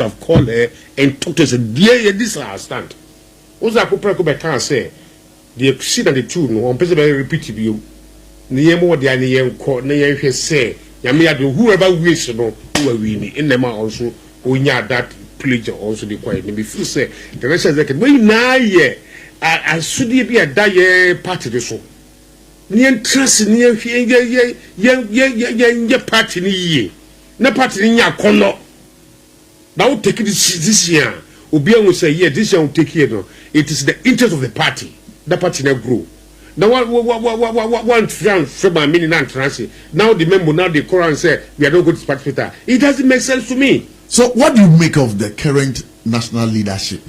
have called her and talked to her. Said, "Dear, this is our stand." What's that? People can't say. The sit and the two no one person very repeat you. Near more than the court, near say, Yamia do whoever wish to know who are winning in them also, when you that pledge also the quiet. And before say, the rest of the second, when now, yeah, I should be a die party this one. Near trust near young party ye. No party in your corner. Now take it this year. Obiang will say, yeah, this year will take care. No, it is the interest of the party. The party now grow. Now one from my meaning and transit. Now the member now the Quran say we are not going to participate. It doesn't make sense to me. So what do you make of the current national leadership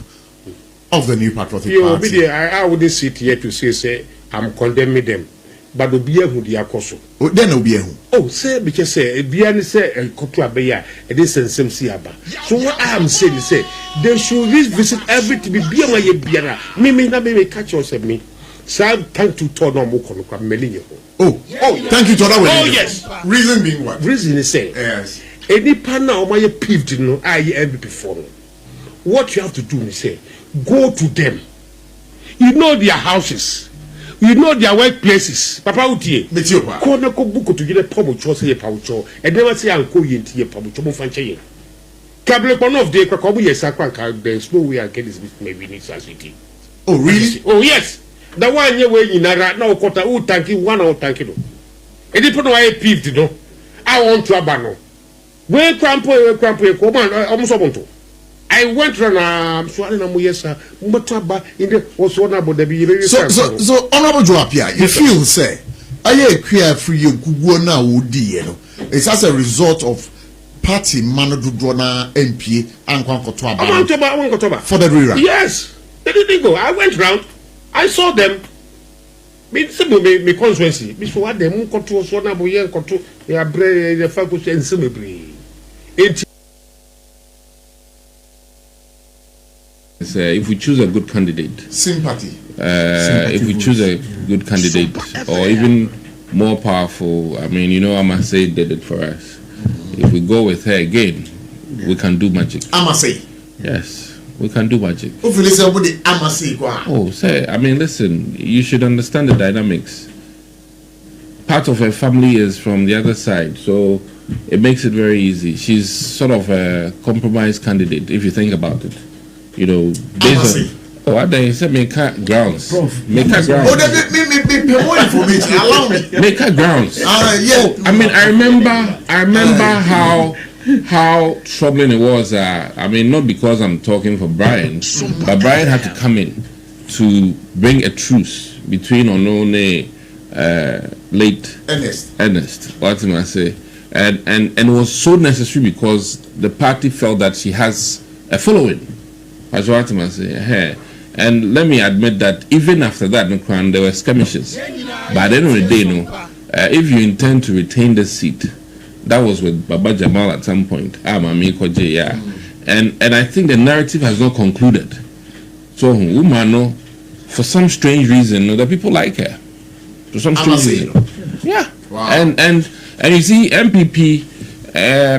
of the New Patriotic Party? I wouldn't sit here to say I'm condemning them. But Obia who they are also. Oh, then Obia who? Oh, say because say Biani say Kotu Abeya, it is same Siaba. So what I am saying is say they should visit everything. Be Biana. Me catch us at me. So thank you to no more Melinho. Oh, thank you to that. Oh yes. Reason being what? Reason is say yes. Any partner or my peeved no I ever before. What you have to do is say go to them. You know their houses. You know their workplaces. Papa Utie. Metiopa. Corner ko buko to get a pomo chose ye paucho. And never say uncle yenti ye paucho mo fanche. Cable one of the Krakobu Yesakwa, there's no way I get this maybe in city. Oh really? Oh yes. The one year way in Nara now quarter who thank you one out thank you. And they put away peeved no. I want to abano. When crampo come on almost want to. I went around Swanna Muyesa, Mutaba in the was one about the be so honorable Joapia, you feel say I queer free you Gugona would you know. It's as a result of party Manodu Drona MP and Kwankotoba for the rerun. Yes, they didn't go. I went round, I saw them. Me constituency. Before what them control Swanna Boyan control the faculty and similarly. If we choose a good candidate, sympathy. If we choose a good candidate, or even more powerful, I mean, you know, Amasei did it for us. If we go with her again, we can do magic. Amasei? Yes, we can do magic. Oh, say, I mean, listen, you should understand the dynamics. Part of her family is from the other side, so it makes it very easy. She's sort of a compromise candidate, if you think about it. You know, based on what they said, make grounds. Make grounds. Oh, me more information. Allow me. Make grounds. Yeah. I mean, I remember how troubling it was. I mean, not because I'm talking for Brian, but Brian had to come in to bring a truce between Onone, late Ernest. What am I say? And it was so necessary because the party felt that she has a following. That's what I say. And let me admit that even after that, there were skirmishes. But at the end of the day, if you intend to retain the seat, that was with Baba Jamal at some point. And I think the narrative has not concluded. So, for some strange reason, the people like her. For some strange reason. Yeah. Wow. And you see, MPP,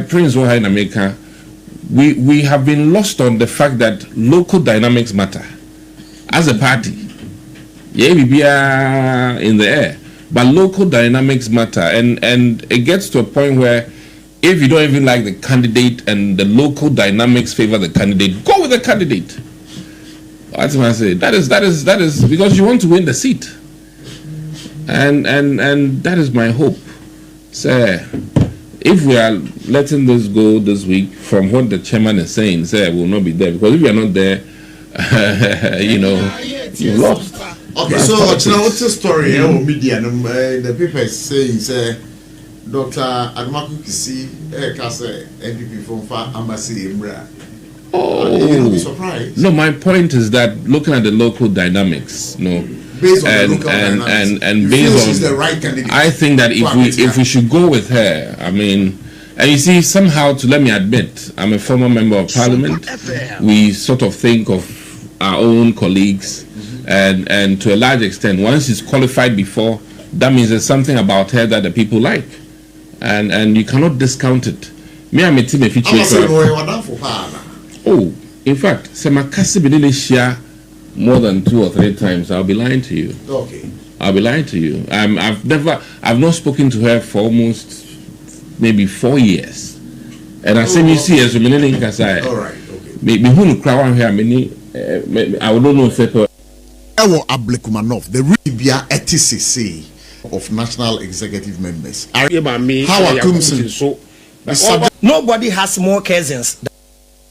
Prince Ohai in America, we have been lost on the fact that local dynamics matter. As a party, yeah, we be in the air, but local dynamics matter, and it gets to a point where if you don't even like the candidate and the local dynamics favor the candidate, go with the candidate. That's what I say. That is because you want to win the seat, and that is my hope, sir. If we are letting this go this week, from what the chairman is saying, say will not be there, because if you are not there, you know, you lost. Okay, so what's the story? Media, the paper is saying, say, Dr. Admaku Kisi, Kasa, NPP from Far Embassy in Bra. Oh, you'll be surprised. No, my point is that looking at the local dynamics, based on the local dynamics, and based on she's the right candidate. I think that if we should go with her, I mean, and you see, somehow, to let me admit, I'm a former member of parliament. We sort of think of our own colleagues, and to a large extent, once she's qualified before, that means there's something about her that the people like, and you cannot discount it. Me, I'm a team Oh, in fact, Semakasi Bidini share more than 2 or 3 times. I'll be lying to you. Okay. I'll be lying to you. I've not spoken to her for almost maybe 4 years. And I say, me see as a minute in Kasai. All right, okay. Maybe who crowd here, I don't know if people. Ewo Ablekumanov, the Ribia ETCC of National Executive Members. How Akumsin? Nobody has more cousins.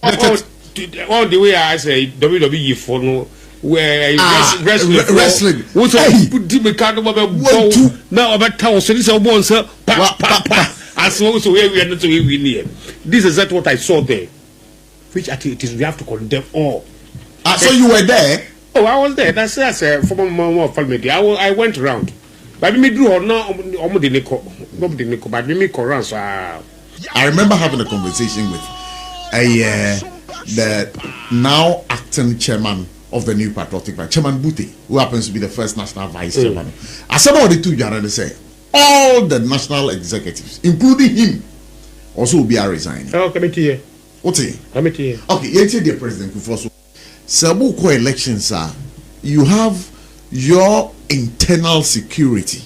All the way I say WWE for no where wrestling. What's put the card now about town so this is one sir. As long as we are not near. This is exactly what I saw there. Which I think it is we have to condemn all. So you were there? Oh, I was there. That's a former family. I went around. But me do or no but me around. So I remember having a conversation with the now acting chairman of the New Patriotic Party, Chairman Buti, who happens to be the first national vice chairman. As some of the two Jarrah say, all the national executives, including him, also will be resigning. Oh, committee here. What's it? Committee here. Okay, yes, dear President Kufoso. Sabuko elections are, you have your internal security.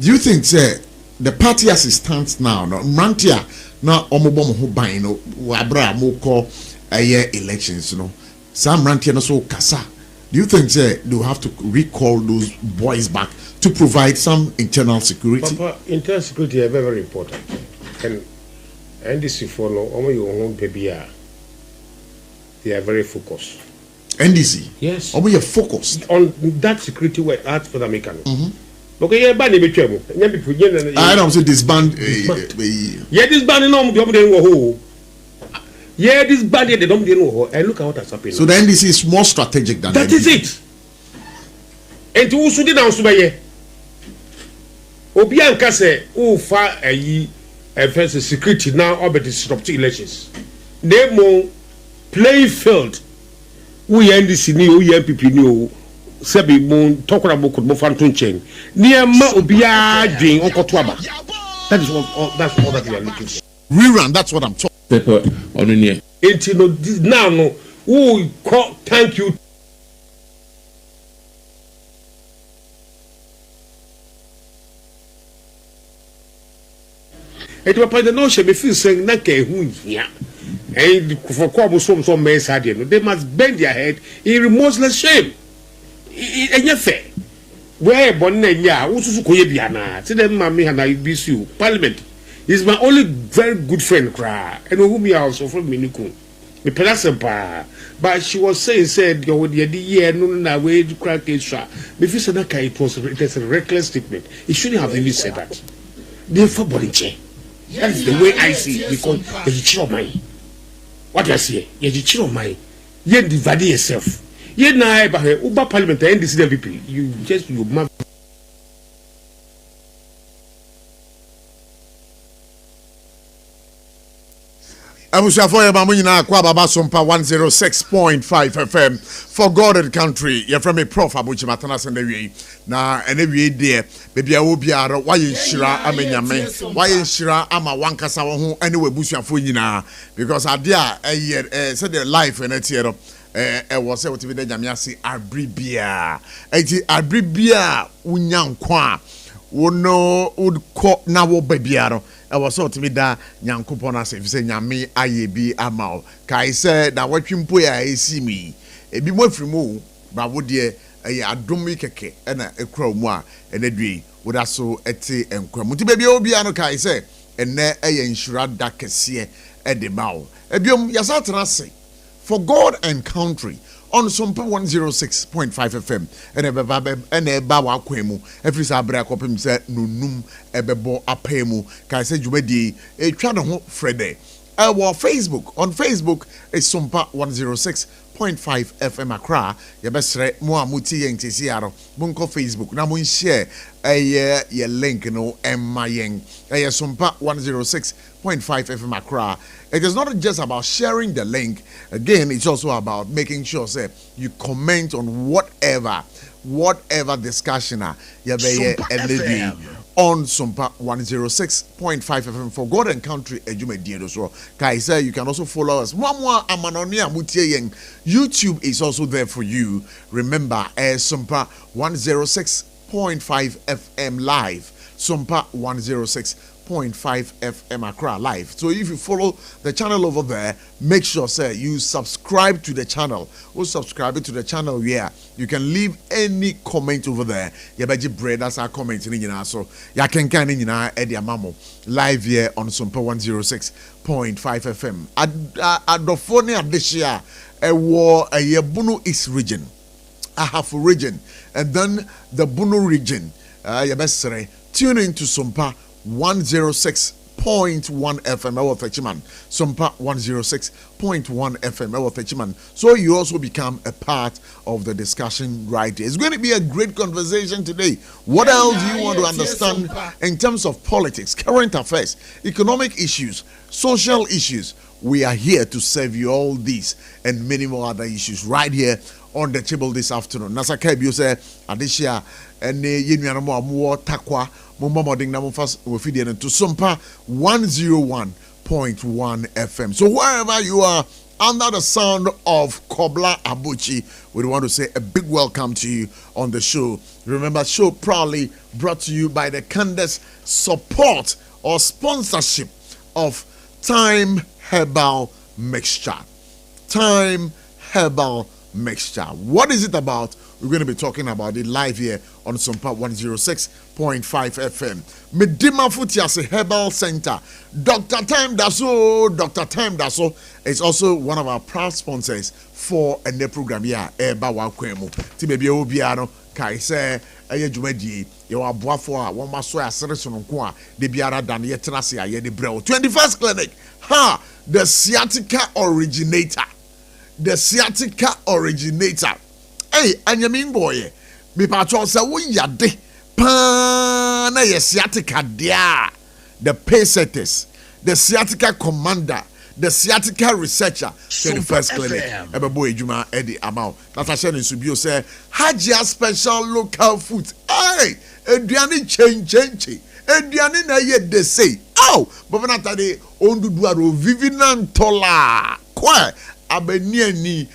Do you think, sir, the party as it stands now, no, Mantia, now Omobom Hubino, Wabra Moko, a year elections, you know, some Rantia so Kasa. Do you think, sir, they will have to recall those boys back to provide some internal security? Papa, internal security is very, very important. And this you follow, your own baby, they are very focused. NDC? Yes. Or we are focused on that security work out for the American. Okay, yeah, banning me. I don't say disband. Yeah, this banning no who. Yeah, this banning they don't know. And look at what has happened. So the NDC is more strategic than that. Is it? And to also did answer by Obianka say, oh, far a ye first security now or disrupt elections. They more play field. We NDC ni we MPP ni sebi mon talk about could mo fantun chain near ma obia dwen okotoaba. That's all that we are looking for. Rerun, that's what I'm talking. Paper on the now no who call thank you. It was the notion me feel saying na ke hu hia. And for come some mess they must bend their head in remorseless shame. And you fair. Where Bonnet, who's Koyabiana, see them, Mammy, and I miss you. Parliament is my only very good friend, cry, and whom you also from Miniku. Me Pelasampa, but she was said, you would the year, no, way to crack it. Me Fisanaka, it was a reckless statement. It shouldn't have even said that. Therefore, Boniche. That's the way I see it because there's a chill of mine. What I say, you're the chill of mine. You divide yourself. You know, but Uber Parliament and this VP, you just you map. Abushafo Mamuna Kwababa SOMPA 106.5 FM for God and country. You're from a PROF Abochy Matanas and the way. Now, and every day, baby, I will be out. Why is Shira? I mean, why is Shira? I'm a Wankasa who anyway Bushafuna because I dare said their life and it's here. Was able to be the Jamiasi Abribia. Abribia Unyankwa. Wono would call now babyaro. I was so to be that Yankupon as if saying Yami Ayebi Amao. Kai said that what you see me. A be more from mu, but would ye a dummy keke and a crow moi and a dwee would also a tea and cramuti baby obiano Kai say and ne a insura dakesie at the bow. A biom Yasatana say. For God and country on SOMPA 106.5 FM and a bawa kwemu every sabra copim said nunum ebebo apemu kai say jubedi a channel ho frede our Facebook on Facebook is SOMPA 106.5 FM Accra yebesre mo amuti yentisiaro bunko Facebook na mo share ye link no emma yen SOMPA 106.5 FM Accra. It is not just about sharing the link. Again, it's also about making sure say you comment on whatever discussion you be on SOMPA 106.5 FM for God and Country Ejumedi so. Kaisa, you can also follow us. YouTube is also there for you. Remember, SOMPA 106.5 FM live. SOMPA 106.5 FM Accra live. So if you follow the channel over there, make sure you subscribe to the channel. Or subscribe to the channel where you can leave any comment over there. Yabaji bread as our comment in so ya can in Eddie Amamo live here on SOMPA 106.5 FM. Adofone this year a war a Bunu East region, a half region, and then the Bunu region. Yabesere tune into SOMPA 106.1 FM our Fechiman. SOMPA 106.1 FM our Fechiman. So you also become a part of the discussion right here. It's going to be a great conversation today. What else do you want to understand in terms of politics, current affairs, economic issues, social issues? We are here to serve you all these and many more other issues right here on the table this afternoon. Nasa Kebio say Adishia and Yenuanamo Amuo Takwa Mumamoding Namufas Wifidian to SOMPA 101.1 FM. So wherever you are under the sound of PROF Abochy, we want to say a big welcome to you on the show. Remember, show proudly brought to you by the Candace support or sponsorship of Time Herbal Mixture. Time Herbal Mixture. What is it about? We're going to be talking about it live here on SOMPA 106.5 FM. Medima Futiase Herbal Center. Dr. Time Daso is also one of our proud sponsors for a new program here. Eba Wakwemo. Tibebi Obiano Kaise Eye Jumedi. Yawa Boafo a one maso ya sereso nko a de biara dan ye tenase aye de breo. 21st clinic. The sciatica originator. The sciatica originator. Hey, anyamin boy, me patron say wo yade pa na ye sciatica dia. The pacesetters, the sciatica commander, the sciatica researcher, 21st clinic. Ebe boy ejuma Eddie Amao. That's a subio say Hajia special local food. Hey, eduane change. Eduane na ye de say. Oh, but when atade onduduaro vivinantola. Kwa abeniani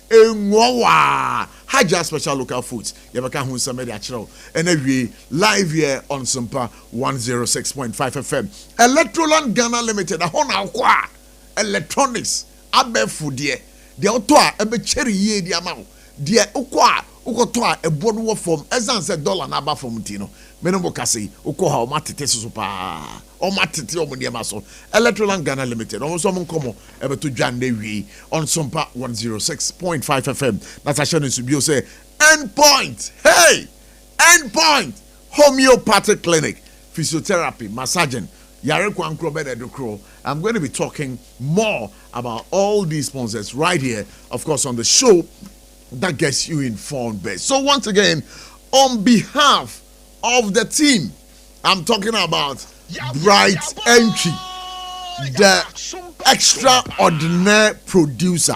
enwowa Haja special local foods yabaka hu somebody achiro and every live here on SOMPA 106.5 FM. Electroland Ghana Limited ahona kwa electronics abefudie de oto a ebe cheri ye di amawo de ukwa ukoto a ebo no form ezanse dollar na aba form ti no menombo kase ukọ ha o matete so pa o matete o mde maso. Electroland Ghana Limited almost some komo ebe to dwan na wi on SOMPA 106.5 FM. That's a show subio say endpoint. Hey, endpoint homeopathic clinic, physiotherapy, massaging. I'm going to be talking more about all these sponsors right here, of course, on the show that gets you informed best. So once again, on behalf of the team, I'm talking about Bright Entry, the extraordinary producer,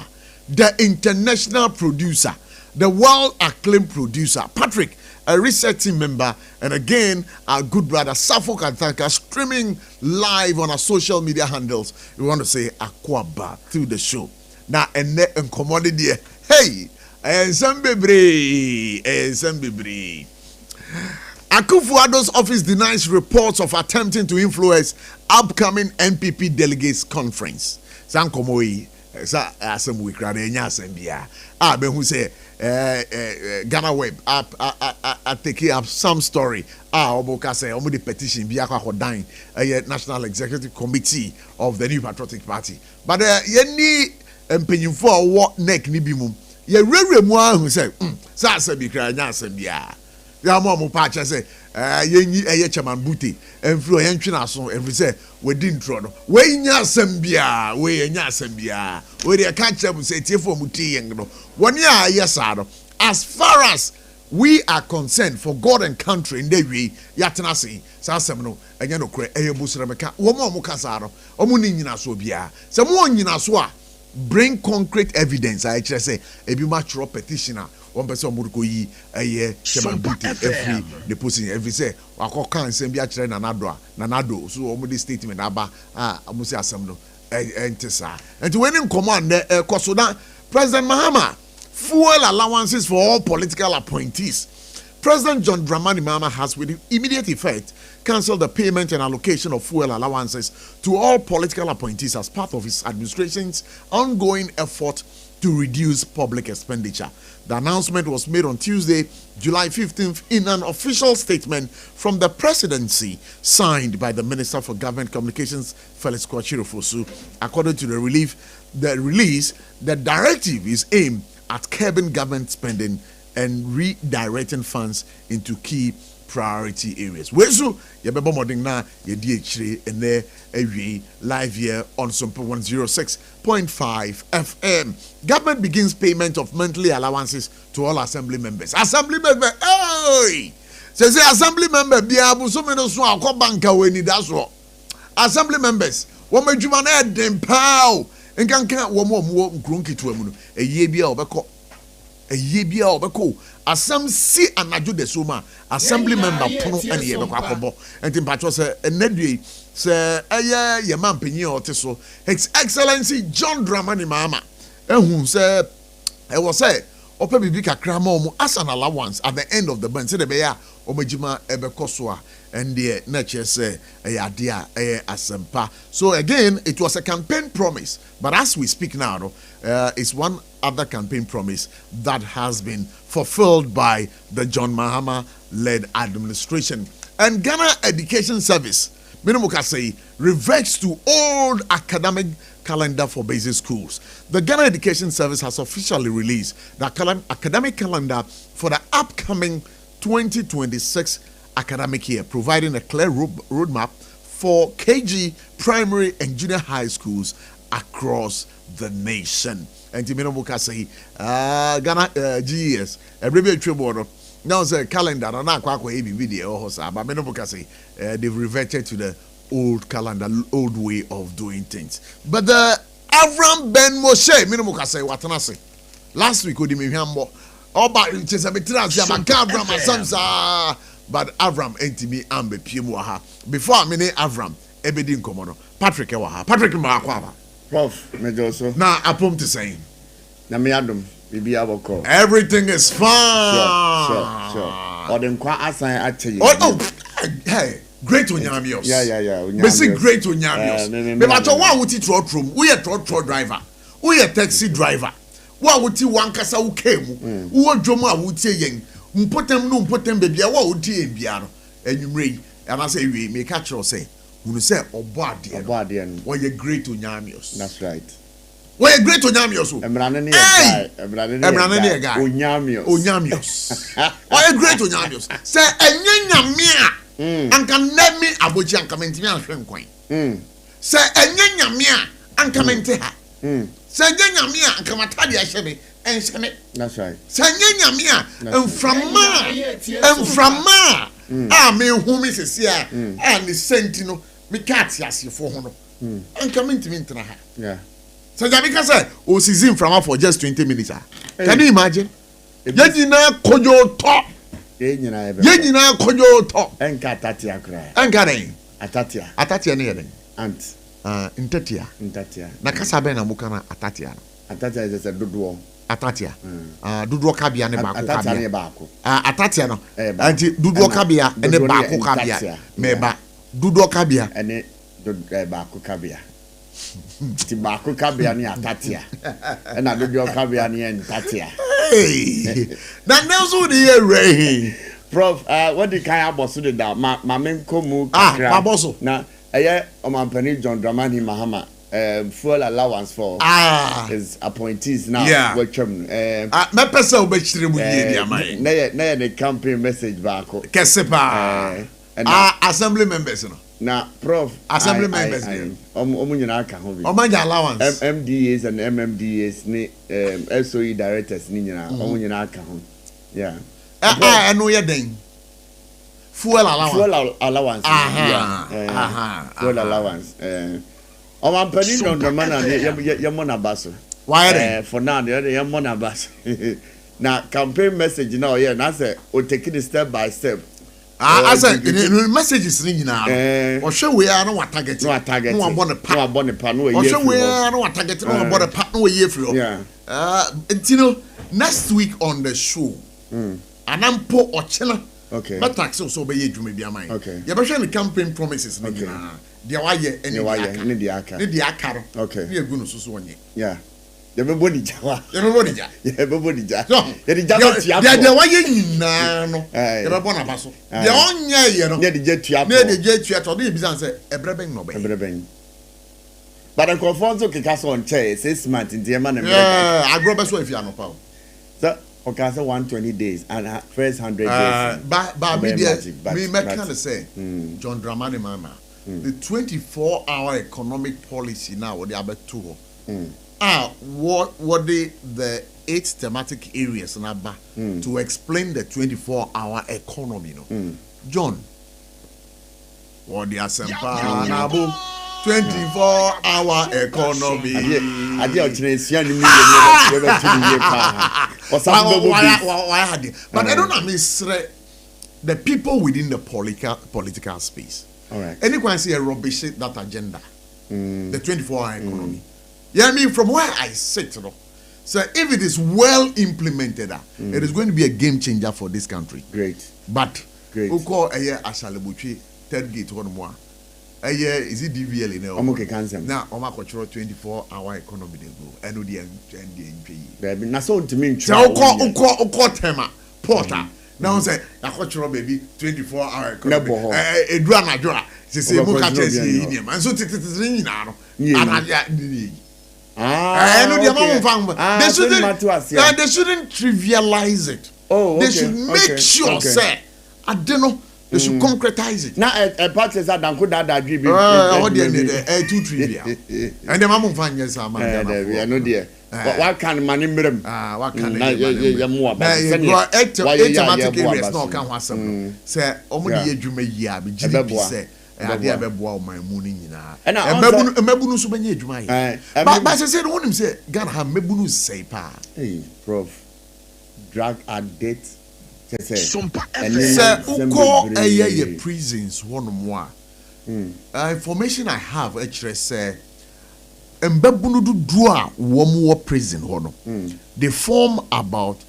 the international producer, the world acclaimed producer, Patrick, a research team member, and again, our good brother Sarfo Kataka, streaming live on our social media handles. We want to say Akwaba through the show. Now, and commodity, hey, and some baby. Akufo-Addo's office denies reports of attempting to influence upcoming NPP delegates conference. Sankomoi, some we crowd Sambia. Ben who say Ghana Web I take up some story. Oboka say the petition Biakwa Hodine, National Executive Committee of the New Patriotic Party. But ye ni for what neck nibimum. Ye rere mo who say sa be cry Sambia. Ya mo patch say ye chairman Buti and flo yentwina so every say we didn't tro no we nya asembia we nya asembia we dey catch them say tiefo muti yeng no woni a yesado. As far as we are concerned for God and country in the way yatena say sa asem no enya no kure eyebusere meka wo mo kasa no omo ni nyina so bia se mo nyina so a bring concrete evidence I say ebi ma throw petitioner one person omuriko yi chairman duty every the posting every say akoka nsem bi a kire nanado so omudi statement aba amusi asem no entesa enti when in command koso na President Mahama fuel allowances for all political appointees. President John Dramani Mahama has with immediate effect cancelled the payment and allocation of fuel allowances to all political appointees as part of his administration's ongoing effort to reduce public expenditure. The announcement was made on Tuesday, July 15th, in an official statement from the presidency signed by the Minister for Government Communications, Felix Kwachiro-Fosu. According to the release, the directive is aimed at curbing government spending and redirecting funds into key priority areas. Wesu yebebo moding na yedi echire ene ewi live here on SOMPA 106.5 FM. Government begins payment of monthly allowances to all assembly members. Assembly member, hey! Say assembly member bia bu so meno so akọ banka weni daso. Assembly members, wo madwuma na edem paw. Nkankan wo mo nkronkitu amu no. Eye bia obekọ asam si anajo de soma assembly member pono ene ye bekọ akobo enti mpacho se enadue se eye ye mampanyi oteso His Excellency John Dramani Mahama ehun se e wo se opa bibi kakra ma omo as an allowance at the end of the month se de be ya omagima ebekọ so a and na che se ade a asempa. So again, it was a campaign promise, but as we speak now, it's one other campaign promise that has been fulfilled by the John Mahama-led administration. And Ghana Education Service, Minimukase, reverts to old academic calendar for basic schools. The Ghana Education Service has officially released the academic calendar for the upcoming 2026 academic year, providing a clear roadmap for KG, primary and junior high schools across the nation. And Timino Mukase, Ghana GES, a review tribunal. Now the calendar, and I quite a video, but Minimukase, they've reverted to the old calendar, old way of doing things. But the AVRAM Ben MOSHE, Minimukase, Watanase, last week, we didn't hear more. Oh, but it's a betrayal, but AVRAM entimi ambe piemwaha. Before I mean AVRAM, ebedi nkomono. Patrick ewaha. Patrick Makwaba. Prof, Mejoso. Now, apom to saying. Na miadum, bibi aboko. Everything is fine. Sure. Odenkwa asan ache. Oh, hey, great onyamios. Yeah. Basic great onyamios. Me bato wa wuti trot room. We a trot driver. We a taxi driver. Wa wuti wankasa ukemu. Wo dwomo a wuti yen. Mpotem baby a wa odi ebia no enwumrei and I say we make catch say unu say obo ade no we ye great onyamios. That's right. We ye great onyamios o emrane ne guy onyamios we ye great onyamios say enye nyame a anka nemi abochi anka mentimi ahwe nkwan say enye nyame a anka mente ha say enye nyame a anka matade ahwe me. That's right. Sanya nyamia emframa me hu me sesia ni sentino me kat yasefo ho no anka mentimi ntena ha. Yeah. Sanya be say o season from for just 20 minutes. Can you imagine? Yegyina kojo to. Yegyina kojo to. Enka tatia kra. Enka den. Atatia ne yeden. Ant. Intatia. Na kasa be na mukana atatia. Atatia is a dodo. Atatia. Dudu kabia ne baako kabia. Atatia ne baako. Atatia no. Anti dudu kabia ene baako kabia. Meba. Dudu kabia ene baako kabia. Ti baako kabia ne atatia. Na dudu kabia ne atatia. Hey. Na nezo de ye Prof, what the kind of boss did that? Ma menkomu kakra. Ma bosso. Na eye omampani John Dramani Mahama. Full allowance for his appointees now. Yeah. Which me pesa obechire mu ye dia mai. Na the campaign message back. Kesepa. Assembly members no. Na Prof, assembly members omu nyina aka ho bi. Omanja allowance. MDAs and MMDAs ni SOE directors ni nyina omu nyina aka ho. Yeah. Eno ye den. Fuel allowance. Fuel allowance. Fuel allowance. Omampani John Dramani yemona baso. Why then? For now, the yemona baso. Now campaign message now yeah na say o take it step by step. I said the message is ringing now. Or show we are no target. No target. No abon the pa no or show we are no target no abon the pa no year flow. Yeah. You know next week on the show. Anampo or channel. Okay. But tax so be you may be a mind. Okay. You better the campaign promises. Okay. The why any the aka. The aka. Okay. We are going to so one. Yeah. Everybody jawa. Everybody ja. Everybody ja. No. The why you no. You born abaso. The onye ye no. The jet to the jet to to dey bizan say ebreben no be. Ebreben. But the confonso ke kaso on chair 6 months in the man. Yeah, agro be so if you no pa. So okay, say 120 days and first 100 days. But me can say John Dramani Mama. The 24-hour economic policy now what they are to what the 8 thematic areas to explain the 24-hour economy John what the SOMPA nabo 24-hour economy but I don't know the people within the political space. All right. Anyone see a rubbish that agenda? The 24-hour economy. Yeah, I mean, from where I sit, so if it is well implemented, it is going to be a game changer for this country. Great. But, Uko Aya Asalebuchi, third gate one more. Is it DVL in okay, cancel. Now, Oma control 24-hour economy they go. I know the NPE. Baby, na so to me. Uko tema porter. Now say I control baby 24-hour economy. Edua na joa. Say mo ka chesi yi man. So tititiri nyina no. Anaja ni. No the amount they shouldn't trivialize it. Oh, okay. They should make sure say I don't know. They should concretize it. Now a part says that danko da agree be. Oh the too trivial. And the mama fan yes am. I know there. What can man imrem? What can ya mo aba. Automatic areas no can wasam. Say omo dey adwuma yi a be GDP say ade abeboa o man mu ni nyina. Mabunu so benya adwuma yi. But say no wonim say Ghana ha mabunu say pa. Hey, Prof. Drug addict. SOMPA uko eye prisons one more. Information I have actually say mbabunu do a wo prison hono. They form about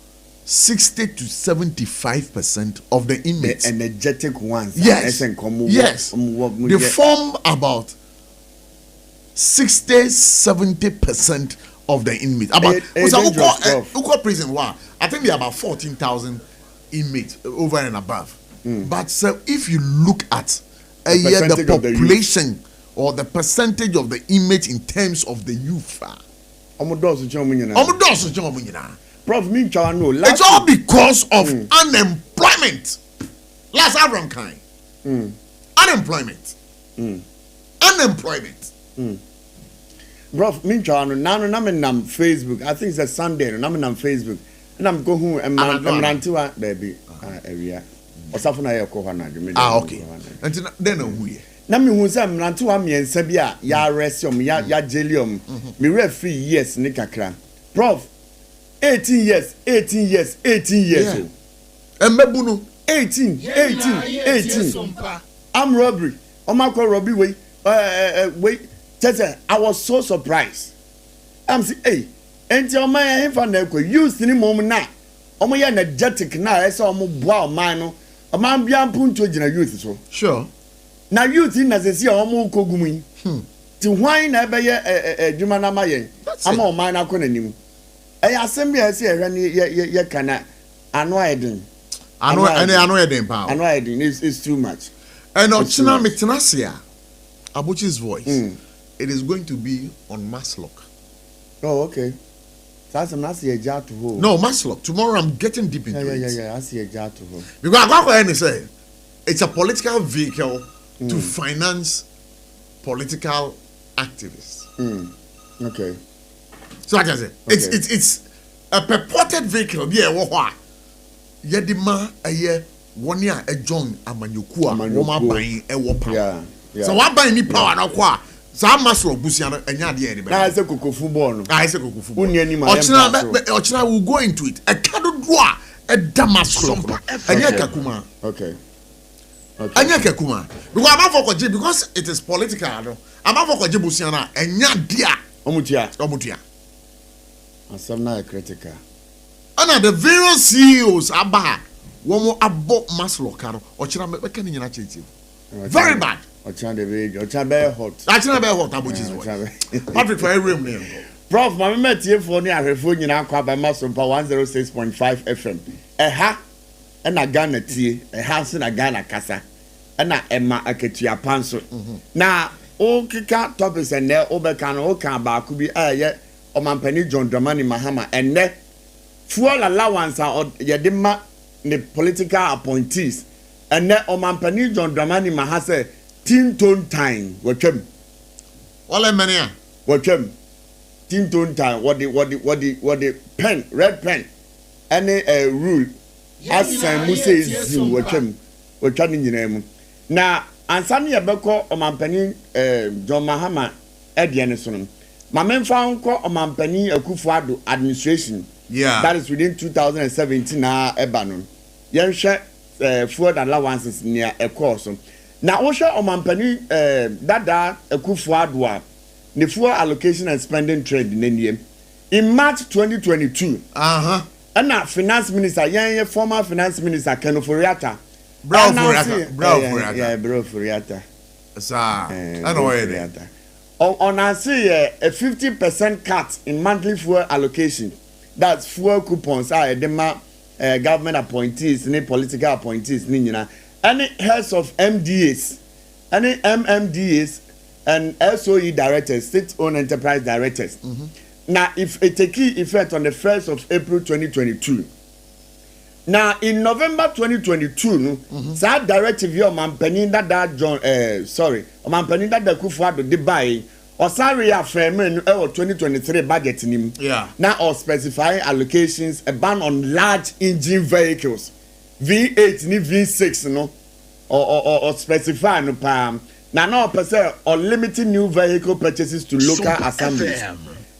60 to 75% of the inmates. The energetic ones. Yes. Yes. They form about 60-70% of the inmates. About uko prison one. I think there are about 14,000 inmates over and above. But so if you look at the population or the percentage of the inmates in terms of the youth, Prof, it's all because of unemployment. Last AVRAM kind. Unemployment. Unemployment. Prof, nam Facebook. I think it's a Sunday. Nam Facebook. And I'm going and I'm baby. Area. Or something I call okay. And then we. Na me hu say mranto am yensabia ya resium ya gelium me referee years ni kakra Prof 18 years Mbebunu 18 I'm robbery omako robbery wait tete I was so surprised I'm say hey enti o man him fa na ekọ use ni mom na omo ya energetic na ese omo boa o man no o man bia mpunto gina youth so sure na youth na se si omo kogumu yi ti hwan na ebe ye adwuma na mayen ama o man na ko nanim assembly ese ehwe ni ye kana ano eden pa ano eden is too much and ochina metenasia Abochie's voice it is going to be on Maslock. Oh, okay. So I see a jar to hold. No, Maslock. Tomorrow I'm getting deep into it. Yeah. I see a jar to hold. Because I go say it's a political vehicle to finance political activists. Okay. So like I said, it's a purported vehicle. Yeah, what? Yedima aye 1 year a John Amanyukua woma buying a wapa. Yeah. So what buying ni power na kwa? Some Maslock busiano enya de anybody. Na ise kokofu ball no. Ise kokofu ball. Ochina will go into it. A card dodoa edamaso enye kakuma okay enye kakuma because amafo kwaje because it is political no amafo kwaje busia na enya dia omutia asam na critical ana the various CEOs aba womo abo maslo karo ochira meka ni nyina chechi very bad ochira be hot abochi's voice Patrick for room name Prof mama metie for ni ahwefo nyina akwa ba SOMPA 106.5 FM eha na Ghana tie eha so na Ghana kasa na ema aketua panso na o kika topics ene obeka no o kan ba ku bi aye omampani John Dramani Mahama ene fuel allowance yede ma the political appointees ene omampani John Dramani Mahama say tin-tone time watwam wala mania watwam tin-tone time what the pen red pen any rule as Musa is watwam ni nyina mu na ansane yebekọ omampani John Mahama ediene so no mamemfa nko omampani Akufo-Addo administration that is within 2017 na ebanon yenhwe fuel allowances near a course na wo hwe omampani dada Akufo-Addo a ne fuel allocation and spending trend neniem in March 2022 and finance minister yen former finance minister Ken Oforiatta Bro Furiata. Sir, I know it. On I see a 50% cut in monthly fuel allocation. That's fuel coupons. The government appointees, any political appointees, any heads of MDAs, any MMDAs, and SOE directors, state-owned enterprise directors. Now, if it take effect on the 1st of April 2022. Now in November 2022, that directive your mampani that John mampani that Akufo-Addo dey buy or salary affirming 2023 budget nim. Now or specifying allocations a ban on large engine vehicles V8 ni V6 no or specify no pam. Now person or limiting new vehicle purchases to local assemblies.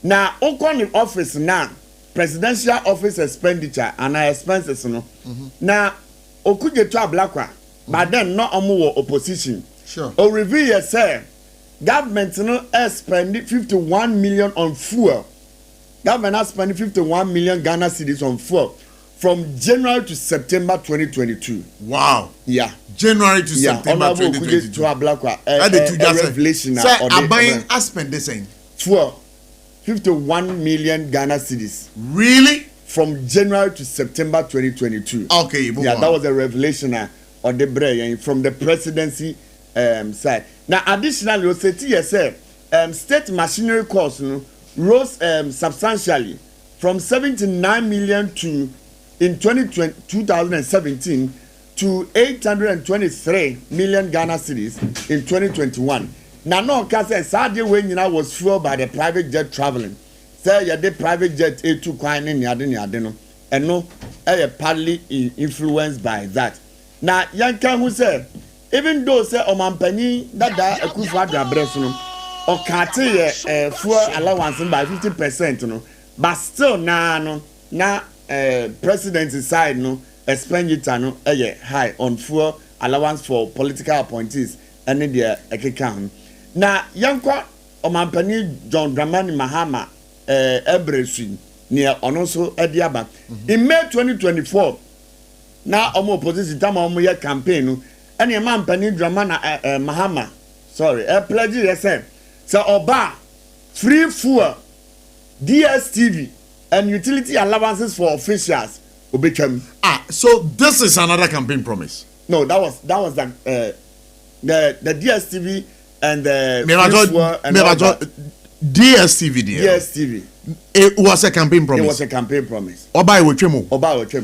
Now okon office now presidential office expenditure and expenses no na okuje to ablakwa but then no omo opposition o review say government no spend 51 million on fuel. Government has spent 51 million Ghana cedis on fuel from January to September 2022. Wow. Yeah. January to September 2022. To ablakwa revelation say abayin spend the same fuel 51 million Ghana cedis. Really? From January to September 2022. Okay, that was a revelation on the brain from the presidency side. Now, additionally, state machinery costs rose substantially from 79 million in 2017 to 823 million Ghana cedis in 2021. Now, no, because Saudi when was fueled by the private jet traveling. Say, the private jet A2 coin in Yadino, and no, partly influenced by that. Now, Yanka who said, even though say Omampani that Akufo-Addo Abresuno or Kati fuel allowance by 50%, no, but still now presidency side no expenditure no high on fuel allowance for political appointees and in their account. Now, Yanko Omampani John Dramani Mahama Ebresu near Onoso Ediaba. In May 2024, now opposition time omo campaign and your man Penny Dramana Mahama pledge yourself. So Oba free fuel, DSTV and utility allowances for officials will become so this is another campaign promise. No, that was the DSTV and the DSTV. It was a campaign promise. It was a campaign promise. Oba Iwechemo.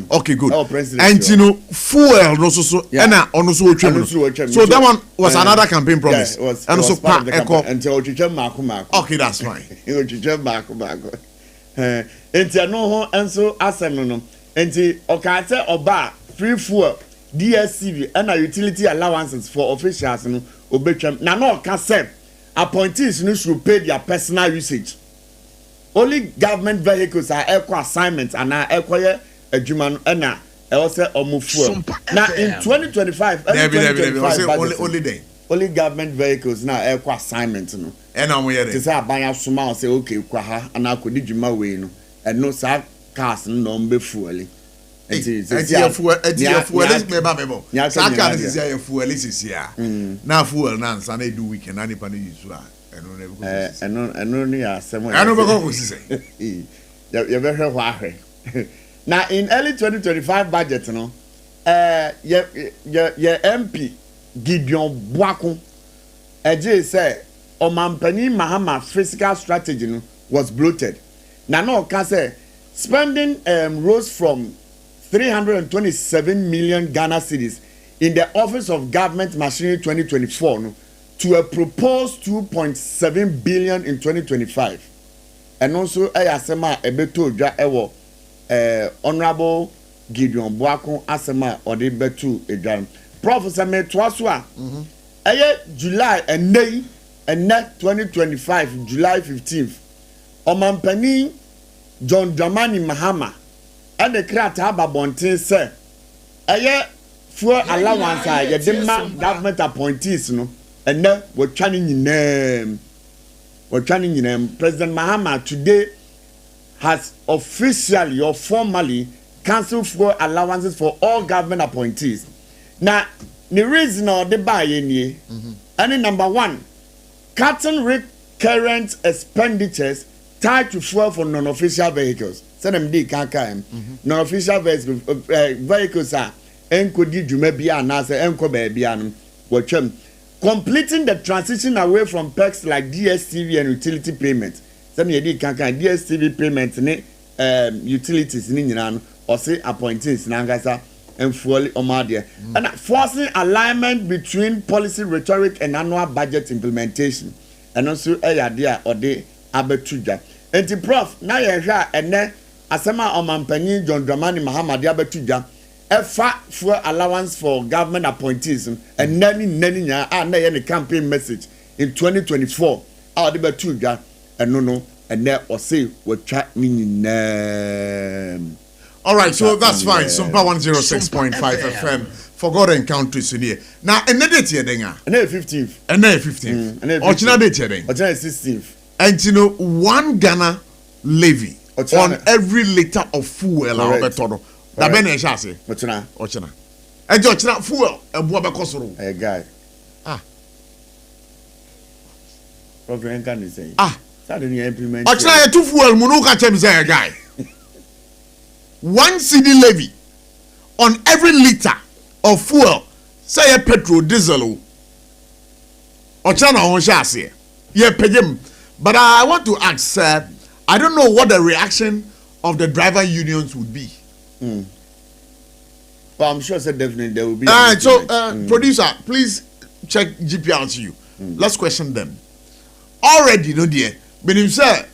Okay, good. And you know, fuel no so and also Ochemo. So that one was another campaign promise. Yeah, it was, and it also part of the campaign until Ochichem Mako. Okay, that's fine. Ochichem Mako. Enti no ho enso asem no. Enti okate Oba free fuel, DSTV and utility allowances for officials no obetwam. Na no ka say appointees no should pay their personal usage. Only government vehicles are equal assignments and are equal adwuma no ɛna ɛwɔ sɛ ɔmo fuel na in 2025 only government vehicles na ɛkɔ assignment no ɛna ɔmo yɛ te sɛ aban asoma ɔsɛ okay kwa ha ana akɔdi dwuma wei no ɛno saa cars no na ɔmo bɛ fuel fuel na fuel na nsa na edu weekend na nipa no use a ɛno ne yɛ asɛm ɛno bɛkɔ kɔ sisɛ yɛbɛhwɛ hɔ ahwɛ na in early 2025 budget no yɛ MP Gideon Boako ɛgye sɛ ɔmampanin Mahama fiscal strategy no was bloated na ɔka sɛ spending rose from 327 million Ghana cedis in the Office of Government Machinery 2024 no, to a proposed 2.7 billion in 2025. And also, asema ebeto dwa ewo Honorable Gideon Boako asema ode betu edwan. Professor Metwaso a July and May and net 2025 July 15th. Omampani John Dramani Mahama and the creator Babontin say fuel allowance a demand government appointees no and now we're trying in name. President Mahama today has officially or formally cancelled fuel allowances for all government appointees. Now, the reason or the buy any number one, cutting recurrent expenditures tied to fuel for non-official vehicles. Send them the KKM. Non-official vehicles are enkodi jumebia na se enko beebia no completing the transition away from perks like DSTV and utility payments. Some yedi KKM DSTV payments ne utilities ni nyina no or say appointees na ngasa enfuoli omade and forcing alignment between policy rhetoric and annual budget implementation and also eyade or de abetuja. Enti prof na ye hwa ene asema omampani John Dramani Mahama de abetuja efa fuel allowance for government appointees and nani nya na ye campaign message in 2024 a de betuja no and there or say what chat meaning. All right, so that's fine. SOMPA 106.5 FM for God and countries in here. Now, another date here, denga. Another 15th. Another 15th. Original date here, denga. Original 16th. And you know, 1 Ghana levy on every liter of fuel. That ben e chase. Ochina. And ochina fuel. And boa bekosoro. A guy. Prof can say. Suddenly implement. Ochina 2 fuel munuka chem say a guy. 1 cedi levy on every liter of fuel, say a petrol, diesel. Ochana on chassis. Yeah, pay him. But I want to ask, I don't know what the reaction of the driver unions would be. Well, I'm sure definitely there will be. Producer, please check GPR to you. Let's question them. Already, no dear, but him say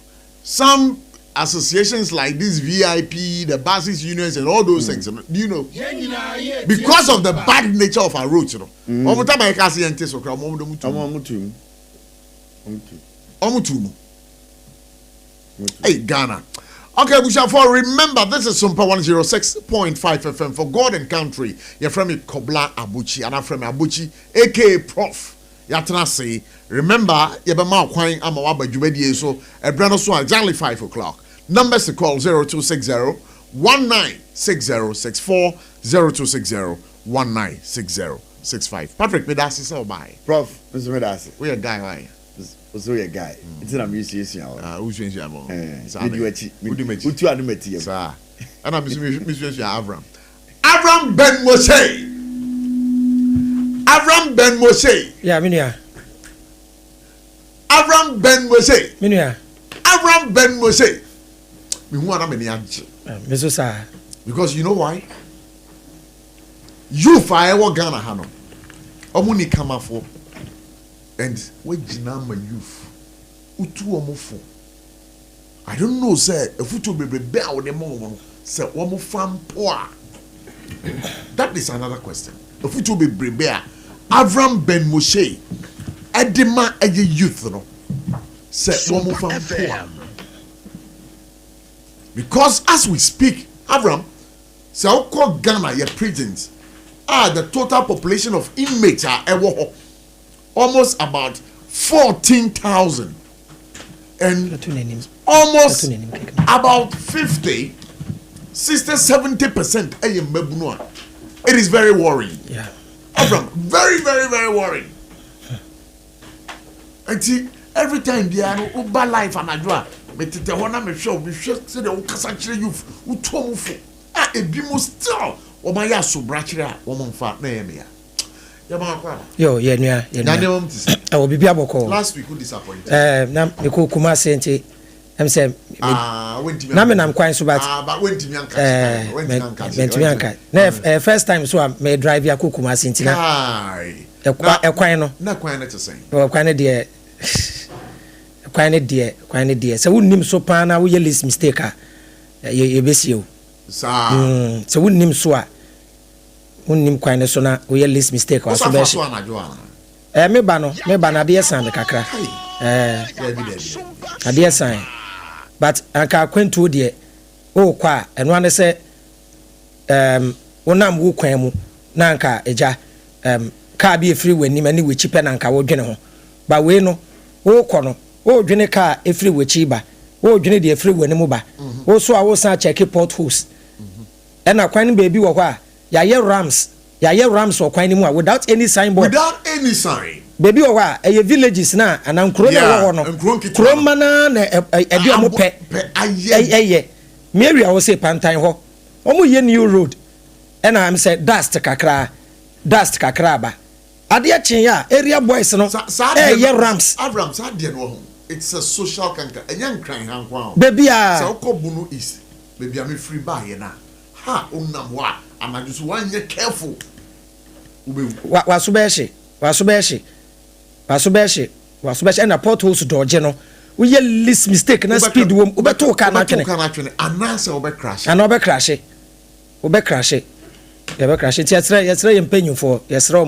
some associations like this VIP, the buses unions, and all those things. Do you know? Because of the bad nature of our roads, you know. Over time, I can't see anything so crowd. Hey, Ghana. Okay, we shall for remember this is SOMPA 106.5 FM for God and country. You're from Kobla Abocchie, and I'm from Abocchie, aka Prof. Yatna say, remember, you're my quine, I'm a wabba jubedi, so a brand of swan, exactly 5 o'clock. Numbers to call 0260 196064 0260 196065. Patrick, me that's so bye. Prof, Mr. Medasi. We a guy, right? So we a guy. It's an amusing. Who's changed your mom? Utu adumeti. Sir. And I'm Mr. Avram. Avram Ben Moshe. Avram Ben Moshe. Yeah, Minia. Avram Ben Moshe. Minia. Avram Ben Moshe. Because you know why? You fire what Ghana Hano. Omuni come for. And we jinama youth. Utu omofo. I don't know, sir. If you to be bear with the moment, sir, one more farm poor. That is another question. If you to be bear, Avram Ben Moshe, Edema a youth, no, sir, one more farm poor. Because as we speak, Avram, So called Ghana, your prisons are the total population of inmates are almost about 14,000. And almost about 50, 60, 70% it is very worrying. Yeah. Avram, very, very, very worrying. And see, every time they are Uber life and Adra, but the one I'm sure we should say the Okasachre youth who told me a bimo still or my yasu brachira woman fat name. Yo, yeah. I will be able to call. Last week, who disappointed? Nam, you could come out and say, I'm saying, I'm quite so bad. But when Timianka, first time so I may drive your Kukuma Sintina. A quino, not quite to say. Or quite dear. Quite dear. So wouldn't him so pana, we list mistaker. You miss you. So wouldn't him so. Unim kwine so na we list mistake or so be me ba na de san me kakra ade san but anka kwentu de o kwa eno ane se wonam wo kwan mu na anka eja ka bi efiri wani mani we chipe na anka wo dwene ho ba we no wo kɔ no wo dwene ka efiri we chi ba wo dwene de efiri wani mu ba wo so a wo san check potholes na kwan baby wo hɔ a ya rams or kwani mu without any signboard. Without any sign. Baby or wa villages na anankro na wo no. Kro mana na edi omo pe. Mary I will say pantan ho. Omo ye new road. And I'm say dust kakra ba. Ade achen ya area boys no. Ye rams. AVRAM sa de no ho. It's a social kanka. Enya nkran han kwa. Baby a. Sa okobunu is. Baby am free ba ye na. Ha onam wa. And just one year careful. Wasubeshi, and a potholes dodge no. We list mistake na speed wom ubeto ka na twene. Anasa obe crash. And obe crash. Yesre yempenyu for yesro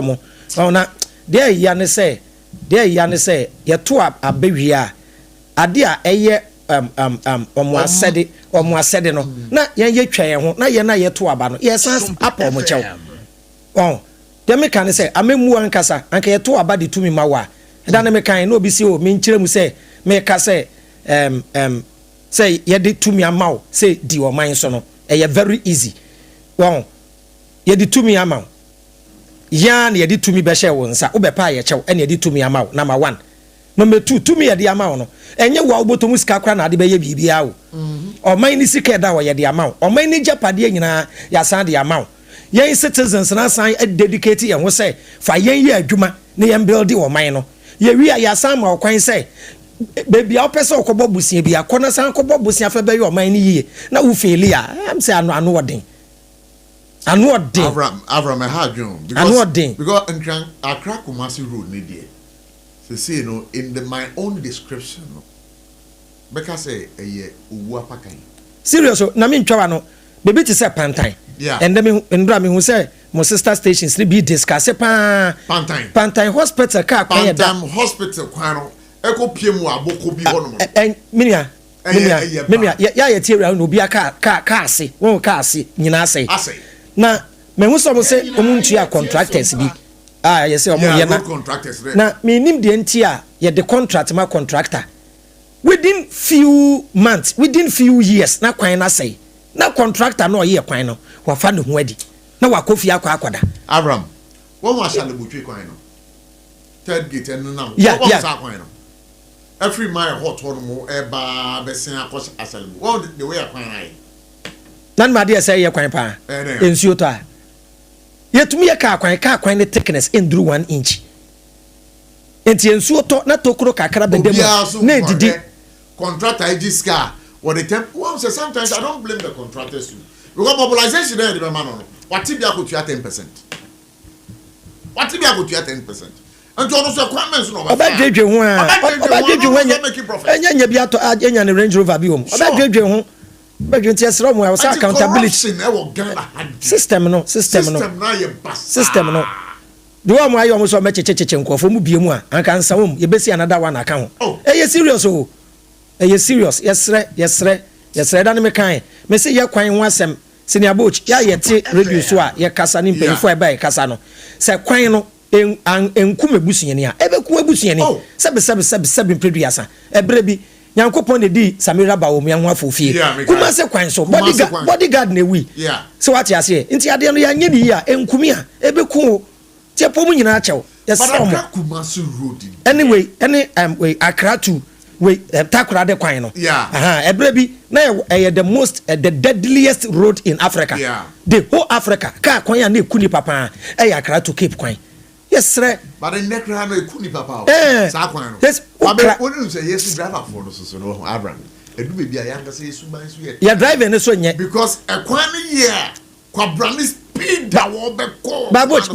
mo. Oh na there yane say ye to abewia. Ade a eye omo asede no na ye twa ho na ye to aba no ye san apa omo chew oh dem me kan say amemu ankasa anka ye to aba de tumi mawa da na me kan na obi si o me nkyere mu say me ka say say ye de tumi amaw say di o man so no e very easy oh ye de tumi amaw ya na ye de tumi be hye wo nsa wo be pa ye chew ene ye de tumi amaw number 1 number 2 tumi ye de amaw no enye wa obotomu sika kra na ade be ye bibia wo oman ni sika da wo ye de amaw oman ni japade nyina ya san de amaw yen citizens na san dedicate ye ho say fa yen ye adwuma na yen build oman no ye wi ya san ma okwan say baby opese okobo busia bia kona san kobo busia fa be ye oman ni yie na wo faili a am say anu odin AVRAM a hard job because in Accra Kumasi road ni there. So see, in my own description, because say a serious, na me ntwa no, baby to say pantai. Yeah. And then me who say my sister stations be discuss pantai hospital car pantai hospital kwano. Eko piemu aboko bi hono. Minia ya ye teria no bi car se. Won car se nyina se. Na me hu so mo say omuntua contractors bi. Yes, contractors. Now, me name the NTR, the contract, my contractor. Within few months, within few years, na kwai na say. Na contractor no year kwai no. Wa fa no ho adi. Na wa kofi akwa akwada. AVRAM. What was shall butwe kwai no? Third gate and now. Yeah. Kwai no. Every mile hot one mo eba besin akos asalibu. What the way kwai na. Nan ma dey say ye kwai pa. Ensuo to a. Yetumi ye ka kwan ne thickness enduru 1 inch. Enti ensuo to na tokuro kakra bendem na didi contractor ijiska what the temp one say sometimes I don't blame the contractors too because mobilization there the man no what be akotua 10%. What be akotua 10%. And you also requirements no oba dwedwe ho a enya bi ato enya ne Range Rover bi hom oba dwedwe ho But you say wrong. I was accountability system no. The one why you almost make cheche for mu biemu a anka nsa wom ye besi another one account. Eh serious serious. Yes re. Dan me kan. Me say ye kwan ho asem senior boch ya yete radio so a ye kasa ni mpanyifo eba ye kasa no se kwan no enku mebusunyani a ebeku ebusunyani sebe producer ebre bi Yankopon de di Samira ba wo me ho afofie kuma se kwan so bodyguard na wi so what you say nti ade no ya nye ni ya enkumi a ebeku tie pom nyina achew yes anyway we Accra to we takura de kwan no ebre bi na the most the deadliest road in Africa the whole Africa ka kwan ya na ekuni papa Accra to Cape kwan yes sir but the neck no ekuni papa sa kwan no yes wonu say yes driver for no so no AVRAM edu be bia yanga say yesu ban so ye ya driver ne so nye because ekwan no ye kwa brand speed da wo be ko baboch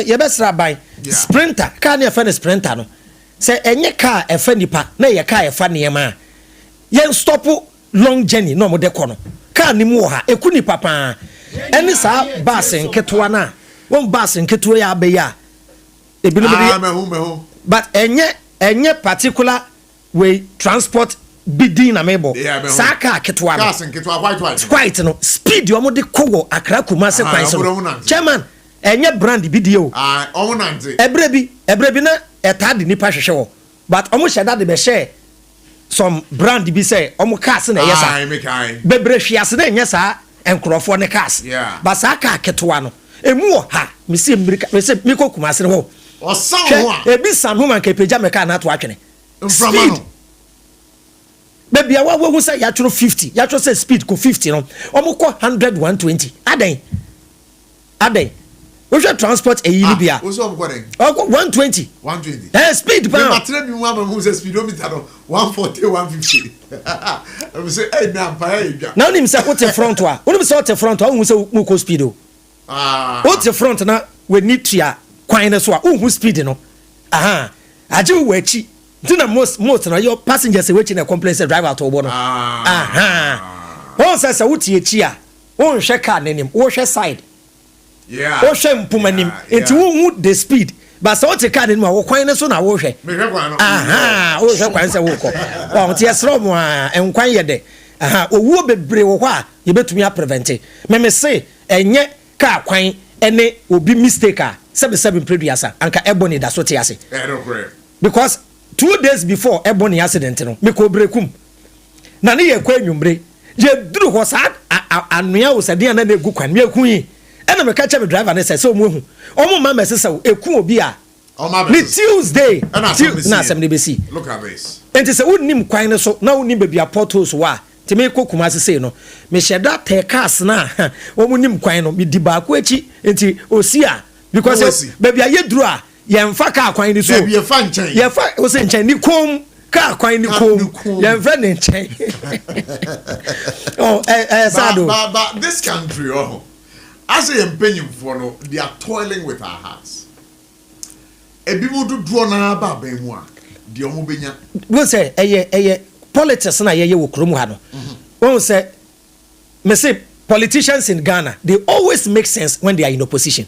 ye be sra ban sprinter car na efa sprinter no say enye car efa nipa na ye car efa ne ma ye stop long journey no mo de ko no car ni mu ha ekuni papa eni sa bus nketo na won bus nketo ya be ya but enye particular way transport bidding na mebo saka ketwa quite no speed yo mo de kowo Accra Kumasi kwan so chairman enye brand bidio ebre bi na etade nipa hwehwe wo but omo sheda de be share some brand bi say omo cars na yesa bebre hwiase na enye sa enkrofo ne cars but saka ketwa no emu ha misi America misi miko Kumasi ho ebi sanhu man ke peja meka na to atwene speed baby awa wo say ya tro 50 ya tro say speed ko 50 no omukọ 100 120 aden we should transport e yiri bia o so omukọ den 120 speed pa ma tre bi mu am say speedometer no 140 150 I say eh na pa e dwa na onim say what front wa onim say what front wa onim say mu ko speed o what front na we need to kwan na so a unhu speed no aje wo achi tina most na your passengers we na complain say driver to obo no won say wuti achi a won hwe car nanim wo hwe side wo hwe mpumanim enti won the speed but so what car nanim wo kwan na so na wo hwe me hwe kwan no wo hwe kwan say wo ko o ti esro mo a enkwan ye de owuo bebre wo kwa ye betumi a prevent me say enye car kwan ene obi mistake a 7 producer anka ebony da so te ase because 2 days before ebony accident no me ko brekum na ne ye kwa anwumbre je duru ho sa anoya wo sade na egu kwan me eku yi ena me ka cha me driver ne say so mu ehu omo ma message say eku obi a ni Tuesday na asem ne besi look at this enti say unnim kwan ne so na unnim bebia portals wa te me ko Kumasi say no me sheda te cars na wo munnim kwan no me di ba ko echi enti osi a because baby aye duru a ye mfa ka kwan ni so baby ye fa nchen ye fa o se nchen ni kom ka kwan ni kom ye mfa ne nchen oh sado but this country as a empenyim for no they are toiling with our hearts ebi mo do duro na ba ban mu a de omo benya we say eye politics na ye wo krom ha no won say me say politicians in Ghana they always make sense when they are in opposition.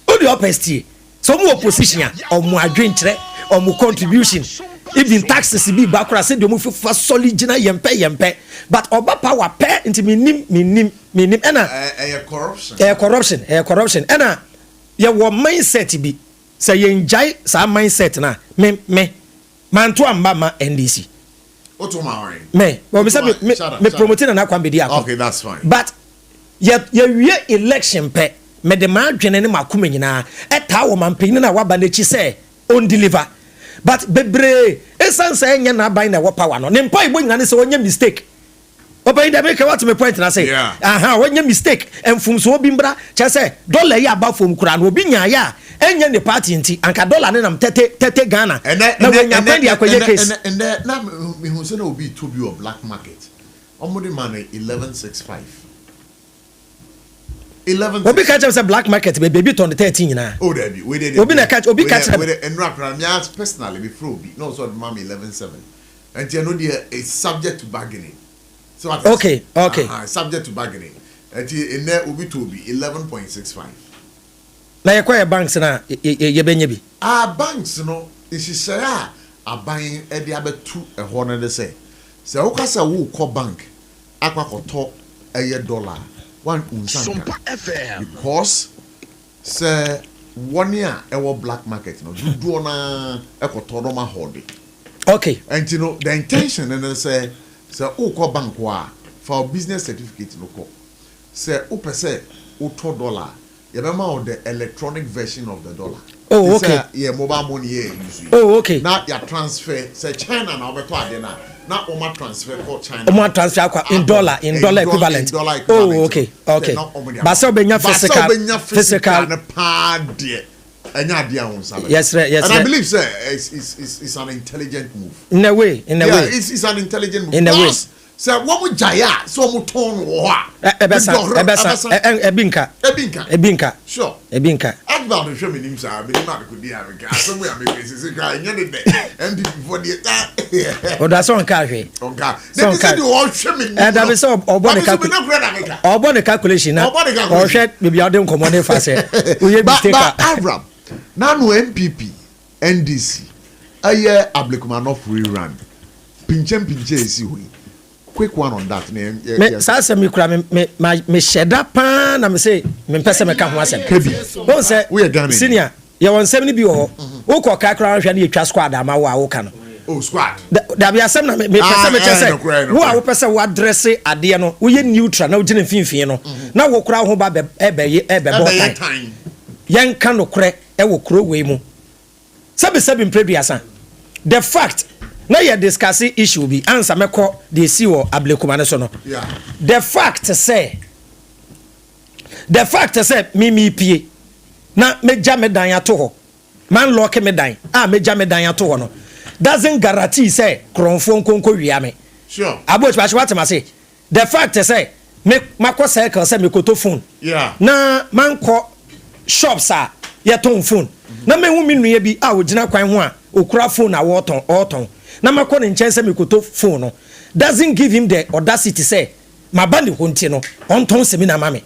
The opposite so mu opposition or mu adwentre or mu contribution even taxes be bakura say de mu fa solid gina yempe but oba power pay into minim ena corruption ena ye wo mindset bi say ye njai sa mindset na me manto amba ma NDC otomawari me we say me promoting na kwambe dia okay that's fine but ye wie election pay me de ma dwene ne makoma nyina eta wo mampanyin na waba na chi say on deliver but bebre esan say nya na ban na wo power no ne mpa igbo nyina ne say wonya mistake open the make what me point na say wonya mistake enfum so obi mbra che say dollar ya ba fom kura no obi nya ya enya ne party nti anka dollar ne nam tete Ghana na wonya ban dia kwaye case and na me hu say na obi to be of black market omodi man 1165 11 obi catch us a black market baby turn 13 na oh there be we dey obi na catch obi catch and rap me personally before obi no so the mom 11.7 and you know there is subject to bargaining so okay subject to bargaining and in there obi to be 11.65 na ye kwa banks na ye benye bi banks no is say aban e dey abetu e ho no dey say wo kasa wo ko bank akwakoto $1 one unsanka because say 1 year ewo black market no do na ekoto ma hode. Okay. And you know the intention and say o bank wa for business certificate no ko say o pese o $2 you remember the electronic version of the dollar. Oh, okay. Yeah, mobile money here use. Oh, okay. Now your transfer say China now beto ade na oma transfer for China. Oma transfer in dollar equivalent. Oh, okay. Okay. But so benya physical na pa de. Yes, yes. And I believe sir it's an intelligent move. In a way. It's an intelligent move. In a way. Sir, what would Jaya so mu ton wo ha? Ebinka. Sure. Ebinka. Adval the show me nim sir, me ma ko di Africa. So we am make say cry nya de MPP for the O da so nka hwe. Onka. They say you all show me. And that be so obo the calculation na. O hwe be bia de nkomo ne fa say. We be take. But AVRAM. Now no MPP, NDC. Aye Ablekuma free run. Pinche esi hui. Quick one on that name. Me say me kura me sheda pan na me say me pese me ka ho asem. Won say we are done. Senior, you won 70 bi wo. Wo ko ka kura hwe na etwa squad ama wo a wo ka no. Oh squad. Da bi asem na me pese me chese. Wo a wo pese wo address ade no, wo ye neutral na wo gine finfin no. Na wo kura ho ba be bo time. Yen ka no kure e wo kuro we mu. Sabi mpreduasa. The fact na you discuss issue bi answer me call the see or Ablekuma ne so no. Yeah. The fact say me pie na meja me dan ato ho. Man lock me dan. Meja me dan ato ho no. Doesn't guarantee say kronfo nkonko wia me. Sure. About what I say. The fact say me makọ cycle say me koto phone. Yeah. Na man ko shops ye ton phone. Na me hu mi nua bi wo gina kwan ho a okura phone na woton. Na makọ ne nchen say me koto phone no. Doesn't give him the audacity say my band ho nti no onton se mi na mame.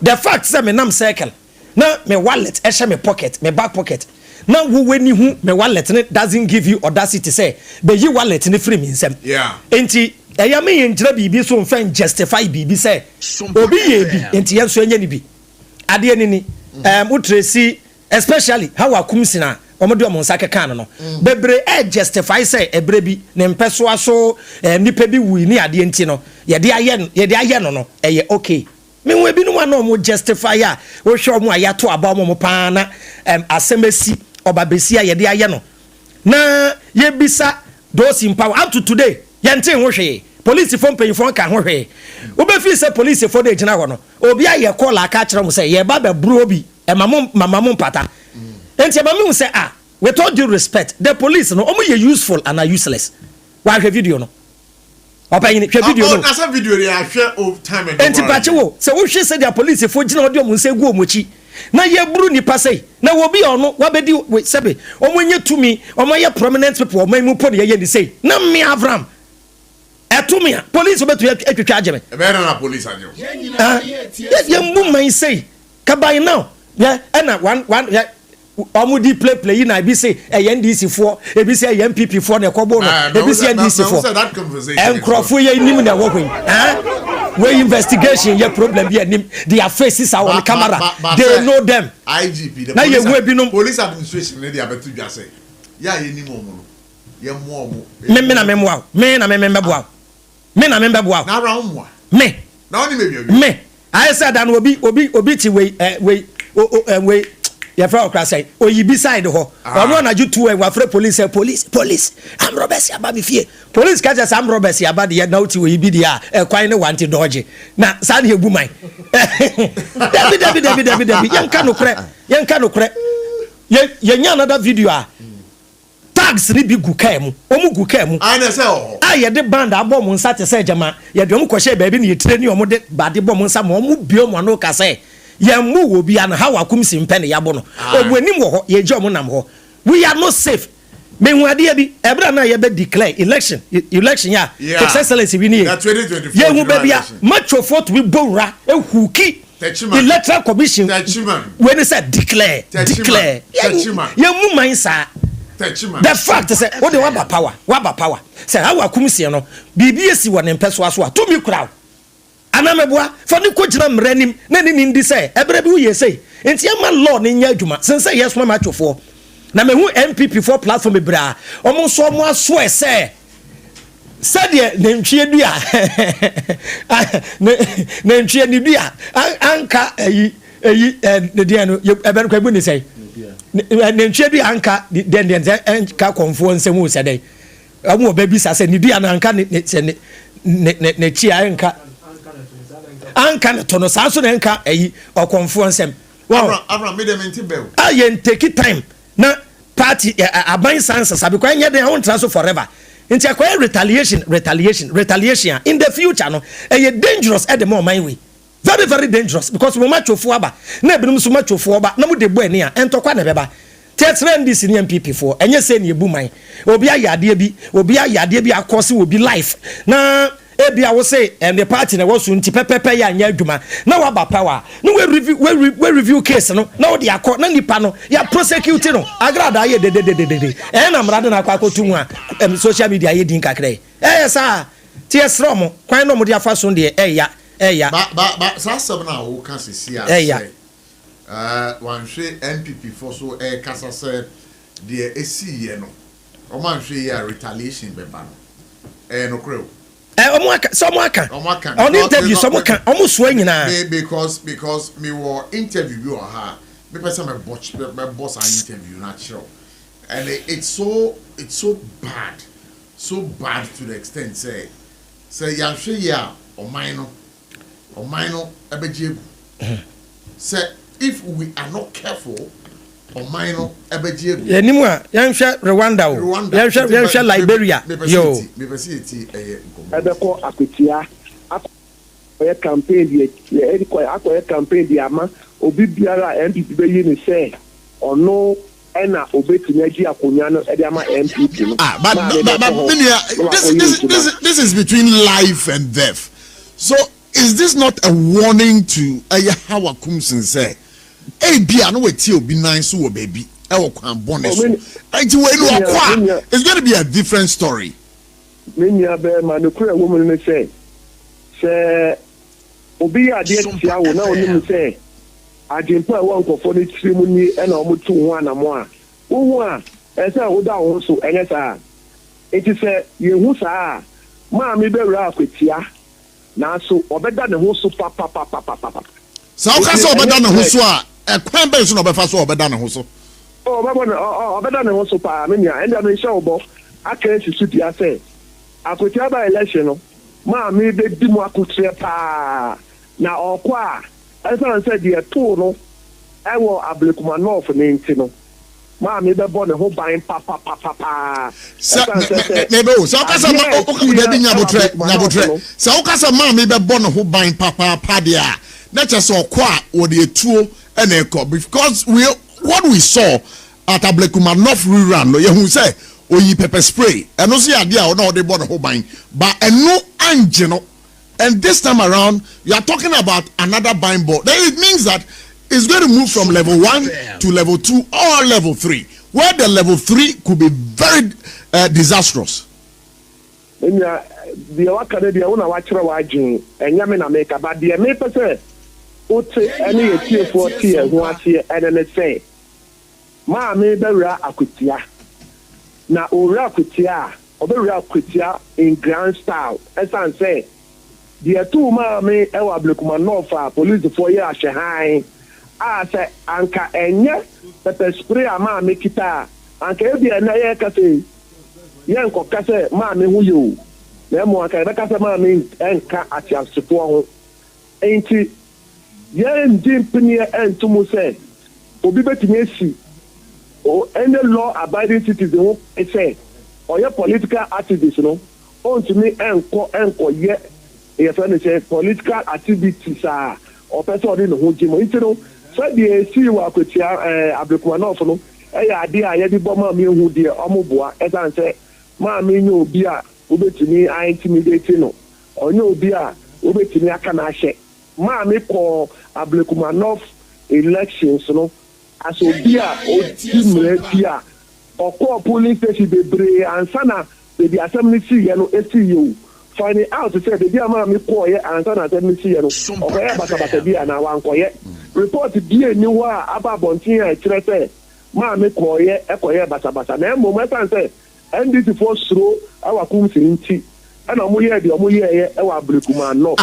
The fact say me nam cycle na me wallet e she me pocket, me back pocket. Na wo weni hu me wallet ne doesn't give you audacity say be yi wallet ne free me nsem. Yeah. Enti eya me yenjira bibi so mfa justify bibi say obi ye bi enti yenso enya ni bi. Ade ni ni utresi especially how akumsina omodo omonsa keka no bebre justify say ebre bi ne mpeso aso nipa bi wu ni ade enti no ye de aye no eye okay me we bi no ma no mo justify a wo hwe omo ayato aba omo pa na asemesi obabesi a ye de aye no na ye bisa those in power up to today ye nten ho hwe police phone pay phone ka ho hwe wo be fi say police for dey gina ho no obi aye call aka kire mo say ye ba be bro obi mama pata enti ba me say with all due respect the police no omo ye useful and are useless wa hwe video no opa yin hwe video no na say video dey hwe of time and enti pa che wo say wo hwe say the police for gina odi omo say gu omochi na ye buru nipa say na wo bi ono wa bedi sebe omo nye tumi omo ye prominent people omo mu po de ye ni say na me AVRAM etumia police obetu etwetwa ageme e be na police ajo ye mbu man say kabai now yeah na one omudi play na bi say NDC for e bi say MPP for na ekobo no e bi say NDC for that conversation enkrofo ye nim na wo hwen we investigation ye problem bi nim their faces are on camera they know them IGP the na ye we bi no police administration ne dia betu dwa say ya ye nim omo no ye mo omo me na memboa me na memboa na AVRAM mo me na oni me me I said that obi ti we ya fra okra say oyibi side ho ono na ju tu e wa fra police am robbers ya ba bi fie police ka just am robbers ya ba de na uti oyibi dia e kwan ne wanti dodge na sa na egu man David yanka no kre ye nya another video tags ni bi guka mu omu guka mu na say ye de band abom nsa te say jama ye de omu kwhye baabi ne ye tire ni omu de bade bom nsa ma omu biom ano ka say ye mu wo bia na how akumsi mpe ne yabo no obuanim wo ho ye je omu nam ho we are not safe me hu ade bi ebra na ye be declare election ya His Excellency we need 2024 ye hu ba bia match of what we bowra ehuki electoral commission when they said declare ye mu man sa the fact is what they waba power say how akumsi no bibi esi wo ne mpeso aso to me crowd anameboa for ne ko gyina mranim na ne ndi sɛ ɛbrɛ bi wo yɛ sei enti ama law ne nya adwuma sense yes ma matwofo na mehu MPP for platform bra ɔmo so ɔmo aso ɛsɛ sɛdeɛ nantwie dua nantwie ni dua anka eyi ne dia no ɛbɛn kwa bu ne sɛ nantwie dua anka den ka konfo nsɛm wo sɛ dɛ ɔmo obabi sa sɛ ne dua na anka ne chi anka ne tono saa so na anka eyi ɔkonfo nsɛm Avram made them into bell. Take time na party aban sansa sabi kwa nyɛ den ho ntra forever nti akwa retaliation in the future no dangerous at the moment way very very dangerous because we match of aba na ebinum so match of aba na mu de bo ani a entokwa na beba tetrend this in MPP for enye say na ebu man obi ayade bi akose obi life na ebia wo say the party na was nti pepepe ya anya adwuma na wa ba power no we review case no na wo de akọ na nipa no ya prosecute no agrada ye de na mrade na akọ akotu a social media ye din kakre sa ti esro mo kwan no mo de afa so de ya ba sa sab na wo ka sisi a wan hwe MPP for so kasa se de esi ye no o man hwe ya retaliation beba no no creo on interview because me were interview her me person my boss an interview natural and it's so bad to the extent say ya hwe ya o man no ebeje say if we are not careful o man no ebeje yanimu a yanhwe Rwanda yanhwe Liberia yo me pesi eti Ebeko Akutia akoye campaign di akoye campaign di ama obi biara MPP be yi ni say ono ena obetumi agi akonya no e di ama MPP no but this is between life and death. So is this not a warning to how Kumsin say bia no weti obi nan so wo baby e wo kwan bonus it's going to be a different story. Minya be manukura woman ne say obi ade tia wo na onim say adimpa wo nkofo ne trimu ni e na omutu ho anamo a wo a e say wo da wo so enye saa eti say yehu saa ma mi bewura akwatia na so obeda ne ho so papa sa o ka so obeda ne ho so a kwan be so na obefa so obeda ne ho so obeda ne ho so pa minya enda me show bo aka sisu dia say akotia ba election no ma mi be di mu akotre pa na okwa esa say the tool no e wo ablekuma north ne nti no ma mi be bo ne ho ban papa nego so ka say o de nyabotre so ka say ma mi be bo ne ho ban papa dia na che so okwa wo de etuo e na ekọ because what we saw at ablekuma north rerun no ye hu say oyi pepper spray and no see idea or no they bought the whole buying but no angel and this time around you are talking about another buying board. Then it means that it's going to move from level 1 to level 2 or level 3 where the level 3 could be very disastrous. The Canadian una wachira wajin enya me na make but the me pese ote any etie for tie ho ase and then say ma me bewura akutia na owura akutia obewura akutia in grand style as I say the two ma me e wa blekuma no fa police for ye ahyehan a say anka enye pepper spray ama me kita anka e bia na ye ka say ye nko ka say ma me hu yo na mo aka e ka say ma me enka atiasepo ho enti ye ndimpini entumu say obi betimi esi o any law abiding citizen who say or your political activists no on to me enko ye e fa say political activities or person in the whole gym you know so the see wa kwatia ablekuma no fo no e ya ade a ye di bo ma me hu de omoboa e san say ma me nyu obi a obetimi intimidate no onye obi a obetimi aka na ahye ma me ko ablekuma no elections no as obia odimrepia okọ police station bebre ansana be the assembly see ye no esi you finding out to say the dear mammy koye and son at MC and Bata and one koye. Report to be a new war about Bontina Trete. Mammy koye, Ekoye Bata. Then moment and say, and this is for slow our coons in tea. And I'm here, the Omoye, our Blukuman. No,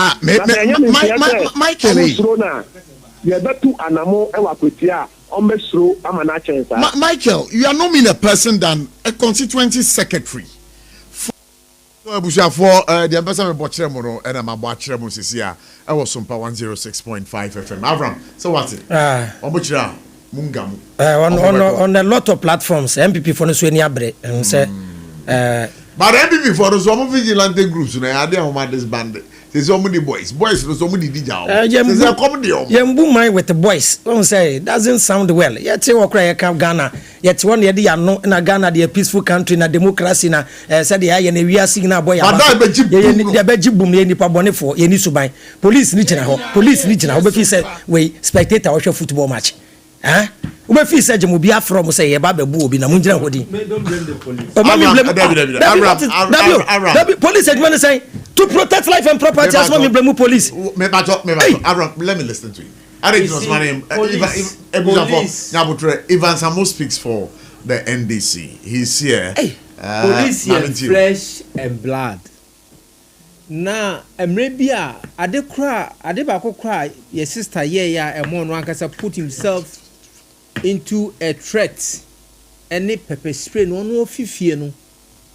Michael, you are better anamo, our Kutia, Ombestro, Amanacha. Michael, you are not mean a person than a constituency secretary. For the ambassador Bochremono and I'm a Bochremus is here. I was SOMPA 106.5 FM. Avram, so what's it? Obuchra, Mungam. On a lot of platforms, MPP for the Sweniabre, and say, but MPP for the some vigilante groups, and I didn't disbanded. There's so many boys, there's so many DJ. There's a comedy. You boom my with the boys. Don't say, doesn't sound well. Yet you walk right Ghana. Yet one year, no, in a Ghana, the peaceful country, in a democracy, na said the eye and we are seeing a boy. The Beji boom, any pabone for any subai. Police regional, police regional. But he said, wait, spectator watch your football match. Huh? Ube fi say jemu bia from say ye ba bebu obi na munjira hodi. Don't blame the police. Police admin say to protect life and property as well me blame police. Me Avram, let me listen to you. I think it was my name. Ivan Samo speaks for the NDC. He's here. Police here flesh and blood. Na emrebia ade ba kra your sister ya emo no ankasa put himself into a threat. Any pepper spray no fifie no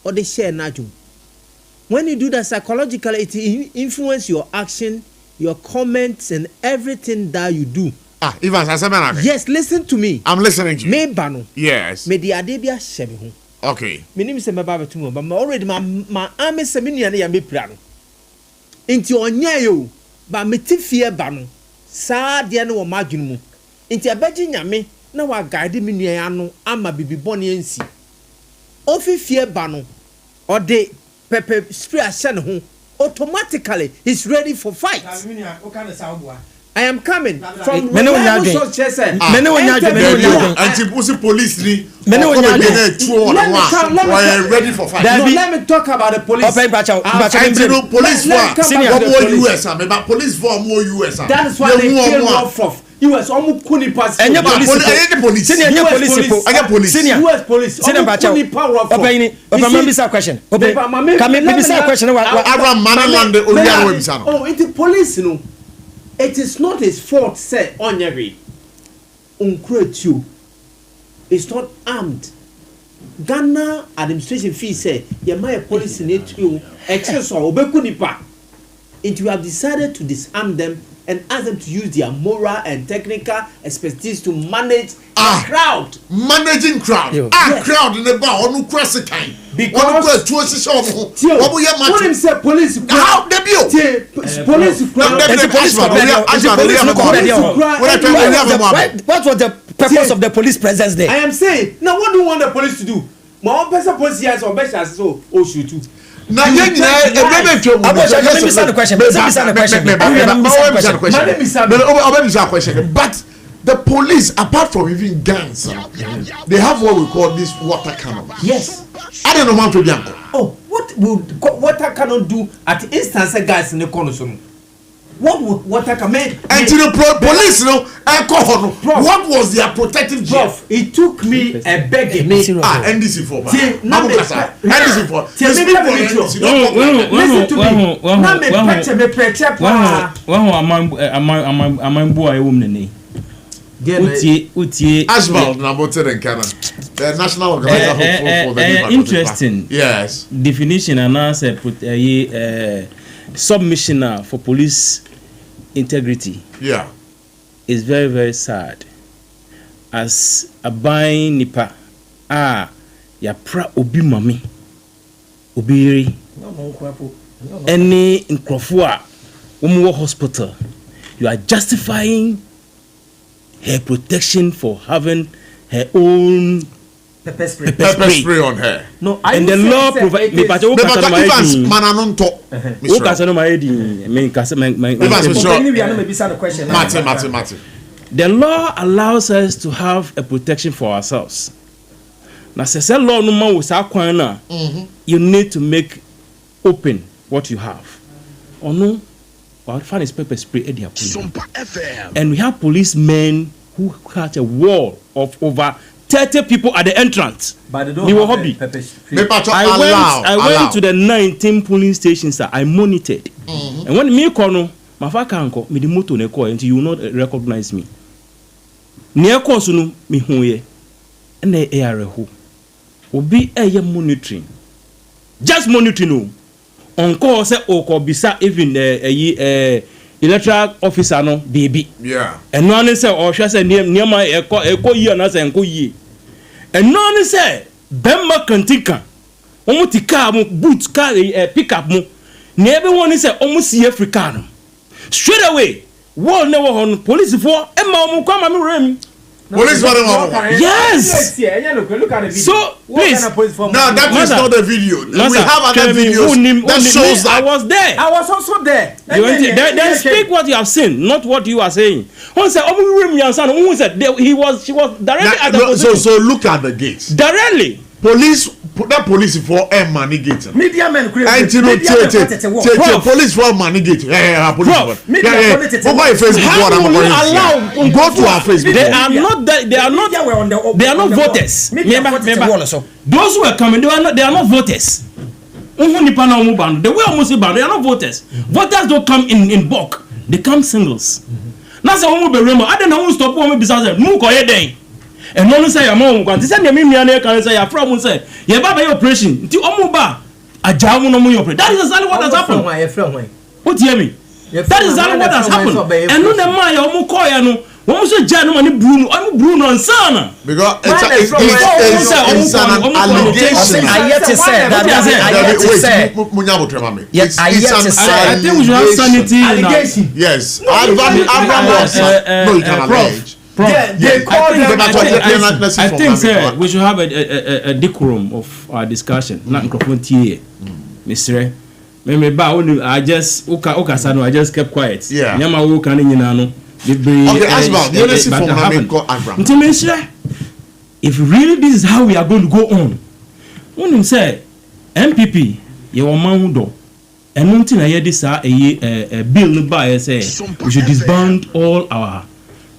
or the share najum. When you do that psychologically, it influence your action, your comments, and everything that you do. Ivan, yes, listen to me. I'm listening to you. Me bano. Yes. Me di adebia shebe ho. Okay. Me nim se me ba betumo, but already my army se me nua ya me pra no. Inti onya yo, ba me ti fie ba no. Saa de no wo madwunu mu. Inti abaji nyame na wa guide me nua ya no ama bibi bone ansi. Ofi fie ba no. Ode pepper spray ashen ho. Automatically he's ready for fight. I am coming from police ready for fight. Let me talk about the police. Police for more US. That is why they kill off US almost kuni pass. Any police. Senior police. Question. Oh, it's the police, you know. It is not his fault, say, on every. You. It's not armed. Ghana administration fee say, you my police in it you excess or obekunipa. And you have decided to disarm them and ask them to use their moral and technical expertise to manage a crowd. Managing crowd. Yes. Crowd in the bar, on cross the time. Because police how they build what was the purpose of the police presence there? I am saying now what do you want the police to do? My own person police here so best as so shoot too. Now let me the question. But the police, apart from even guns, they have what we call this water cannon. Yes. I don't know how to do. Oh, what would water cannon do at the instance of guys in the corner? What would water cannon? And to the police, alcohol. What was their protective gear? It took me a begging me. NDC for. NDC for. Asbald Nabote and Canada, the national organizer for the interesting yes definition and answer put a submissioner for police integrity. Yeah, is very very sad. As a buying nipa, ya pra obi mami, obiri, any in Krofua, hospital, you are justifying her protection for having her own pepper spray on her. No, and the law provides. The law allows us to have a protection for ourselves. Now, law no you need to make open what you have. Or no, what find is pepper spray at their and we have policemen who had a wall of over 30 people at the entrance. But they don't have hobby. Pepper spray. I went to the 19 polling stations that I monitored. And when me call my father can't me the motor ne call until you will not recognize me. Near course no me huye. And the air who be a monitoring. Just monitoring no. On call say oko bisa even electoral officer no baby. Yeah. And no one say or say near my eko yi na say enko yi. And no one say bemma kantika. Omo ti car mo boot car pick up mo. Na everyone say omo see African. Straight away. Wall never on police for e ma omo kwa ma me rem. Police for them. Yes. Look at the video. So please. No, that is not the video. We have other videos that shows that. I was there. I was also there. Then speak what you have seen, not what you are saying. One said, "Oh, said she was directly at the position." So look at the gates. Directly. That police for money gate. Media men police for money gate. Go to our Facebook. They are not voters. Those who are coming, they are not voters. The way almost they are not voters. Voters don't come in bulk. They come singles. Now say I don't know who stop one besides them. And no say your mom can say me can say your from say your baba operation nti omuba ajamu no mu operation. That is exactly what has happened. What do you mean? That is exactly what has happened. And no the man your omu call ya no one so ja no mani Bruno and sana because it's an allegation. I yet to say I think we should have sanity allegation. Yes. AVRAM was no you can allege. I think we should have a decorum of our discussion. Not here, Mr. I just kept quiet. Yeah. Okay, if really this is how we are going to go on, when you say MPP, you are man who and one thing I hear this a bill by say we should disband all our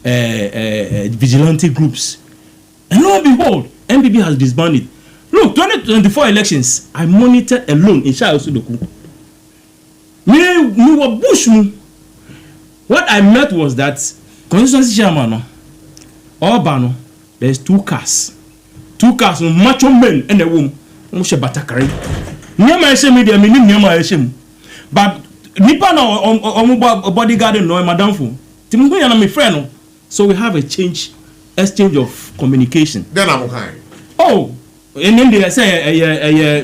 vigilante groups, and lo and behold, MPP has disbanded. Look, 2024 elections, I monitored alone in Shah Osudoku. Me were bush. What I met was that constituency chairman, Obano, there's two cars, macho men and a woman. Moshe Batakari. Nyama eshe media, nyama eshe. But nipa na bodyguard no madam fu. Timu yana my friend. So we have a exchange of communication. Then I'm okay. Oh, and then they say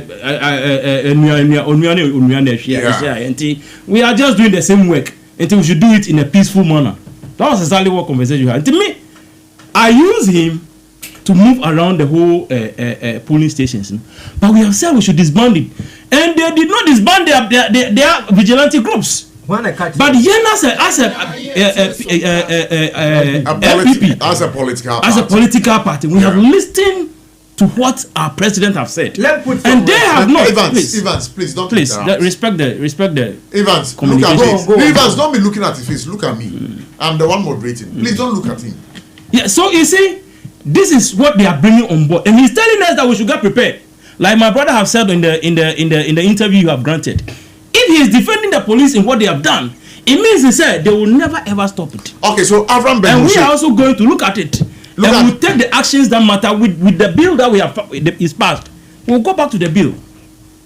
we are just doing the same work until we should do it in a peaceful manner. That was exactly what conversation we had. To me, I use him to move around the whole polling stations, but we have said we should disband it, and they did not disband their vigilante groups. But Yenas as a political party, we have listened to what our president have said, and they have not. Evans, please don't. Please respect the. Evans, look at me. Evans, don't be looking at his face. Look at me. I'm the one moderating. Please don't look at him. Yeah. So you see, this is what they are bringing on board, and he's telling us that we should get prepared. Like my brother have said in the interview you have granted. If he is defending the police in what they have done, it means he said they will never ever stop it. Okay, so AVRAM, and we are also going to look at it. We will take the actions that matter with the bill that we have is passed. We will go back to the bill.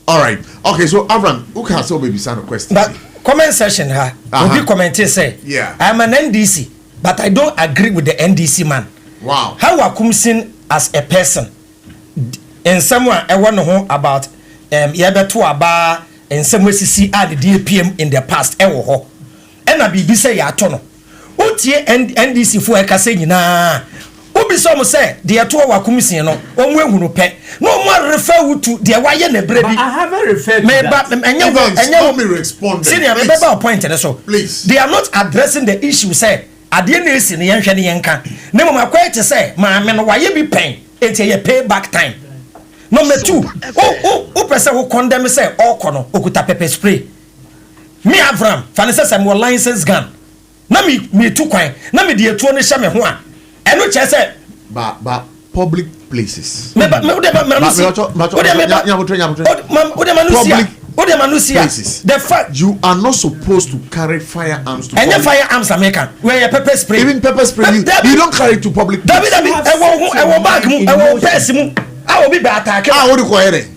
All right. Okay, so AVRAM, who can also maybe send a question? But comment section here. Will be commenting say, yeah, I'm an NDC, but I don't agree with the NDC man. Wow. How Wakumsin as a person, and someone I want to know about Yabetu Aba. And some way see the DPM in the past ho and I be say ya tono utie NDC for ekase nyina obi so mo say de to wa kumisi no onwe hunu pe no mo refer to de wa ye na bre bi I haven't referred to that. Me respond senior me be point so please they are not addressing the issue say ade na esi ne yenhwe ne yenka na mo akwa che say ma me no wa ye bi pen enti ye pay back time Number 2, who person who condemn say all kono okuta pepper spray. Me Avram, fanisa say mo license gun. Na me tu kwan, na me de etu ne hye me ho a. Eno che say ba public places. Public places. The fact you are not supposed to carry firearms to any firearms American where your pepper spray. Even pepper spray you don't carry it to public places. David I will bag mu I will press mu I will be attack. What do you call it?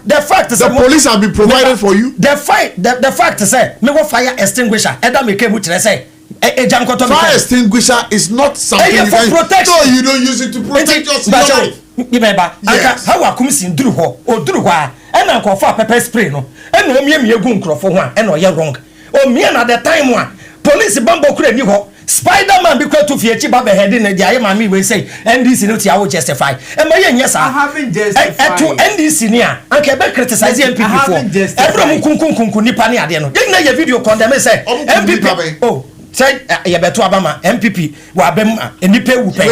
The fact is the police have been provided for you. The fact is me go fire extinguisher eda me came to say fire extinguisher is not something you can protection. No, you don't use it to protect yourself. Remember, how I come sin through ho or through why and I call for pepper spray no and no me gun for one and no you're wrong. Oh me at the time one police bumbo crane you ho Spider-Man because to fear chiba head in the Diamami will say NDC no I will justify. And my yes I haven't justified to NDC near I can be criticizing people before everyone kun nipani adeno. You know your video condemn say MPP oh say ya beto abama MPP wa bem enipe wu pe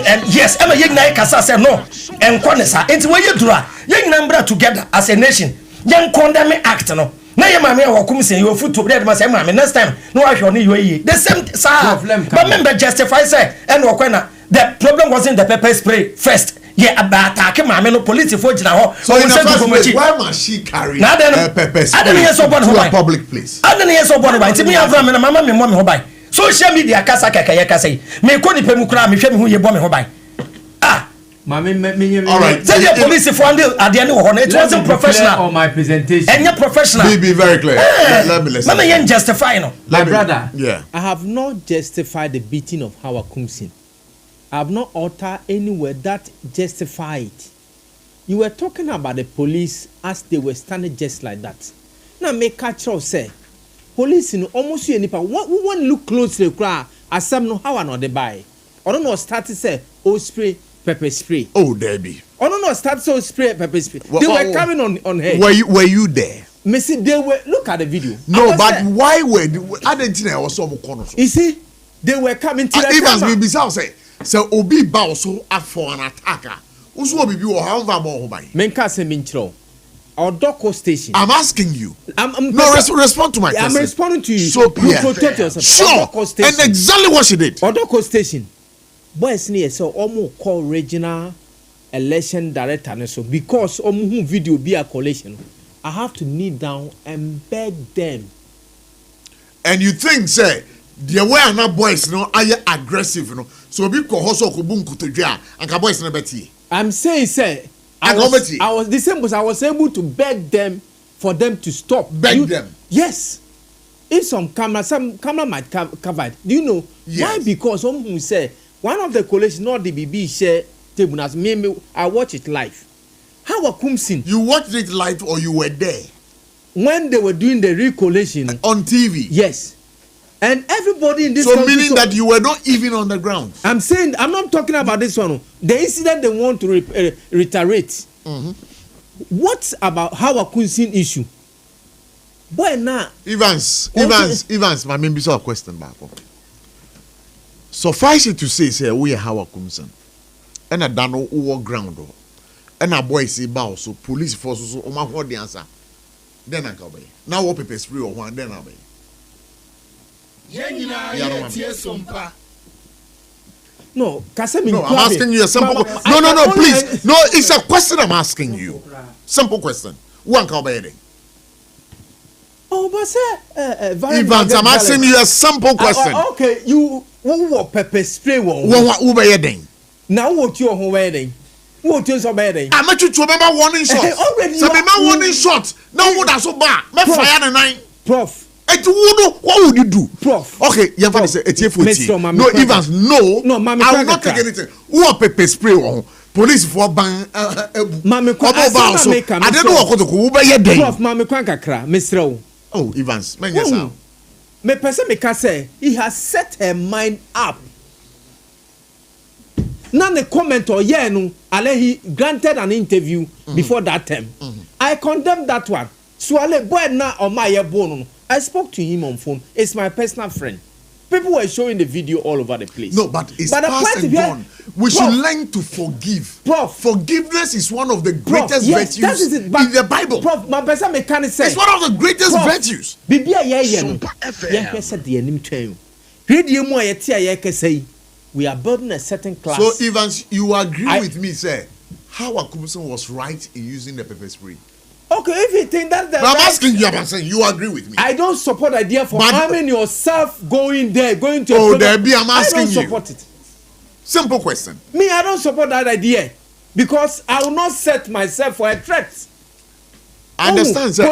and yes am ye na kasa say no enko ne sa enti we yedura ye nyina together as a nation ye condemn act no na ye mama ya wakum say you foot to bread ma say mama next time no wa hwe no you the same sir but member justify say and okwana the problem wasn't the pepper spray first yeah about attack mama no police for gina ho so in the first place why must she carry pepper spray to a public place I don't hear so body by me Avram na mama me mo me ho by social media kasa kasa me ko ni pemu kra me hwe me hu ye bo me ho by Mami, all right. Tell your police if one day at the end of it wasn't professional. On my presentation. And you're professional. Be very clear. Let me listen. Mama, you justify no. My brother. Yeah. I have not justified the beating of Hawa Kumsin. I have not uttered anywhere that justify it. You were talking about the police as they were standing just like that. Now make catch us say, police in almost any part. One look closely, cry. As some know how I know they buy. I don't know. Started say, oh spray. Pepper spray. Oh, Debbie. Oh no, start so spray pepper spray. They were coming on head. Were you there? Missy, they were. Look at the video. No, but there. Why were I didn't know I was so corner. You see, they were coming to the camera. Even Bibi say, so Obi bow so up for an attacker. Uso Bibi or however more by. Menka se minchro. Our Doko station. I'm asking you. Respond to my question. I'm responding to you. So yeah. Protect yourself. Sure. And exactly what she did. Our Doko station. Boys near so almost call regional election director and so because video be a collation, I have to kneel down and beg them. And you think say the way na boys no are aggressive no so be ko hoso ko bunku to dwa anka boys na beti. I'm saying say I was the same, but I was able to beg them for them to stop. Beg them. Yes. If some camera might cover it. Do you know why? Because who say one of the coalition, not the BB share table as me, I watch it live. How a Kumsin? You watched it live or you were there? When they were doing the recollation on TV. Yes. And everybody in this so meaning that you were not even on the ground. I'm saying I'm not talking about this one. The incident they want to reiterate. Mm-hmm. What about how a Kumsin issue? Boy now. Evans, my main piece of question back. Suffice it to say we are how a Kumsin. And I don't know who ground. And a boy say bow so police forces so my what the answer. Then I go by. Now what paper spray or one then I be. No, I'm asking you a simple question. No, please. No, it's a question I'm asking you. Simple question. One can be. Oh, but sir, Evans, I'm asking you a simple question. Okay, you what pepper spray one? Who be your now what you are wedding? What is your wedding? I met you to remember warning shot. Already, so remember warning shot. Now what are so bad? My fire the nine. Prof. What would you do? Prof. Okay, you have to say it's for no, Evans, no, I will not take anything. Who are pepper spray on? Police for ban. Mami I don't know what to go over your day. Prof, Mami Kwankakra, Mr. Oh, Evans, man, yes, me person make say he has set her mind up. Now the comment or no, he granted an interview before that time. I condemn that one. So boy now on my bone. I spoke to him on phone. It's my personal friend. People were showing the video all over the place. No, but it's past and gone. We should learn to forgive. Prof, forgiveness is one of the greatest virtues in the Bible. Prof, my person mechanic said it's one of the greatest virtues. Bibia SOMPA FM. We are building a certain class. So, Evans, you agree with me, sir? How Akumson was right in using the pepper spray? Okay, if you think that's the. But I'm asking you, I'm saying you agree with me. I don't support the idea for harming yourself going there, going to. Oh, there be. I'm asking you. I don't support it. Simple question. Me, I don't support that idea because I will not set myself for a threat. I understand, sir.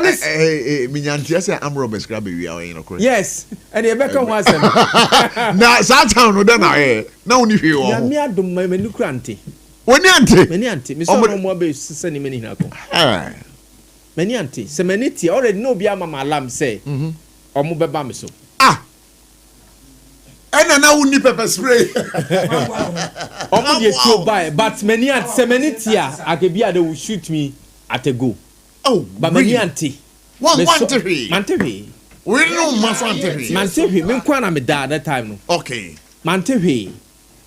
Minyanti, I say I'm Robert Scrabby. We are in a correct. Yes, and you better was. Now, Satan, no, then I now only you. Me, I don't my menu cranty. When you auntie, many auntie, Miss Omo sending many nako. Many auntie, so many tea already know be mama lamb say. Omo beba me so. And now we need pepper spray. Omo dey to buy, but many auntie, so many tea, Akebia they will shoot me at a go. Oh, but many auntie. One three. Mantevi. We know Mantevi. Mantevi, me kwana me da that time no. Okay. Mantevi.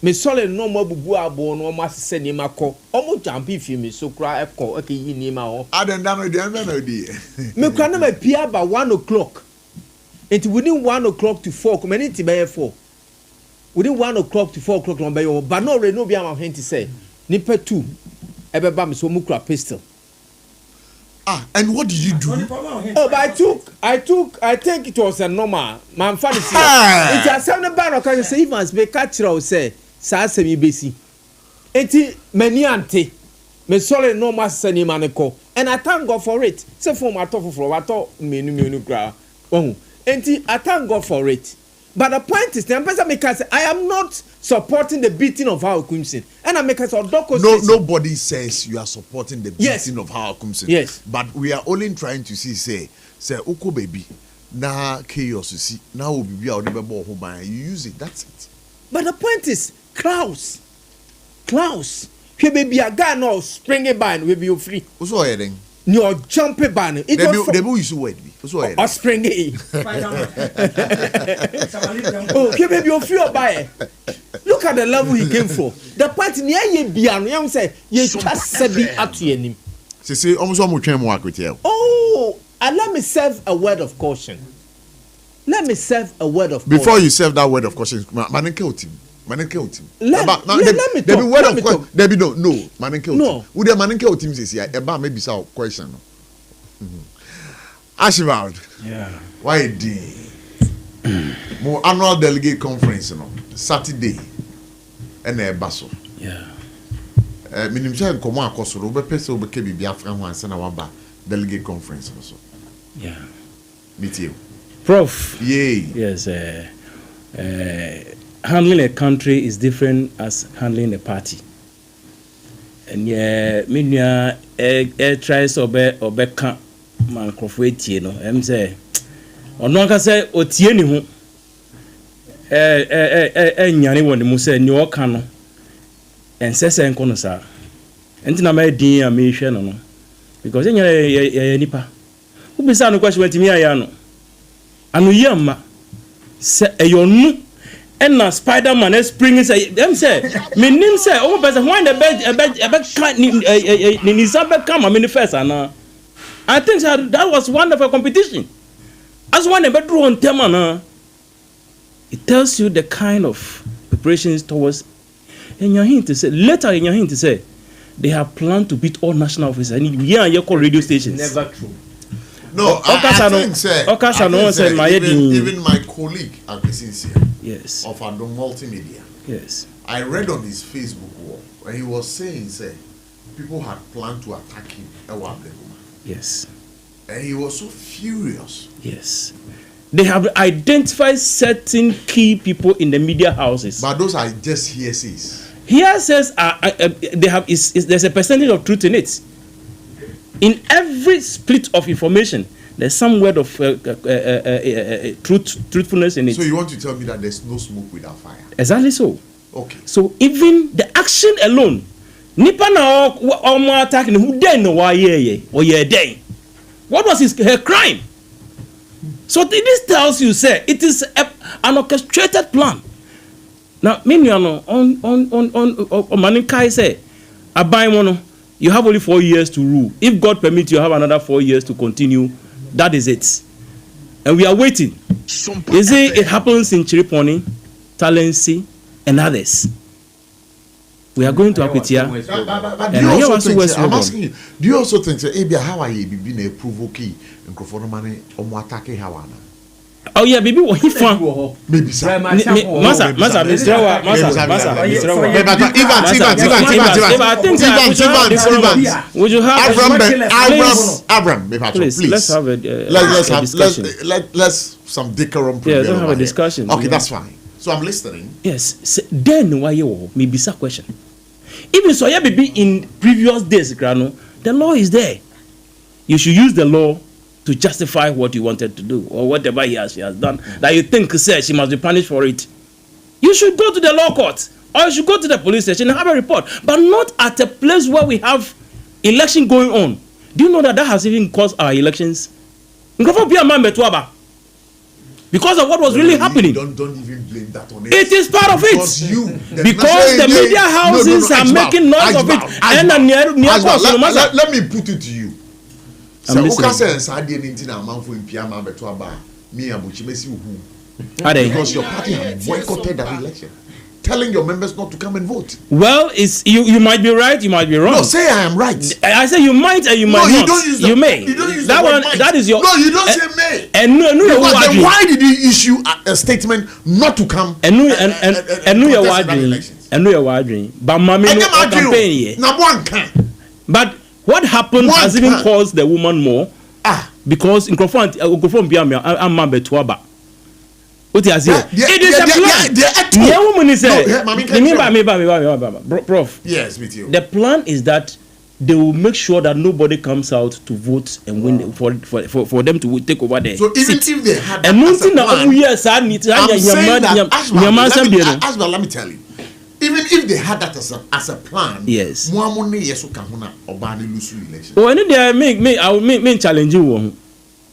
Me solid no more bubu abo no more se ni mako. Omo jump if you me so cry eko eke yi ni ma o. Aden da no dey me kwa na me pia by 1 o'clock. It within 1 o'clock to 4, community by 4. Within 1 o'clock to 4 o'clock on by you, but no re no be am hint say. Nipa 2 ebe ba me so mu kura pistol. And what did you do? Oh, but I think it was a normal man fancy. It has some ban can say Evans be catch say sa semi besi. Enti many auntie me sorry no mas sani maneko. And I thank God for it. Say for my top for what menu gra. Oh, enti I thank God for it. But the point is, the person make us say I am not supporting the beating of our Kumsin. And I make us nobody says you are supporting the beating of our Kumsin. Yes. But we are only trying to say Oko baby, na chaos you see, now will be out the ball home you use it. That's it. But the point is, Klaus, he may be a guy now springing by and will be free. What's all heading? You're jumping by it. They will use word. Or springy. Oh, he may be free or buy. Look at the level he came for. The point near ye beyond young say, ye just said be up to him. Say almost one more time work with you. Oh, and let me serve a word of caution. Before you serve that word of caution, man killed him. Let me talk. There be no man killed him. Would the man killed him says here about maybe some question. Ashivald. Yeah. Why the more annual delegate conference Saturday and a basso. Yeah. Minimum come on cost over person will be Biafran once and our delegate conference also. Yeah. Meet you. Prof. Yay. Yes. Handling a country is different as handling a party. And yeah, minya tries obe kan man crofwe no. Em say ono aka say otie ni ho nyane woni mu say ni o kan no ensese nko no sa. Enti na ma din a me hwe no because nyane nipa. Who be say no question wantimi aya no. Anu yamma say eyonu and Spider-Man spring say them say me nim say oh person when the bed ni come I mean first and I think that was wonderful competition as one the bedroom on tema it tells you the kind of preparations towards in your hint to say later in your hint to say they have planned to beat all national officers and you call radio stations. Never true. No, I think even my colleague at the sincere yes of Adom Multimedia. Yes. I read on his Facebook wall where he was saying people had planned to attack him. Yes. And he was so furious. Yes. They have identified certain key people in the media houses. But those are just hearsays. Hearsays they have there's a percentage of truth in it. In every split of information, there's some word of truthfulness in it. So you want to tell me that there's no smoke without fire? Exactly so. Okay. So even the action alone, nipa na omo attacking who den no why ye or ye den. What was her crime? So this tells you, say, it is an orchestrated plan. Now, many on Manikai say, Abaimono, you have only 4 years to rule. If God permits, you have another 4 years to continue. That is it. And we are waiting. You see, it happens in Chiriponi, Talensi, and others. We are going to Akwitia. I'm asking you, do you also think that how are you being a provoking and Crofonomani or Matake Hawana? Oh, yeah, baby, what he found? Maybe, sir. Masa, would you have AVRAM, please. Let's have a discussion. Let's some decorum. Yeah, don't have a discussion. Okay, that's fine. So I'm listening. Yes. Then why you maybe some question? Even so, yeah, baby, in previous days, Grano, the law is there. You should use the law to justify what you wanted to do or whatever she has done that you think says she must be punished for it. You should go to the law court or you should go to the police station and have a report, but not at a place where we have election going on. Do you know that has even caused our elections? Because of what was really happening. Don't even blame that on it. It is part of it. Because the media houses are making noise of it. Let me put it to you. Because your party has boycotted that election, telling your members not to come and vote. Well, it's you might be right, you might be wrong. No, say I am right. I say you might and you might not. You don't use you may. You don't use that one. Might. That is your. No, you don't say may. And then why did you issue a statement not to come? And your elections. And your wording. But mommy no campaign. But what happened has even caused the woman more. Because in Crofon Biamia, I'm Mambe Tuaba. What is it? It is a plan. The woman is a Prof. Yes, with you. The plan is that they will make sure that nobody comes out to vote and win for them to take over there. So even if they had that and as a plan, I'm saying that, let me tell you. Even if they had that as a plan, yes. Oh, I will challenge you.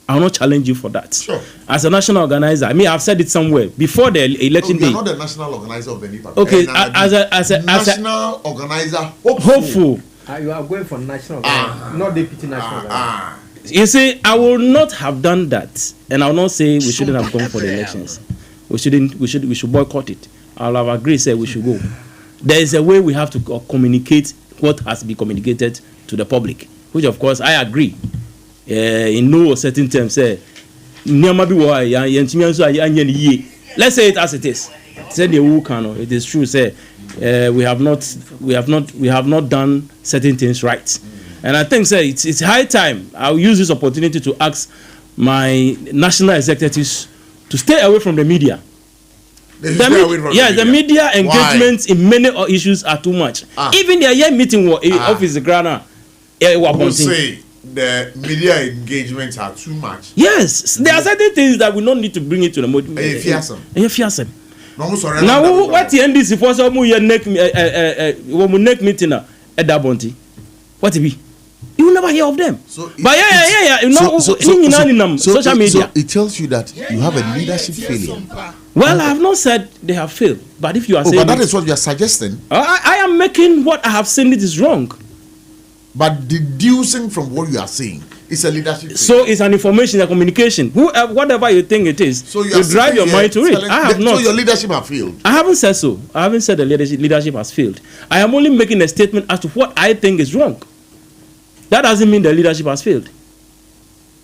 I will not challenge you for that. Sure. As a national organizer, I've said it somewhere before the election day. You're not the national organizer of the NIPA. Okay, as a national organizer, hopeful. You are going for national organizer, not deputy national organizer. You see, I will not have done that, and I will not say we shouldn't have gone for the elections. We should boycott it. I'll have agreed, say we should go. There is a way we have to communicate what has been communicated to the public, which of course I agree. In no certain terms, say, let's say it as it is. Say the Wukano, it is true. Say we have not done certain things right, and I think say it's high time. I'll use this opportunity to ask my national executives to stay away from the media. The media engagements in many issues are too much. Even the year meeting office Grana. We'll say the media engagements are too much. Yes, there are certain things that we don't need to bring it to the media. Now, what the NDC for some neck meeting at that bounty? What it be? You will never hear of them. But social media. So it tells you that you have a leadership failure. Well, I have not said they have failed. But if you are saying, but that is what you are suggesting. I am making what I have seen it is wrong. But deducing from what you are saying, it's a leadership failure. So it's an information, a communication. Whatever you think it is, so you drive your mind to it. I have not. So your leadership has failed. I haven't said so. I haven't said the leadership has failed. I am only making a statement as to what I think is wrong. That doesn't mean the leadership has failed.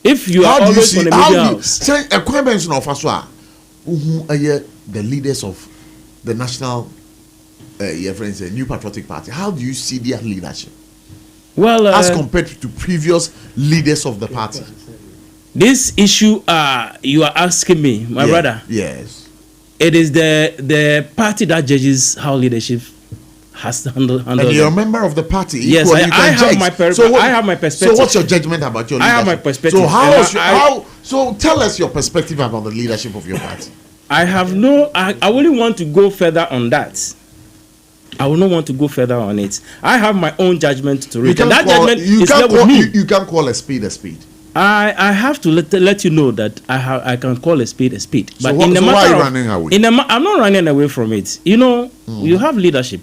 If you are always on the media house. Say a convention of Aswa, who are the leaders of the national, your friends, New Patriotic Party. How do you see their leadership? Well, as compared to previous leaders of the party. This issue, you are asking me, my brother. Yes. It is the party that judges how leadership has handled. And you're a member of the party. Yes, I have my perspective. So what's your judgment about your leadership? I have my perspective. So so tell us your perspective about the leadership of your party. I wouldn't want to go further on that. I will not want to go further on it. I have my own judgment to read. That judgment is not with me. You can't call a spade a spade. I have to let you know that I can call a spade a spade. But so in the why matter are you of, running away? I'm not running away from it. You know, you have leadership,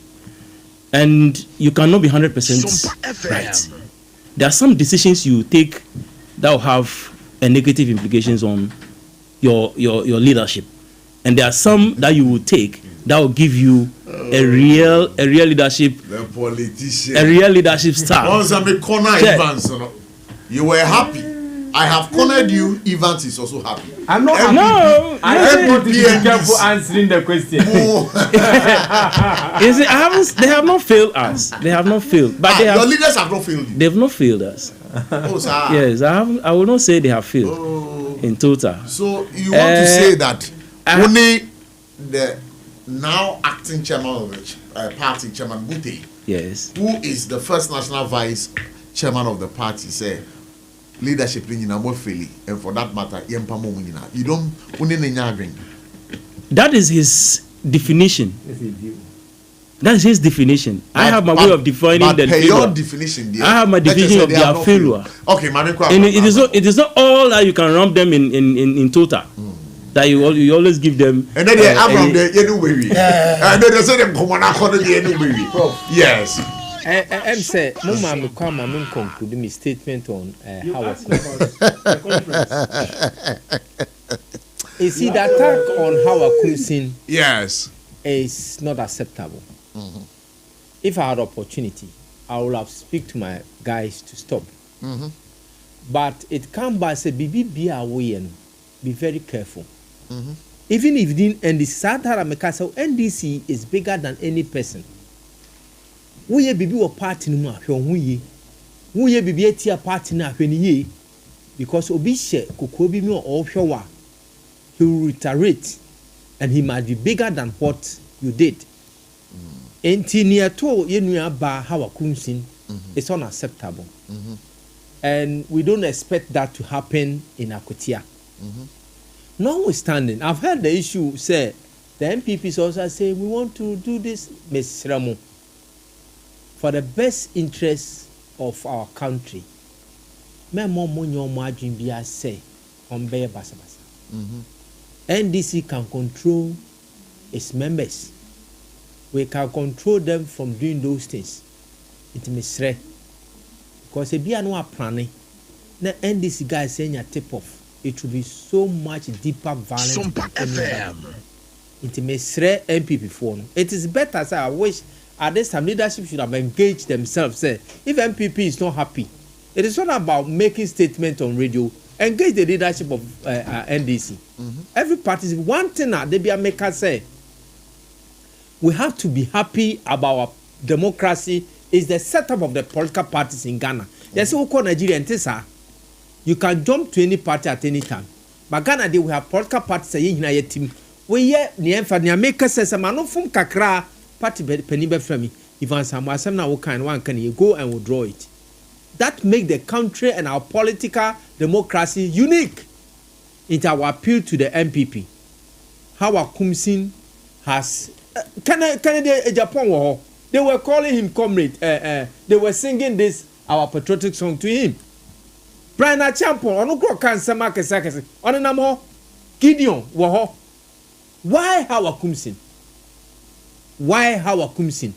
and you cannot be 100% right. There are some decisions you take that will have a negative implications on your leadership, and there are some that you will take that will give you a real leadership. The politician. A real leadership style. Once I'm a corner Evans, you were happy. I have cornered you. Evans is also happy. I'm not happy. No, I want to be careful answering the question. You see, they have not failed us. They have not failed. But your leaders have not failed you. They've not failed us. Oh, sir. Yes, I will not say they have failed in total. So you want to say that only the now acting chairman of the party, Chairman Bute, yes, who is the first national vice chairman of the party, say leadership in more fairly, and for that matter, you don't that is his definition. That's his definition. I have my way of defining the your definition. Dear. I have my definition of their failure. Okay, and it is not all that you can lump them in total. That you always give them. And then they AVRAM and then they say them come on according to yes. I'm saying, Mama, me come and conclude my statement on how. You see, the attack on Howard Kunsin, yes, is not acceptable. If I had opportunity, I would have speak to my guys to stop. But it come by say, be away and be very careful. Even if it didn't end this, NDC is bigger than any person. We ye bibi wa party no ahwe ho ye. We ye bibi etia party na ahwe ni ye. Because obi she kokoro bi mi o hwe wa, he will reiterate and he might be bigger than what you did. Enti near to ye nua ba Howard Kunsin, it's unacceptable. And we don't expect that to happen in Akotia. Notwithstanding, I've heard the issue say the MPPs also say we want to do this, Ms. Ramo, for the best interest of our country. NDC can control its members. We can control them from doing those things. It Ms. Re. Because if you are not planning, the NDC guys saying a tip off. It will be so much deeper violence. SOMPA FM. It may stray MPP phone. It is better. Say, I wish at this time leadership should have engaged themselves. Say, if MPP is not happy, it is not about making statements on radio. Engage the leadership of NDC. Every party is one thing that they be a maker say. We have to be happy about our democracy. Is the setup of the political parties in Ghana. Yes, we call Nigeria and Tessa. You can jump to any party at any time. But Ghana, we have political parties saying in team. We hear the emphasis maker says, "I'm not from Kakra party penny from me. If I'm some now kind one can you go and withdraw it." That make the country and our political democracy unique. It's our appeal to the MPP. Howard Kunsin has Canada, Japan. They were calling him comrade. They were singing this our patriotic song to him. Brian Champion, on no can some market on a number Gideon, Waho. Why Howard Kunsin? Why Howard Kunsin?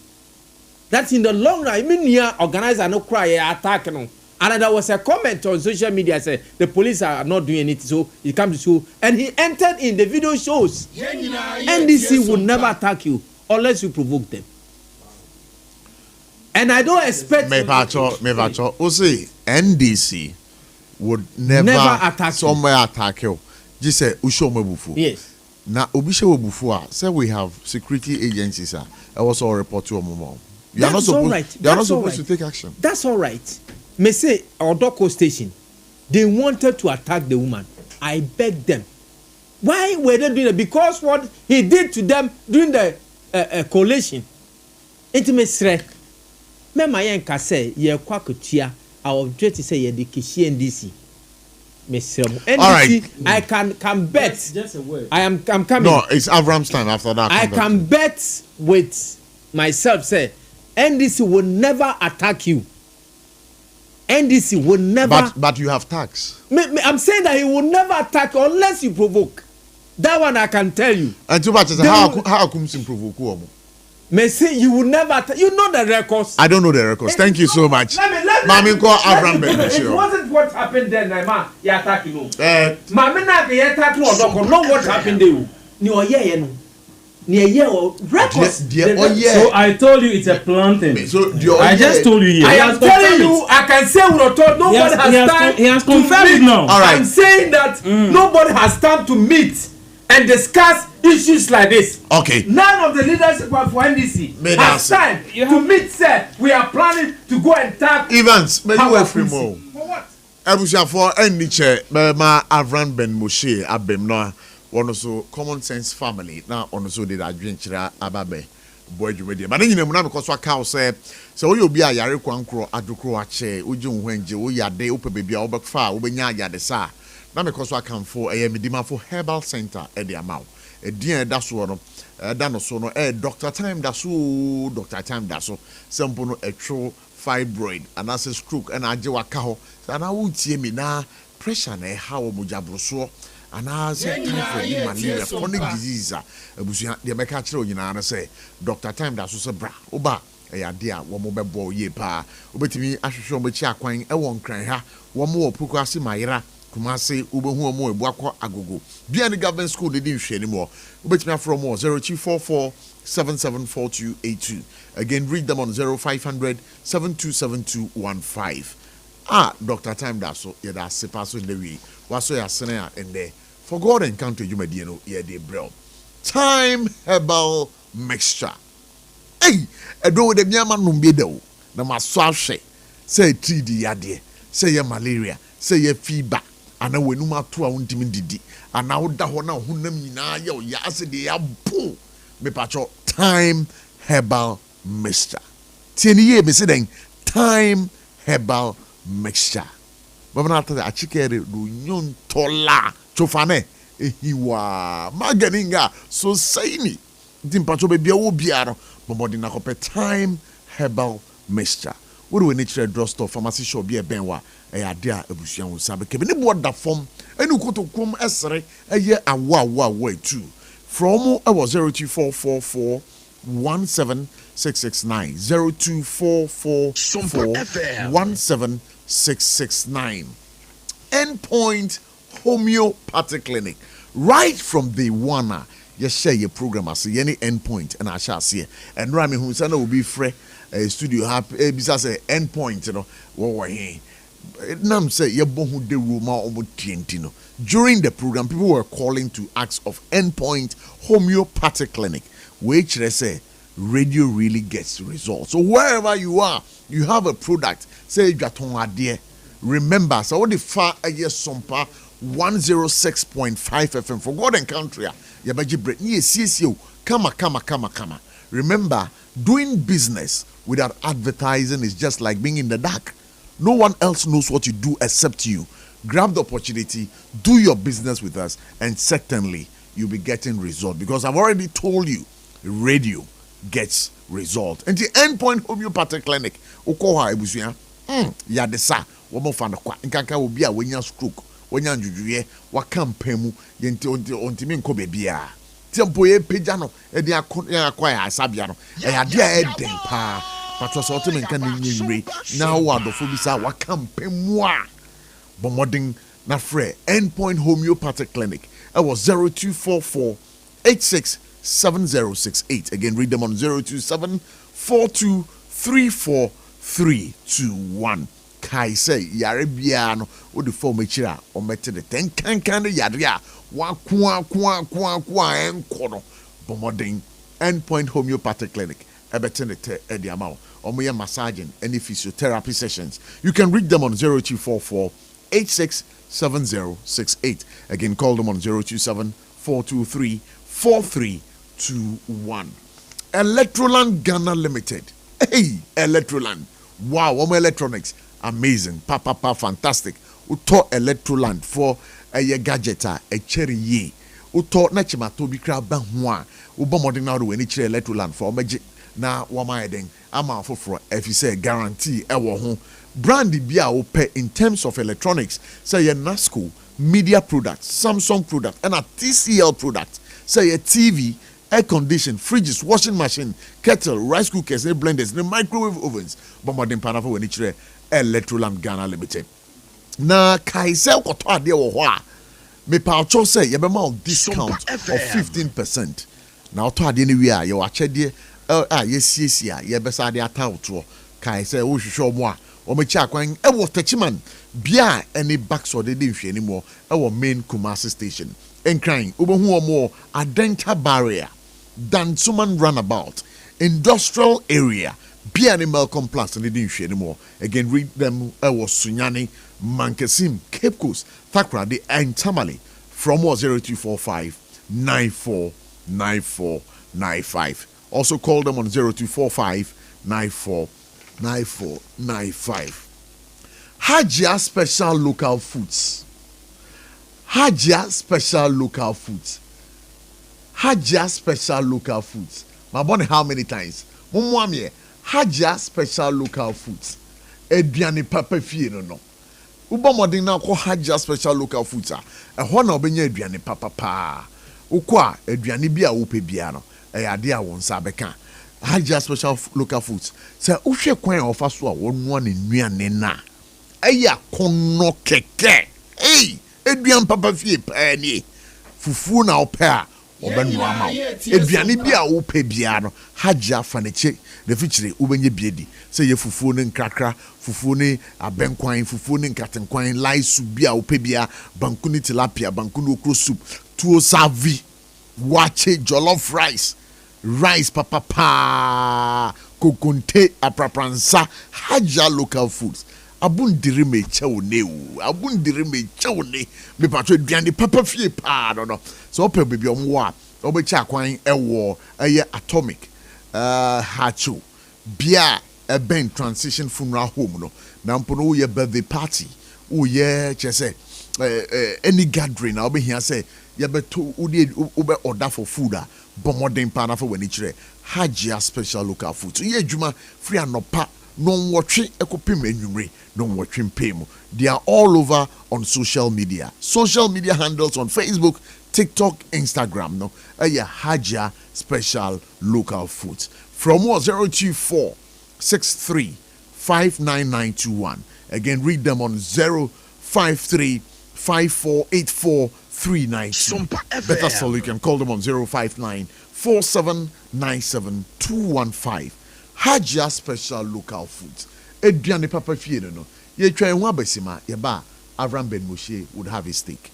That's in the long run. I mean, yeah, organizer no cry attack no. And there was a comment on social media say the police are not doing anything, so he comes to show and he entered in the video shows. NDC will never attack you unless you provoke them. And I don't expect. Me pacho. Ose NDC would never attack you. Just say Ushomo Bufu. Yes. Now Obisho Bufu say we have security agencies. I was all report to Omo. You are not supposed to take action. That's all right. Me say our Doko station, they wanted to attack the woman. I begged them. Why were they doing it? Because what he did to them during the coalition. Intimacy. Me my yanka say ye kwakutia. Our objective say ye dikishi NDC. NDC, right. I can bet. Just a word. I'm coming. No, it's AVRAM's time after that. I can bet with myself say NDC will never attack you. NDC will never. But you have tax. I'm saying that he will never attack unless you provoke. That one I can tell you. And too much how comes in provoke? Messi, you will never. You know the records. I don't know the records. Thank you so much. Mami call AVRAM. It wasn't what happened there, Naima. You attack you. Mami na ke attack no. Don't know what happened there. Ni oye no. Ni oye records. So I told you it's a plan thing. So I just told you here. I am telling you. I can say we not told. Nobody has time. He has confirmed it now. All right. I'm saying that nobody has time to meet and discuss issues like this. Okay. None of the leaders for NDC has time to meet. Sir, we are planning to go and tap. Evans, may you free more. For what? Ebusia for any chair, ma AVRAM Ben MOSHE abem no one also common sense family. Now on also did adventure ababe boy media. But then you know because what cow say so you be a yare kwankro adukro ache ujun wenje wo yade ope baby obek fa obenya yade sa. Na because what come for a medima for herbal center at the amount. A dear that's one no so no Dr. Time daso Dr. Time daso sample no a true fibroid and as a stroke and ajewa kaho and I would see me na pressure na how mujabroso and as typhoid malaria chronic disease abusia de meka kire onyina na say Dr. Time daso se bra oba ya dia wo mo bebo ye pa obetimi ahwehwe obachi akwan e won kran ha wo mo opoku ase mayera Kumasi ubehu omo ebuakwa agogo bia ni government school dey nhwe ni mo ubetimi afro mo 0244 774282 again read them on 0500 727215 Dr. Time daso ye da sepaso lewi waso ya sene a ende for God encounter you medie no ye dey bro time herbal mixture edo de miama numbe de o na maso ahwe say TD yade say ye malaria say ye fever ana wenum ato a wontimi didi ana woda ho na honam nyina ye o ya ase de ya bo me pacho time herbal mixture tieni ye me se den time herbal mixture babana ta a chikere do nyon tola chofane ehiwa maganinga so saini ntim pacho be bia wo bia no bomodi na kope time herbal mixture what do we need to drugstore pharmacy shop be benwa dia abusuan wo sabe kebe ne bo da form enu kotokom esere eye awa too from was 02444 17669 02444 17669 Endpoint Homeopathy Clinic right from the one you share your program as any endpoint and I shall see and Rami who said will be free studio happy besides endpoint you know what we Nam say yebohu de ruma omo tientino. During the program, people were calling to ask of Endpoint Homeopathy Clinic, which they say radio really gets results. So wherever you are, you have a product. Say Jaton Adie. Remember, so what the far SOMPA 106.5 FM for God and country. Yabaji break. Yes, Kama. Remember, doing business without advertising is just like being in the dark. No one else knows what you do except you. Grab the opportunity, do your business with us, and certainly you'll be getting result. Because I've already told you, radio gets result. And the Endpoint Homeopathic Clinic, Okoha Ebusuya, Yadesa, Wamofana Kwa, Nkanka will be a wenya stroke, wenya jujuye, wakampemu, yenti ontimin ko bebia. Tempo ye pejano, edi akwaya asabiano, eyadia eden pa. Patro so to menka ni na wadofo bisa wakampemwa bomoding na frɛ Endpoint Homeopathic Clinic. It was 0244 867068. Again, read them on 027 4234 Kai say yare bia no wo de form echira o mete de ten kan yare a wa kwa enko no bomoding Endpoint Homeopathic Clinic. Ebetene edi amount. Omoye massaging any physiotherapy sessions. You can reach them on 0244 867068. Again, call them on 027 423 4321. Electroland Ghana Limited. Hey, Electroland. Wow, Omo Electronics. Amazing. Papa, fantastic. Uto Electroland for a gadgeta, a cherry ye. Uto Nachima Tobi Kraba Hua. Ubomoding now to any Electroland for magic. Na wama eden ama for if you say guarantee ewo ho brand bi a wopɛ in terms of electronics say ye Nasco media products, Samsung product and a TCL product, say a TV, air condition, fridges, washing machine, kettle, rice cookers, blenders, microwave ovens, bombarding panel for niche Electroland Ghana Limited. Na kaisel koto ade wo ho a me pa cho say ye be ma discount of 15%. Na oto ade ne wi a ye wa chede ye siesia ye be sa ade atawto kaisel wo hwehwe omo a omo chi akwan e wo tachiman bia any backs or de hwe ni mo e wo main Kumasi station enkran obohu omo adenta barrier Dansuman roundabout industrial area bia ni Malcolm Plus and de hwe ni mo again read them e wo Sunyani Mankesim Cape Coast Takra de Antamale from 0245 949495. Also call them on 0245 949495. Hajia special local foods. Hajia special local foods. Hajia special local foods. My bonne how many times? Mumwamie. Hajia special local foods. Ediani papa fie no. Uba modern na ko Hajia special local foods a ho na obenya aduane papa pa. Ukwa aduane bi a wo pe bia no. Ade a won sa beka. Hajia special local foods. Se uhwe kwan ofa so a wonu ne nuane na. Aya kono keke. Hey, aduane papa fie pa ni. Fufu na ope a obenu ama. Aduane bi a wo pe bia no. Hajia faneche the feature ubenye biedi. Say ye fufu ne nkrakra, fufu ne abenkwan, fufu ne nkatenkwan, lai soup bia wo pe bia, banku ne tilapia, banku ne okro soup, tuo savi, wache jollof rice. Rice papa kokonte aprapransa Hajia local foods abundiri me chewne me patro aduane papa fie pa no so ope bebi omwo a obechi akwan ewo eye atomic hacho bia ben transition funeral home no na mpo no ye birthday party ye chese any gathering na obehia say ye beto ube order for food a bomodin pana for when chere Hajia special local food. So ye adwuma free anopa no nwotwe ekopem enwumre no nwotwe mpem. They are all over on social media. Social media handles on Facebook, TikTok, Instagram no. Hajia special local foods. From 024 63 59921. Again read them on 053 5484 392. Better still, you can call them on 059 4797 Hajia special local foods. Ediane papa fie no. Ye twa enwa basima ye ba AVRAM Ben MOSHE would have a steak.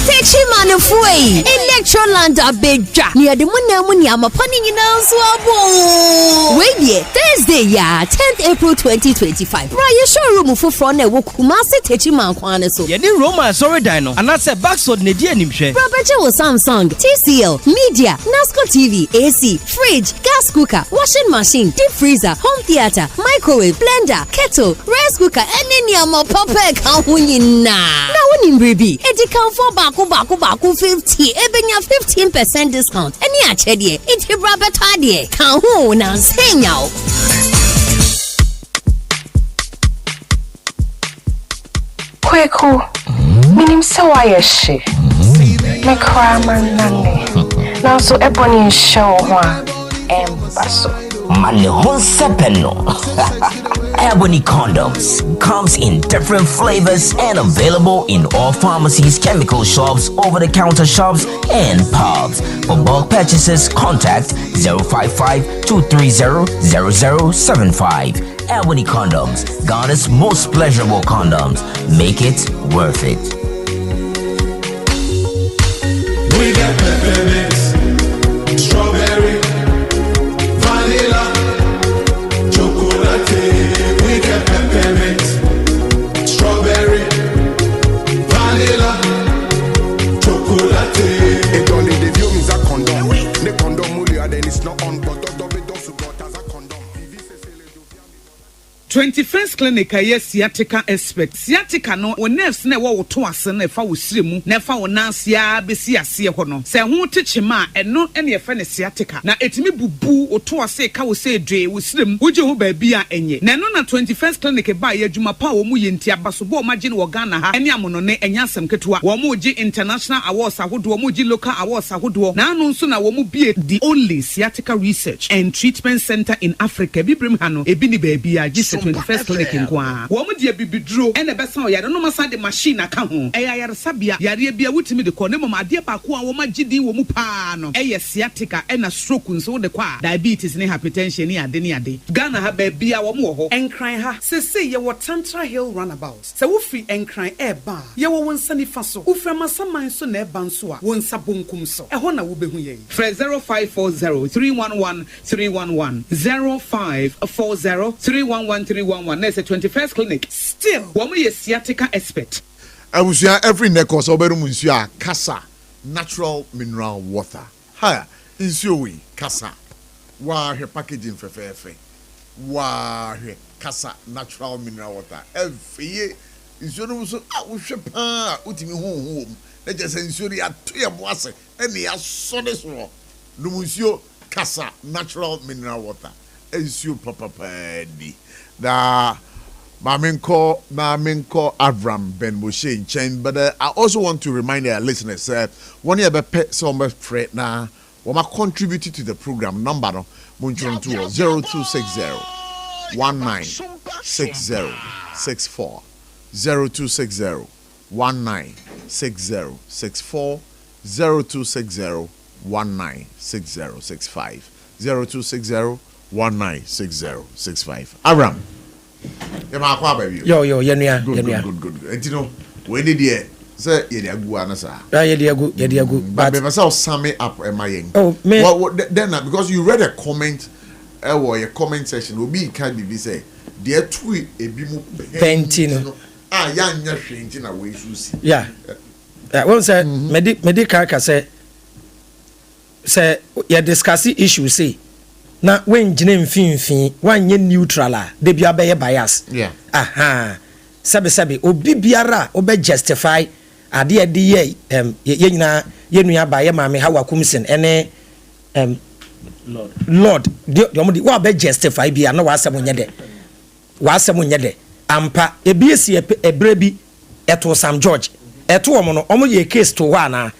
Techimano Fui, Electroland Abeja, near the Munamuni Amapani in Answabo. Wait, Thursday, 10th April 2025. Raya showroom for front a Kumasi Techiman Kwanaso. Yedi Roma, sorry, Dino, and that's a backsword Nidia Nimshe. Robert Samsung, TCL, Media, Nasco TV, AC, fridge, gas cooker, washing machine, deep freezer, home theater, microwave, blender, kettle, rice cooker, and any ama papa kahunina. Now, when in baby, Edicam for Baku 50, ebenya 15% discount. Any achedie, it's a rabbit idea. Kahu na senya. Kweku, minim sawayeshi. Me kraman nane. Now so ebony show one embasso. Mane Honsepeno. Ebony condoms comes in different flavors and available in all pharmacies, chemical shops, over-the-counter shops, and pubs. For bulk purchases, contact 055-230-0075. Ebony condoms, Ghana's most pleasurable condoms. Make it worth it. We got peppermint, strawberry, vanilla, chocolate. We got peppermint, strawberry, vanilla, chocolate. It only the view is a condom. The condom mulia then it's not on, but don't support as a condom. 21st clinic a sciatica expert sciatica no wo nerves na wo to ase na fa wo siremu na fa wo nansia besi ase ho no se ho techema eno ene efa ne sciatica na etimi bubu wo to ase ka wo se dwe wo siremu wo je ho ba bia enye na no na 21st clinic ba ye adwuma pa wo mu ye ntia baso bo ma je ne wo Ghana ha ene amono ne enya asem ketewa wo mu je international awards ahodo wo mu je local awards ahodo na no nso na wo mu bie the only sciatica research and treatment center in Africa bibrim ha no ebi ni ba bia 21st clinic nkwa wo mu de bibiduro ene besa o yare no masa de machine aka ho yare sabia yare bia wutimi de ko ne mama ade ba ko a wo magidi wo mu pa no sciatica ena stroke nso de kwa diabetes ne hypertension ne ade Ghana ha ba bia wo mu ho enkran ha sese ye wo Tantra Hill runabout se wo fi enkran ba ye wo wonsa nifa so wo fra masaman so na eba nso a wonsa bonkum so ho na wo behu ye 0540311311 0540311311 na se 21st clinic still wo mu ye sciatica expert abusia every necklace oberu munsia kasa natural mineral water ha insio we kasa wa he packaging fefefe wa he kasa natural mineral water every insio no so wo hwe pa utimi honhom na je insio ri atoye boase ene ya so de so no insio kasa natural mineral water insio papa di da Maminko AVRAM Ben MOSHE in chain, but I also want to remind our listeners one year be pet some fret now we contributed to the program number no munchon to 0260 196064 0260 196064 0260 196065 0260 196065 AVRAM. Yo, yenua. Good. And you know, when did you say you agu anasa? You agu. But me myself sum it up am I? Oh, me. What then because you read a comment or your comment section will be can be say there tweet a bimu painting. Young painting away susi. Yeah. One say medical say you discuss issue say na when jine mfinfin wanye neutral a de bia be bias aha sabe obi biara obe justify ade de ye nyina ye nua ba ye maame hawa kumsen ene lord de omudi wa be justify bia na wa asem nye de ampa ebiesi ebre bi eto Sam George eto omo no omo ye case to wa na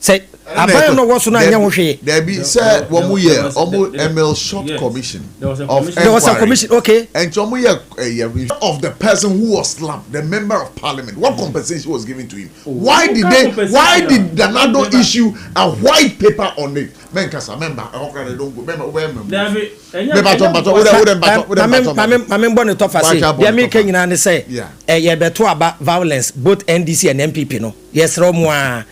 say abayo no was na anya wo hwe there be say womu ye omo ML short commission there was a commission okay and omo ye of the person who was slapped the member of parliament what compensation was given to him why did the Nado issue a white paper on it menkasa member okra don't go member no to fase ya me kan nyina ne say ye beto aba violence both NDC and MPP no yes romo a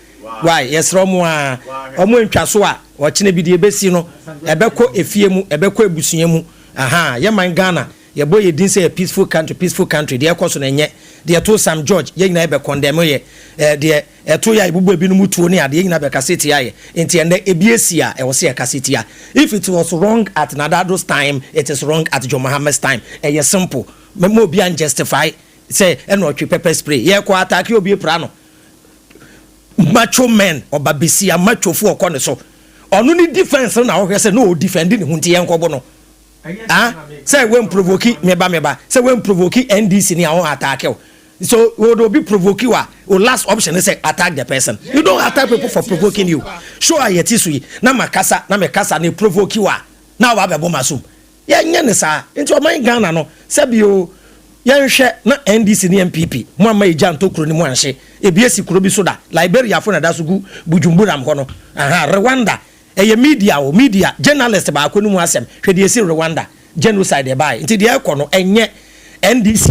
why yes romo a omo ntwa so a o kine bi de ebesi no ebekọ efie mu ebekọ ebusua mu aha ye man Ghana ye boy ye din say a peaceful country de ekoso na nye de to Sam George ye nyina ebe condemn ye de eto ya ibubu ebi no mutuo ne ade ye nyina be kaseti ya ye enti ende ebiesi a e wo se kaseti ya if it was wrong at Nadado's time it is wrong at John Mohammed's time e simple me obi an justify say eno twi pepper spray ye ko attack obi pra no macho men obabesia macho fu okone so onu ni defense na wo hwese no defend ni hunti yenkobo no say when provoke meba say when provoke NDC ni awon attack so we do be provoke wa o last option is say attack the person you don't attack people for provoking you show ayeti so yi na makasa na provoke wa na wa bebo masum ye nya ne sa enti o man Ghana no say bio yanhwe na NDC ni MPP mo ama eja ntokuro ni mo anhye ebiesi kuro bi so da Liberia fo na da so gu Bujumbura mko no aha Rwanda eye media journalist ba akonu mu asem hwede esi Rwanda genocide by nti de ekọ no enye NDC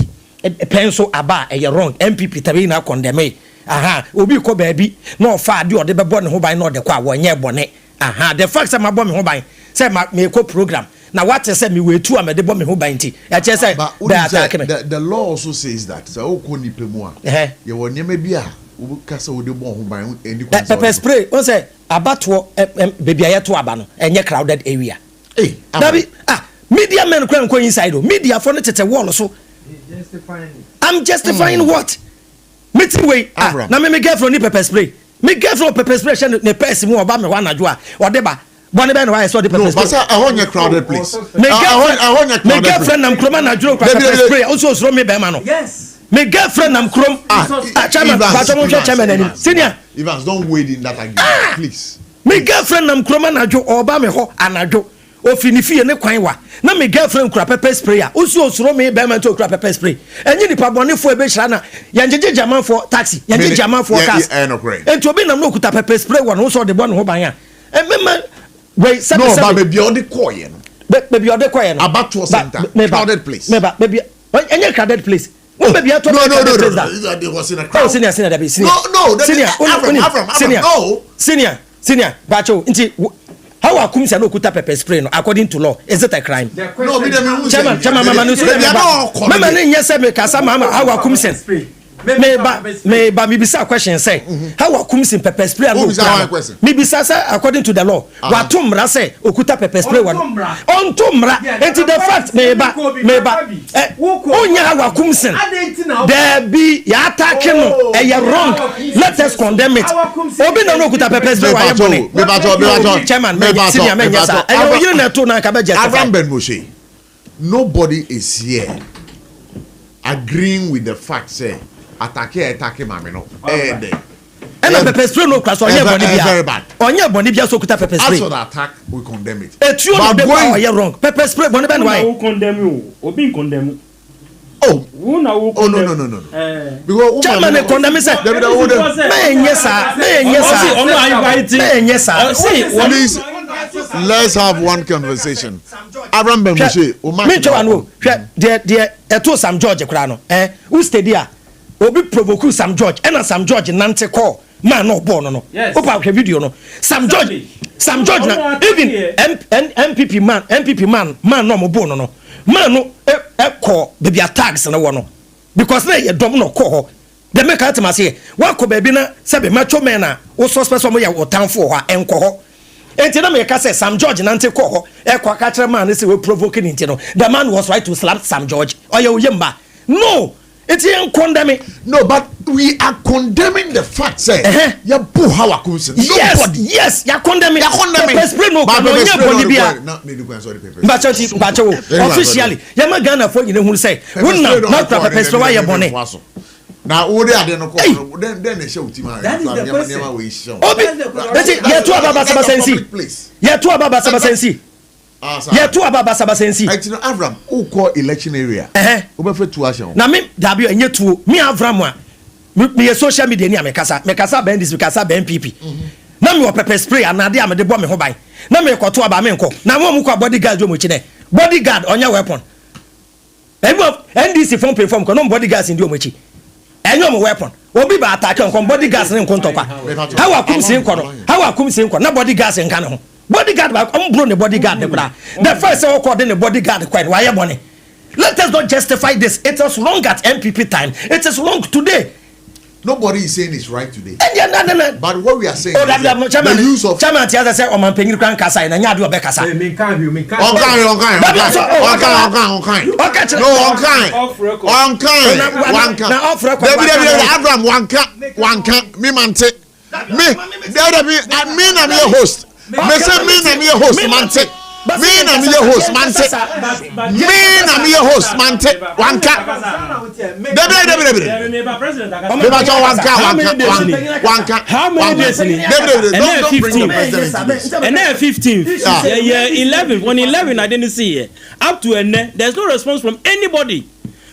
penso aba eye wrong MPP tabi na condemn aha obi ko baabi na ofa ade ode bebo ne ho ban na ode kwa wonye bone aha the fact say mabo me ho ban say me ko program na what say me wetu amede bo me ho ban ti e che say the law also says that so okọ ni pemu a ye wonye me bia wo kasa wo de bo ho ban eni kwa pepper spray o say abato baby ayeto aba no enye crowded area dabi Media men kwan ko inside. Media for no tete wall so. I'm justifying what? Meeting way. Na me girlfriend ni pepper spray. Me girlfriend pepper spray she ne person mu oba me wa anadwo a. Odeba. Bone be no why so the pepper spray. No, but I want your crowded place. Me girlfriend nam kroma anadwo pepper spray. Also so me be ma no. Yes. Me girlfriend nam krom chairman senior Evans, don't wade in that again, please. Me girlfriend nam krom anadwo oba me ho anadwo ofinifie ne kwan wa na me girlfriend kura pepper spray a osuro me be man to kura pepper spray enyi nipa bonefo e be hira na yanjeje jaman for taxi yanjeje jaman for cars enti obi nam no kuta pepper spray wa no so de bon ho ban a emema wait no ba baby o de koye no baby o de koye no abattoir center crowded place baby enye crowded place no baby I told no it was in a crowd. Senior no senior bacho nti how akum say no kuta pepper spray no according to law is it a crime? No me dem chairman mama no so mama no nyese me kasa mama how akum say me ba me bisa question say how akum say pepper spray no me bisa say according to the law wa tumra say okuta pepper spray wa on tumra enti the fact me ba onya how akum say there be ya attack no e wrong let us condemn it obi na no okuta pepper spray wa ye bone me ba chairman me senior me nyesa e you na to na ka be justify AVRAM Ben Moshe, nobody is here agreeing with the fact say attack mama no and pepper spray no class onye boni bia so kuta pepper spray after the attack we condemn it but going you wrong pepper spray boni ben why we condemn you obi condemn no because chairman condemn say me nyesa please let's have one conversation. AVRAM Ben Moshe me tell no there eto Sam George kra no who stay there obi provoke Sam George and Sam George nante call man no born no opa ke video no Sam George na even MPP man no mo born no man no call baby attacks na wo no because na ye dom no call the make atima say wa ko baby na se be macho men na wo suspect so mo ya wotanfo ho enko ho enti na me ka say Sam George nante call ho e kwa ka kire man say we provoke enti no the man was right to slap Sam George oya oyemba no it's in condemning. No, but we are condemning the fact, say, you boo how I could say. Yes, you're condemning. But officially, you're not gonna for you who say, wouldn't not pepper spray why you're bonnet. Now, all they are then they show to my that is the question. You're too about Sabasensi. You're too about Sabasensi. Yeah, two ababa sabasensi. I tell AVRAM, who call election area. Obefe to action. Na me dabi enye two. Me AVRAM wa. Me social media ni amekasa. Mekasa ben this, mekasa ben MPP. Na me pepper spray anade am de bo me ho ban. Na me koto aba me nko. Na mo mu kwa bodyguard jo mo chi ne. Bodyguard onya weapon. NDC form perform ko no bodyguards ndi o mo chi. Enyo mo weapon. Obi ba attack nko bodyguards ne nko ntokwa. How akum se nko no. How akum se nko na bodyguards nka ne ho. Bodyguard back, I'm blown the bodyguard. The first I called in the bodyguard quite why money. Let us not justify this. It was wrong at MPP time. It is wrong today. Nobody is saying it's right today. No. But what we are saying is the use of chairman Tiaza say o man pengi kran kasa na nya do be kasa. On kind. AVRAM wanka me mante. Me there be I mean I'm your host. Me say me na me host mante. Me na me host mante. Me na me host mante. Wanka. How many days in it? And then 15. Yeah, 11. When 11 I didn't see it. Up to there's no response from anybody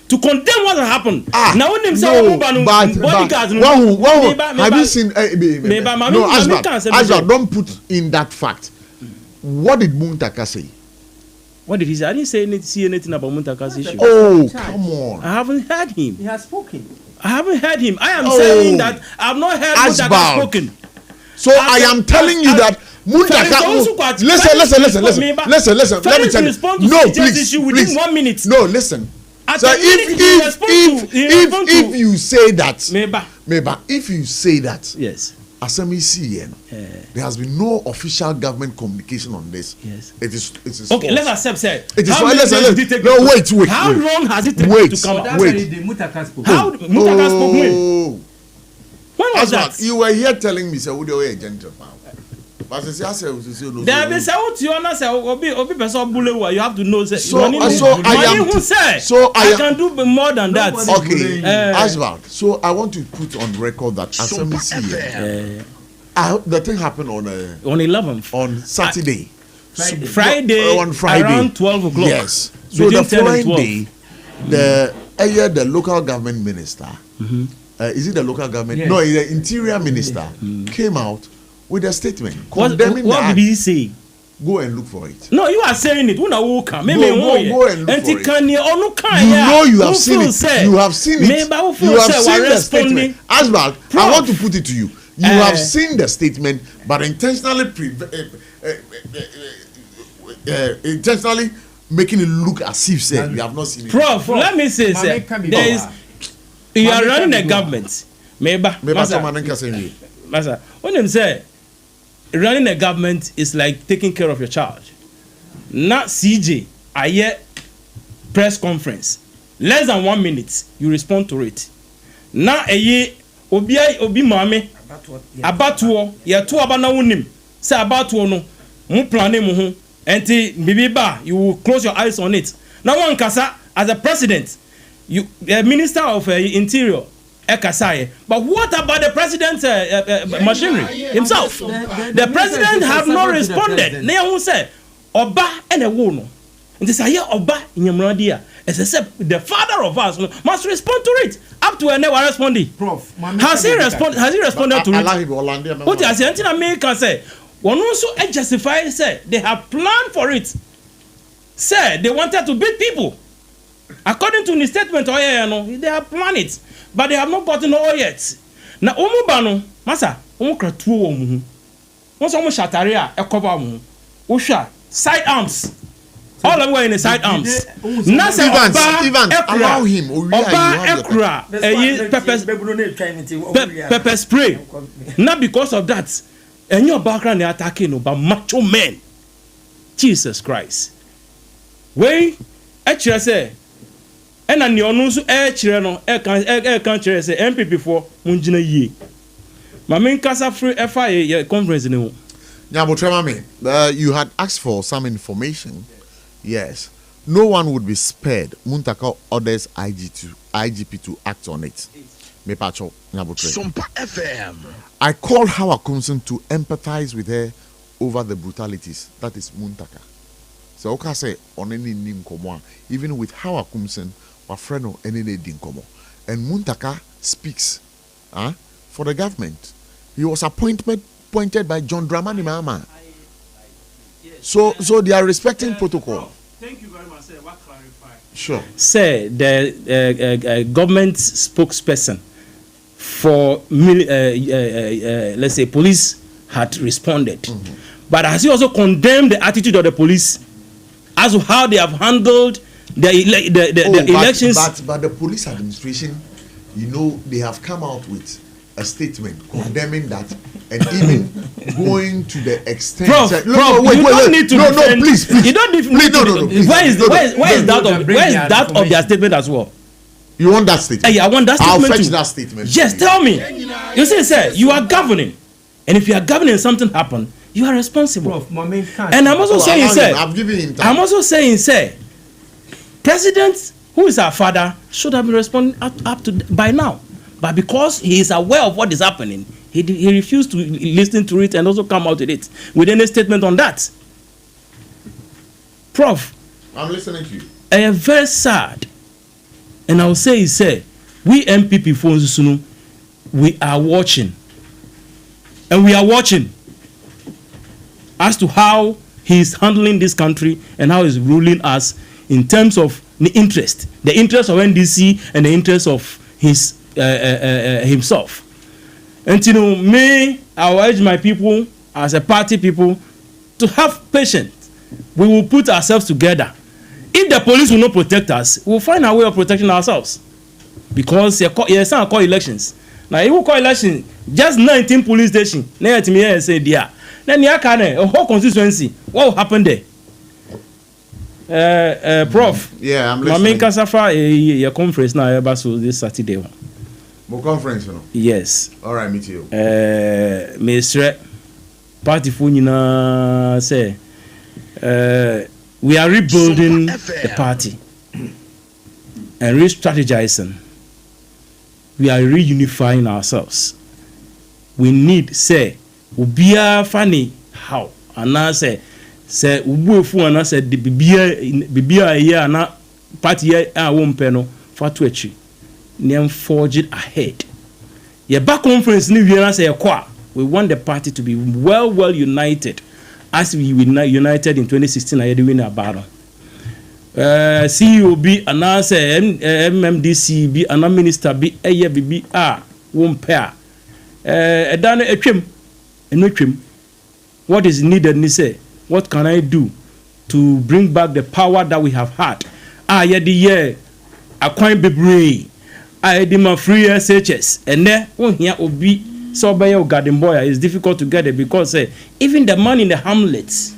to condemn what happened. Now when them say bodyguards, have you seen? No, Asba, don't put in that fact. What did Muntaka say? What did he say? I didn't see anything about Muntaka's issue. Oh, come on! I haven't heard him. He has spoken. I haven't heard him. I am saying that I've not heard Muntaka spoken. So I am telling you that Muntaka. Listen. Let me tell you. No, please. Within 1 minute. No, listen. So if you say that, maybe if you say that, yes, Asemi there has been no official government communication on this. Yes. It is okay, false. let's accept, sir. It is false. No, wait. How long has it taken to come out? Wait. How Mutaka spoke when? When was that? You were here telling me, sir, we are a gentleman. But I said, there be say what you wanna say, obi person bully you have to know say. I can do more than that. Okay, Asbald. So I want to put on record that Asemi the thing happened on 11th on Saturday. Friday on Friday around 12 o'clock. Yes. So the following day, the local government minister, is it the local government? Yes. No, the interior minister came out with a statement condemning what did he say? Go and look for it. No, you are saying it. Go and look for it. You have seen it. You have seen it. You have seen the statement. Asbald, I want to put it to you. You have seen the statement, but intentionally making it look as if you have not seen it. Prof, let me say, sir, you are running a government. Master, when them say running a government is like taking care of your child. Not CJ, I hear press conference. Less than 1 minute, you respond to it. Now a year, obi mame, abatuo, ya tu abana unim. Say abatuo no, mu plane mu hu. Enti bibiba, you will close your eyes on it. Now one kasa, as a president, you minister of interior. But what about the president's machinery himself? The president have not responded. They who say Oba and a woman. And they say Oba in Yamradia. As I said, the father of us must respond to it. Up to never responding. Prof, has he responded to it? What has the American say? One also justify say they have planned for it. Say they wanted to beat people. According to the statement, they have planned it, but they have not gotten oil yet. Now, Omubano, Massa, Omukra once almost shataria, a cover Usha, side arms. All the way in the side arms. Nasa allow him. Oba pepper spray. Not because of that. And your background they attacking but macho men. Jesus Christ. Way, actually say. And an yonusu chireno can chere say MPP for munjina ye. Mamin kasa free FIA conference no. You had asked for some information. Yes. No one would be spared. Muntaka orders IGP to act on it. SOMPA FM. I called Hawa Kumsun to empathize with her over the brutalities. That is Muntaka. So okay say on any nim komo even with Hawa Kumsun or friend or any din komo. And Muntaka speaks for the government. He was appointed by John Dramani Mahama. So they are respecting protocol. Thank you very much, sir. What clarify? Sure. Sir, the government spokesperson for let's say police had responded, but has he also condemned the attitude of the police as to how they have handled the elections? But the police administration, they have come out with a statement condemning that, and even going to the extent. Please. You don't need to. Where is that of their statement as well? You want that statement? I want that statement. I'll fetch that statement. Yes, tell me. You say, sir, you are governing, and if you are governing, something happened, you are responsible. And I'm also saying, sir, I'm also saying, sir, President, who is our father, should have been responding up to by now. But because he is aware of what is happening, he refused to listen to it and also come out with it with any statement on that. Prof, I'm listening to you. I am very sad, and I will say, we MPP phones, we are watching, and we are watching as to how he is handling this country and how he is ruling us in terms of the interest of NDC and the interest of his himself. And me, I will urge my people as a party people to have patience. We will put ourselves together. If the police will not protect us, we will find a way of protecting ourselves. Because yes, I call elections. Now you call election just 19 police station. Now to me say there. Then you can a whole constituency. What will happen there? Prof. Yeah, I'm listening. My main Kasafa a conference now about so this Saturday. More conference, you know? Yes. All right, meet you. Mr. Party Funina say we are rebuilding the party and re-strategizing. We are reunifying ourselves. We need say ubia funny how and I say ubu fu and I said the bibia here na party here won peno for to achieve. Name forge it ahead. Your back conference ni we say we want the party to be well united as we united in 2016 I win a battle. CEO be announce MMDC be an minister be a BB won pair. Done a trim and no trim. What is needed? Ni say, what can I do to bring back the power that we have had? Yeah, the year a coin be brave. I did my free SHS and there one here will be so by your garden boy. It's difficult to get it because even the man in the hamlets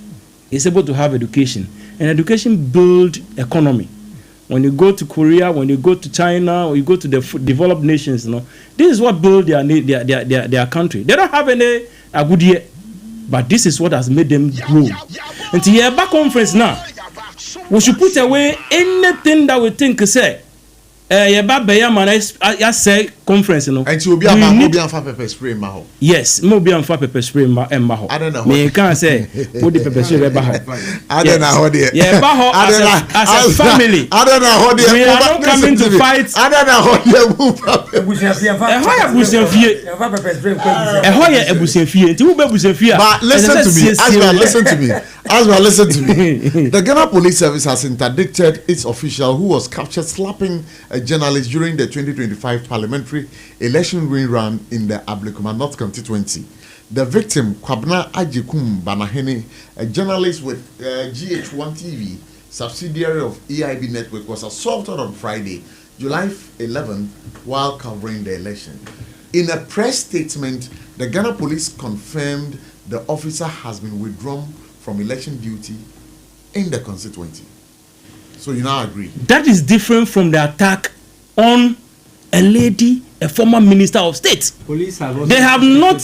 is able to have education. And education builds economy. When you go to Korea, when you go to China, or you go to the developed nations, this is what builds their country. They don't have a good year, but this is what has made them grow. And to hear back conference now, we should put away anything that we think say. I say conference, And you will be a pepper spray, Maho. Yes, maybe I'm for pepper spray, Maho. I don't know. Me can't say put the pepper spray, Maho. I don't know how they. Yeah, Maho as a family. I don't know how they. We are not coming to fight. I don't know how they move. But listen to me. Listen to me. The Ghana Police Service has interdicted its official who was captured slapping a journalist during the 2025 parliamentary election run in the Ablekuma North constituency. The victim, Kwabna Ajikum Banahene, a journalist with GH1 TV, subsidiary of EIB Network, was assaulted on Friday, July 11th, while covering the election. In a press statement, the Ghana Police confirmed the officer has been withdrawn from election duty in the constituency. So you now agree? That is different from the attack on a lady, a former minister of state. Police they have not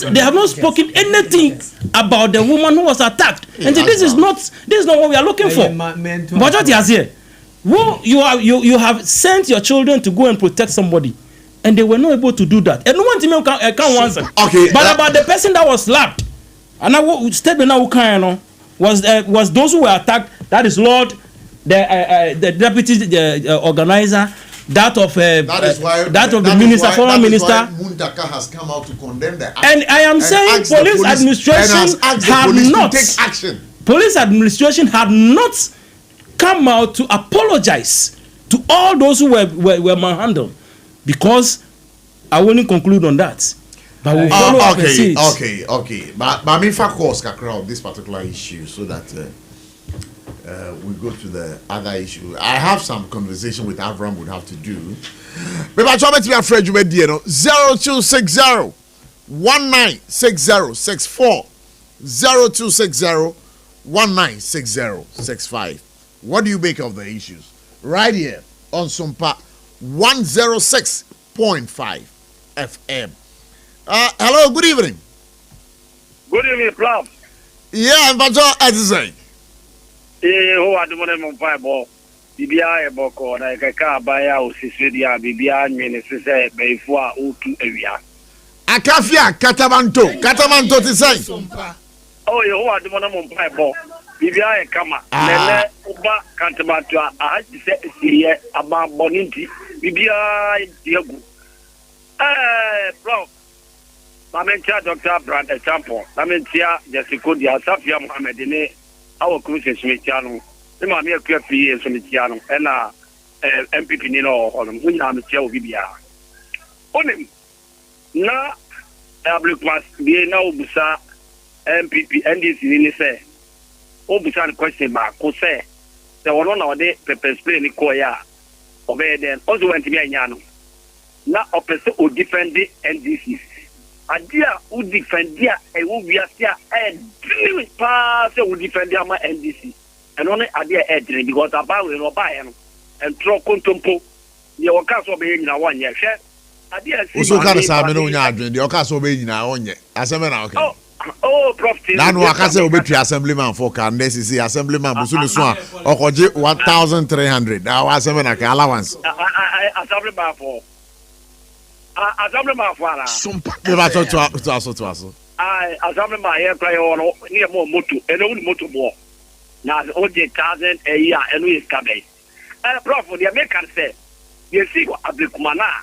spoken anything about the woman who was attacked. And this is not what we are looking for. But what you here? You have sent your children to go and protect somebody, and they were not able to do that. And no one can answer. Okay. But about the person that was slapped, and I statement now was those who were attacked. That is Lord, the deputy organizer, that of the minister, former minister. Mundaka has come out to condemn the act. And I am saying police administration had not take action. Police administration had not come out to apologize to all those who were manhandled, because I won't conclude on that. But we'll follow up and see it. Okay. But I mean, for course, of this particular issue, so that we go to the other issue. I have some conversation with AVRAM would have to do. But I'm trying to be afraid you 0260 196064 0260 196065. What do you make of the issues? Right here on SOMPA 106.5 FM. Hello, good evening. Good evening, Prof. Yeah, I'm Bajo Edison. Who are the one on fireball? BBI Boko, like a car by our Sicilia, BBI minister, before Utu area. Akafia, Catamanto to say. Oh, you are the one on fireball. BBI Kama, Nele, Uba, Cantabatua, I said, see about Boninti, BBI Diago. Prof. Lamentia Dr. Brand example. Lamentia Jessica Dia Safia Mohammed in our cruises Michano. The Mamma Crepi is from the Tiano and MPP Nino or we have the Chel Vibia. On him. Na Ablik must be now Busa MPP and this in say. Oh, Busan question mark, who say there were one of the pepper spray in the Koya. Obey then also went to be a Yano. na opese o defend the NDC adia o defend dia e wo wiase a dream pa se o defend ama NDC and only adia e dream because about we no buy no and tro kontompo ye o ka so be nyina wonye hwe adia si so ka sa me no nya adwen de o ka so be nyina wonye aseme na okay oh prof na no aka se obetu assemblyman for can necessary assemblyman busu ni so a okoje 1300 na aseme na ka allowance assemblyman for assemblyman for ala SOMPA me ba to aso assemblyman here cry on ni mo moto ene uni moto bo na o de 1000 a year enu is cabe prof the American say you see what ablikumana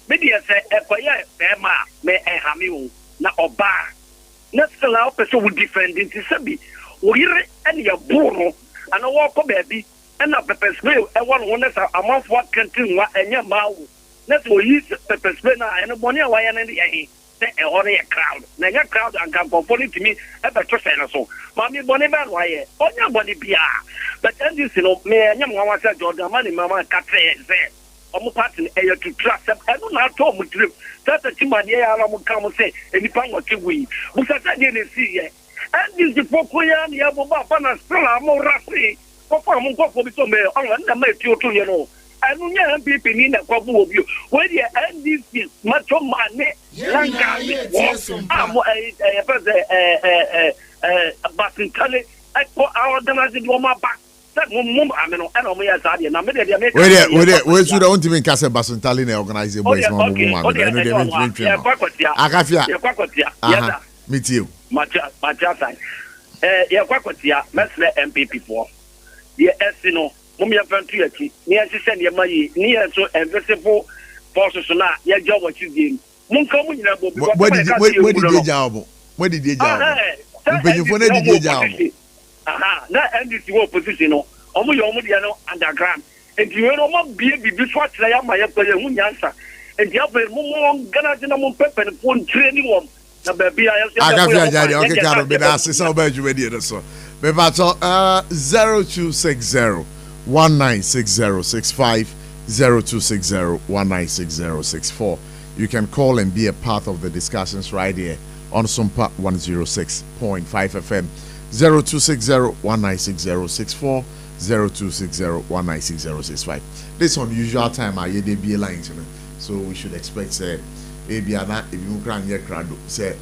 me dey say ekoye be ma me ehami wo na oba na sala person will defend it sabi oyire and ya buru and walk baby and a pepper spray and one amount what canteen wa enya mawu na so use pepper spray na and money wa ya na dey say e hore a crowd na nya crowd and can conform to me e be to say na so mami boni ba wa ye onya boni bia but and this no me nya mo wa say Jordan mani mama katre say omo party e to trust and na to mo trip that chimani ya ala mo come say enipa ngote wi busata de ne si ye and this the pokoya ya bo ba na spela mo rafi ko mo ko bi to me on na ma ti o to ye no anu nya MPP ni na ko bu obi we the NDC macho mane langa amo basintale ko organize do ma back we should don't even cast a basintali na organize boys no mo ma no dey akafia meet you macha sai ye kwakotia mesle MPP for ye esino mum ya fantu yaki ni asise ne mayi ni so invisible forces na ye job what you game mun ka mun nyina bo we did job mpenyifo na did job na NDC wo opposition no omo yo omo dia no underground enti we no mo bie bibi so atira ya ma ye kwa ye hu nyansa enti abe mo gana jina mo pepe ne phone training wom na baby ya agafia jari okay karo be na asesa oba adwumadi no so me ba to 0260 196065 0260 196064 you can call and be a part of the discussions right here on SOMPA 106.5 FM 0260-196064, 0260-196065. This is unusual time. I hear be line, so we should expect say if you can say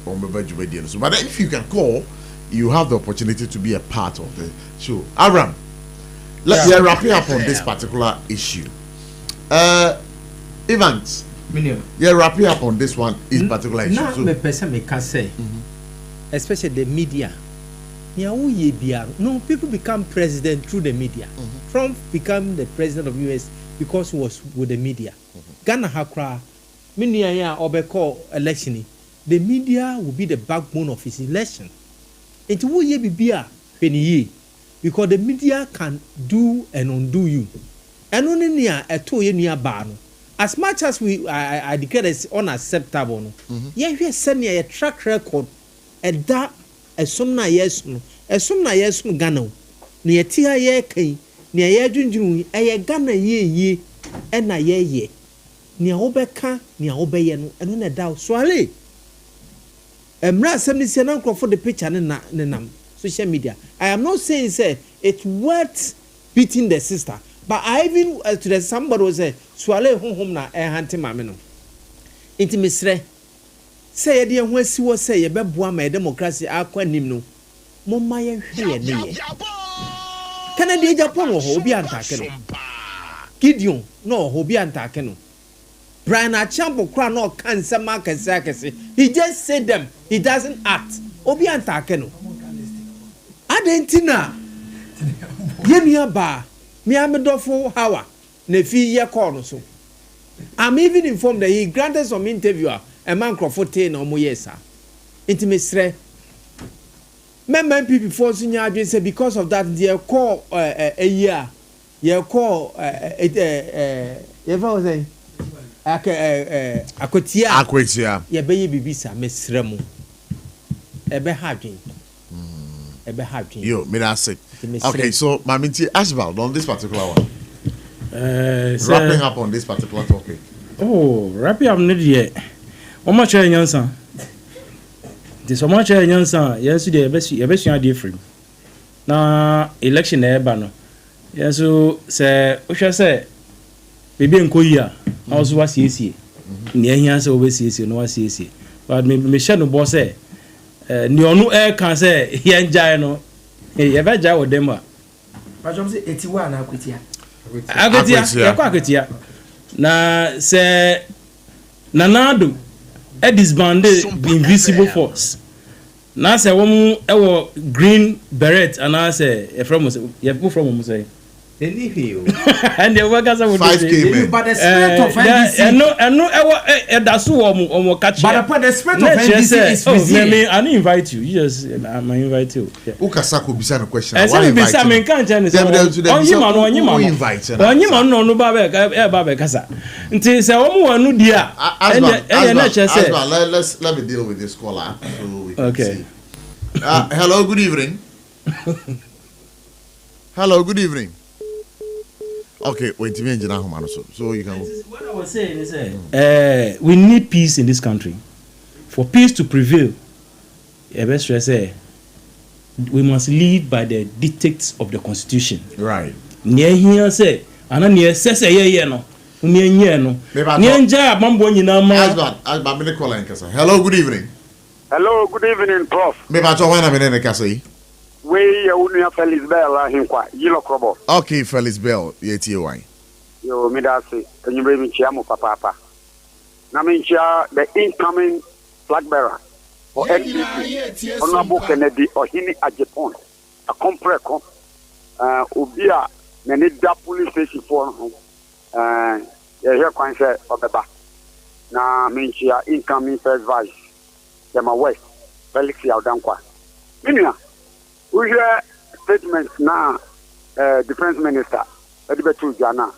but if you can call, you have the opportunity to be a part of the show. AVRAM, let's wrapping up on this particular issue. Evans, wrapping up on this one is particular issue. Now, me person me can say, especially the media. No, people become president through the media. Trump became the president of US because he was with the media. Ghana Hakra, Minia Obeko election, the media will be the backbone of his election. It will be a penny because the media can do and undo you. And only near a 2 year ban. As much as I declare it's unacceptable, we send a track record and that. Esum na no Ghana na yeti aye kan na ye dwundwun eye Ghana ye e na ye na obeka na obeye no eno na da so ale emra asem ni se na nkrofo the picture na nam social media. I am not saying say it's worth beating the sister, but I even to the somebody was say so ale honhom na e hante mame no intimisre say ye de ho asiwo say ye beboa ma democracy akwanim no momma ye hwe ne ye Canada Japan ho obi antake no Gideon no ho obi antake no Brian Achampo kra no kan sama kese he just said them, he doesn't act obi antake no adentina ye nua ba me amedofo hawa na fi ye call no so I'm even informed that he granted some interviewer a man Crawford na omo yesa intimate MPP before senior say because of that they call a year you call was saying akotia ye be bibisa mesremu ebe hadwin yo me that say okay so maminti Ashbal on this particular one wrapping up on this particular topic Oh, rapid am not yet. How much are you, son? This how much are you, son? Yes, the best you different. Na election e ba no. Yes, so say, we shall say, baby nkoyi a, also was CC. Ni ehia say we CC no was CC. But me share no boss say, ni onu e kan say ye njai no. Ye ba jai wo dem a. But you say 81 na akwetia. Akwetia. Na say Nanado e disbanded invisible force. Na say wo ewo green beret and I say e from say Anything. And the workers would 5K, but the spirit of NDC. No, that's who catch. But the spirit of NDC is resilient. I didn't invite you. You just, I invite you. Ukasako bisa no question. Why invite you? I can't tell you. On you invite. On you man no babe kasa. Nti se wo mu anu dia. Let me deal with this caller. So we can okay. See. Hello, good evening. Hello, good evening. Okay, wait, so you can. What I was saying is, we need peace in this country. For peace to prevail, we must lead by the dictates of the Constitution. Right. Near here say, and near says a year no. Hello, good evening. Hello, good evening, Prof. Maybe I told one minute, Cassie. We are Felix Bell, Yellow Crobo. Okay, Felix Bell, YTY. Yo, Midasi, and you bring me Chiamo Papa. Namincha, the incoming flag bearer, or NDC, Honorable Kennedy, or Hini at Japan, a compreco, Ubia, Nenida police station for here, Quine said, or the back. Now, Minchia, incoming first vice, Yama West, Felix Yaudankwa. Minia. We hear statements now, Defense Minister, Edibetu Jana,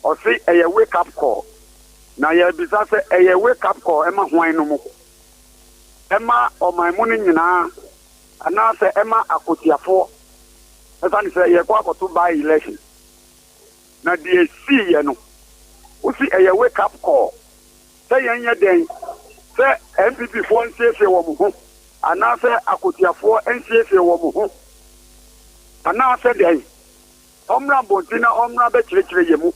or say a wake up call. Now, you have say a wake up call, Emma Huayno. Emma or my morning, and now say Emma Akotia 4. As I say, you go to buy election. Now, the see, you know, we see a wake up call. Say, any day, say MPP 4 and say, and now say Akotia 4 and say, and now said, Omra Bontina, Omra Betchre Yemu.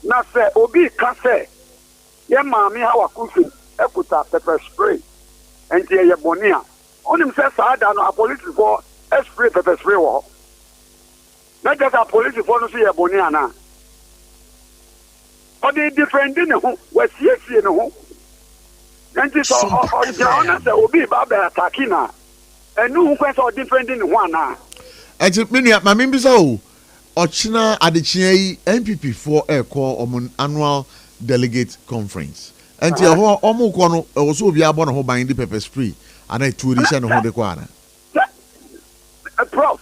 Now say, Obi Cafe, Yamami, our cooking, Ekuta, pepper spray, and Tia Bonia. On him says, I don't know a police for a spray pepper spray war. Not just a police for no see a Boniana. But they defending who was yes, you know. And this all honest, Obi Baba Takina, and no question defending one. My members are Ochina Adichie MPP for a call on annual delegate conference. And Omukono also be abon who buying the pepper spray and a tourism of the Kwana. Prof,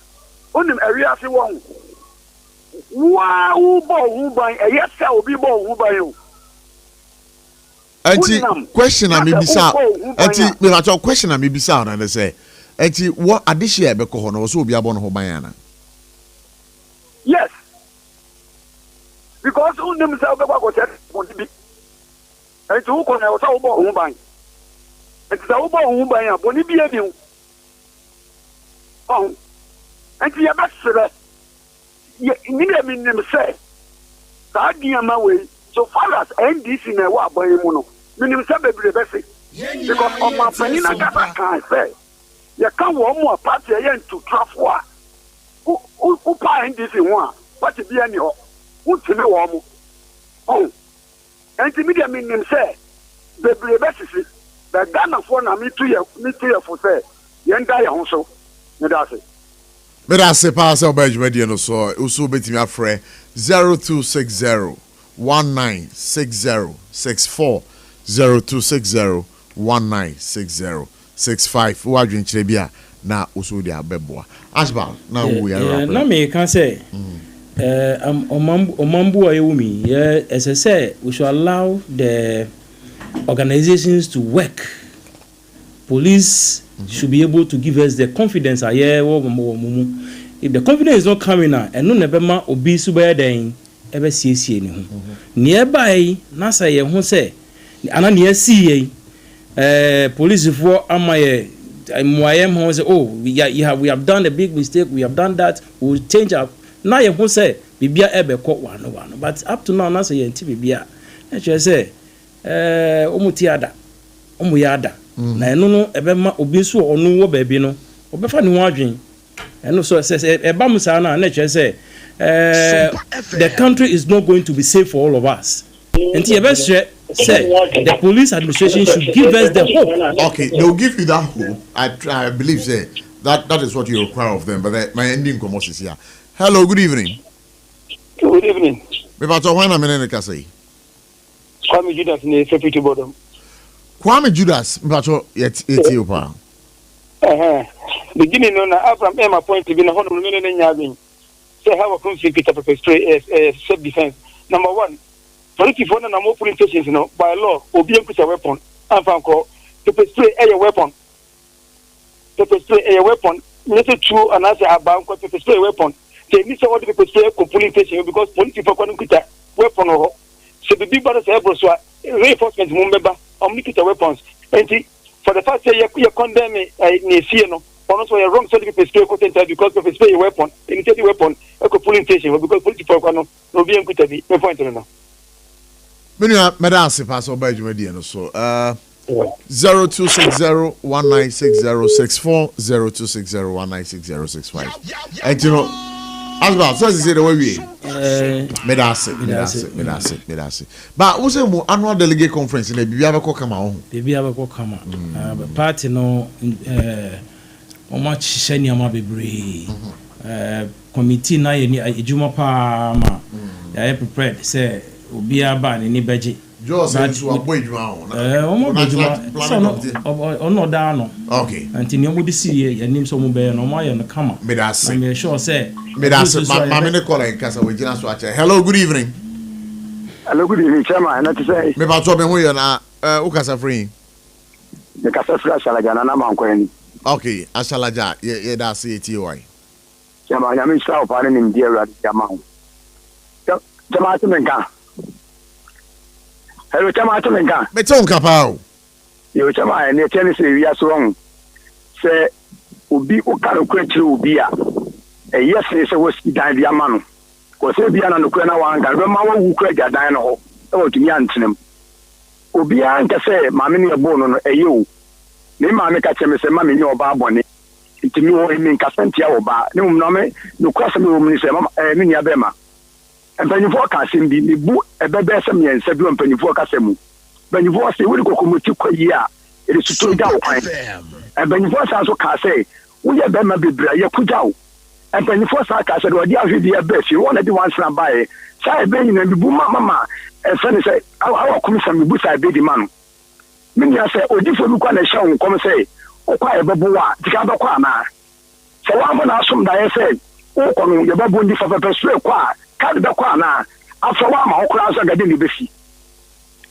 on him area si one. Wow, who buy a yes, will be born who buy you. Question I may be sound. Question I may be sound and they say. Eti what addition beko ho no so obi abon ho ban ana. Yes. Because unim say obekwa ko check monti bi. Eti wo ko na wo say wo bo ho ban. Eti say wo bo ho ban a boni bi ebi ho. Oh. Eti ya basere. Ye ni dem nim say. Sa diama we so far as NDC na wa ban mu no. Minim say bebre bese. Because on my penina gaba kan say. You can't want more party to travel. Who find this in one? What to be any ho? Who to know warm? Oh, and to me, I mean, them say the basis the Ghana for na me to you for say, you die also. That's it. But I say, pass our badge, mediano, so also bet me a friend 0260 1960 64 0260 1960 65 wadwen kyerɛ na oso dia beboa asba na wo ya na me can say omambu ayewumi say we should allow the organizations to work. Police should be able to give us the confidence if the confidence is not coming now and no nebema obi subaya den ebe siesie ne ho nearby na say ye ho say ana ne asi police for amaye moyem ho say oh we have done a big mistake, we have done that, we will change up na ye ho say bibia ebe ko wano but up to now na say ye nti bibia na che say omuti ada omu yada na eno no ebe ma obi so onu wo baabi no obefa ne ho adwen eno so say eba musa na che say the country is not going to be safe for all of us. And say the police administration should give us the hope. Okay, they'll give you that hope. I believe that is what you require of them. But my ending commercial is here. Hello, good evening. Good evening. Kwame Judas ne Sepiti Bodom. Kwame Judas, yet you pa. Beginning on AVRAM Emma point to be a 100 million in say how a conflict self defense. Number one, political and more police stations, by law, Obian puts a weapon, and Franco, to spray a weapon. To spray a weapon, not true, and as a bank, to spray a weapon. They need someone to spray a police station because political couldn't put a weapon or so the big brothers have reinforcement member, omnicita weapons. And for the first year, you condemn me, also a wrong sort of because of a spray weapon, a weapon, a police station, because political no be able to be no point to know. When you are Madasi pass over Jumediano, so 0260 196064 0260 196065. And you know, as well, so is the way we Medasi. But what's the annual delegate conference in the Bibiaba come on? Bibiaba come on. Party no much Shania Bebre committee na ejuma pa ma ya prepared say obi aba ni beji just to avoid you on no da no okay anti ni omudi si ye nim so mo be no mo ye no kama me da say me sure say ma me call in kasa we gina so ache. Hello, good evening. Hello, good evening, chairman. Na to say me ba to be hu ye na u kasa free the kasa free Ashalaja na ma nkwani. Okay, Ashalaja ye da say ti why chairman ya me stop pa ni ndi ewra chairman chairman to menka. Hello, chairman to menka. Me ton kapao yo chairman ne tell say we are strong say obi o ka ko akire obi a yes say was dan dia ma no ko say bia na no kura na wan ga be ma wa wu kura ga dan no ho e wo tumi antenem obi an ka say ma me ne ebo no o ne ma me ka cheme say ma me ni oba abone ntimi wo emi ka sentia oba ne mu no me no kura say me wo mu say ma me ni abema empanifo ka sim bi ne bu ebebe say me ensa bi empanifo ka say mu empanifo say wo ko komoti kwayi a e su to da wo kwan empanifo say so ka say wo ye be ma bebra ye kujawo empanifo say ka say do di ahwedi e be fi won na di wan sra bae say be nyina bi bu mama e say ne say awa komisa me bu say be di man me nya say odifo bi kwa na hya won kom say o kwa e bebo wa tika be kwa na say wa mo na asom da ye say o ko no ye bebo ndi fa pepe so kwa ka be kwa na afa wa ma okura so ga de ne be fi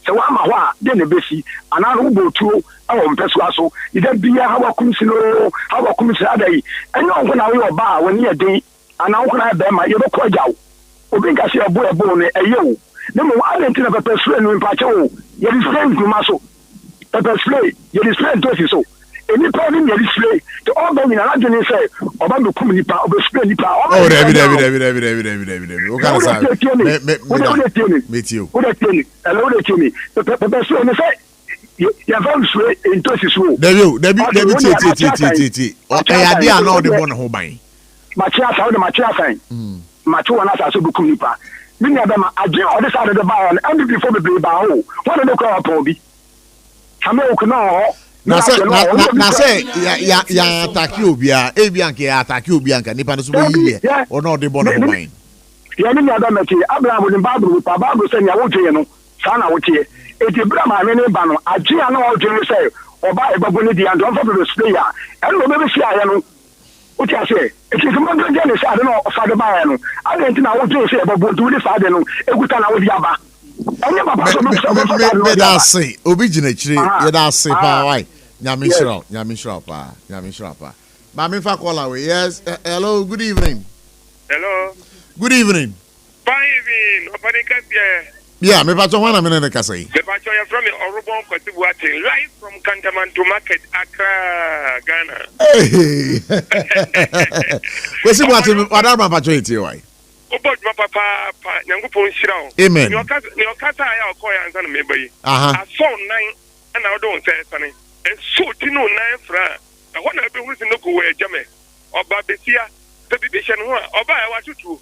say wa ma ho a de ne be fi ana no bo tuo awo mpeso aso ida bia hawa kumsi adai enyo nko na wo ba woni ye den ana nko na be ma ye be ko jawo obi nka se ebo ne eyewo ne mo alenti na pepe spray no mpache wo ye display kuma so pepe spray ye display to si so eni pa ni ye display to all be ni na dwene say oba be kum nipa oba spray nipa oh David o kana sa me tio o de tieni hello de tieni pepe spray ne say ya van spray into si so ti o ya dia na o de bon ho ban machia na sa so be kum nipa mini abema age o de sa de ba on and before be ba ho one de ko pa obi hame o ko no na say ya attack obi a ebi anke attack obi anka nipa no so bo yie o no de bon ho ban ya mini abema ti Abraham de Bible say ya wo tue no sa na wo tie eti brama me ne ba no age ya na wo tue say oba e babo ne di and on for the player and no be share ya no o ti ase eti so mo de ne say ade no fa de ba ya no ade na wo tue say e babo du de fa de no eguta na wo di aba onye baba so me da say obi gina chire ye da say pa why nyame shira pa ma me fa call away. Yes, hello, good evening. Hello, good evening. Fine evening. Yeah, me pacho wana me ne kasa yi. Me pacho ya from Orobon Kwatibuate live from Kantamanto Market, Accra, Ghana. Hey. Kwesi buate wada ma pacho iti wai. Obod ma papa Nyankopon Shirawo. Amen. Ni okasa ya okoya ansa na mebayi. Aha. Aso 9 na odo nse sane. En so ti no 9 fra. Na wana be hu sin no ko we jame. Oba besia, te bibisha no oba ya watutu.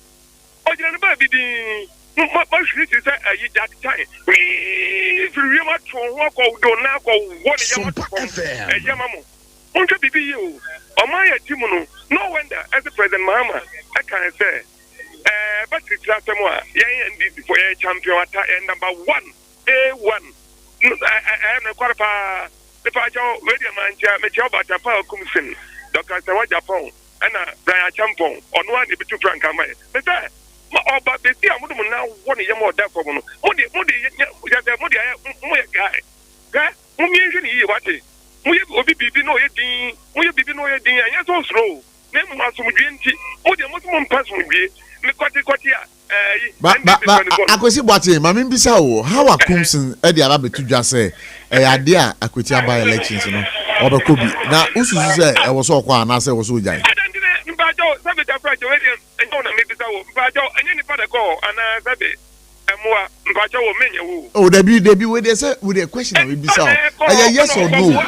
Ojira no ba bidi. What should you say? You that time. If you remember to walk or do not go, what is your Yamamu? Won't you be you? Or my Timono? No wonder, as the President Mahama, I can say, but it's last time, and this for a champion and number 1, A1. I am a quarter. The Pajo, Radio Manja, Mejoba, Japan, Kumsin, Dr. Sawa Japan, and Brian Champon, on one, the two frank. Oba besi amudu mu na woni yemo da ko mu mudi ya guy ga mu mi nhwe ni yi wate mu ye obi bibi no ye din anya so slow na mu asumdwe nti mudi mo so mpa asumdwe me kwati a ba akosi boate ma me bisa wo how akomsin e dey aba betudwa say ade a akweti aba elections no obekobi na ususu say e wo so kwa na say wo so ujai mbajo sabe ta frajo we na me bisa wo mbajo anya ni pada ko ana sabe emwa mbajo wo menye wo oh debi we dey say we dey question we bisa yes or no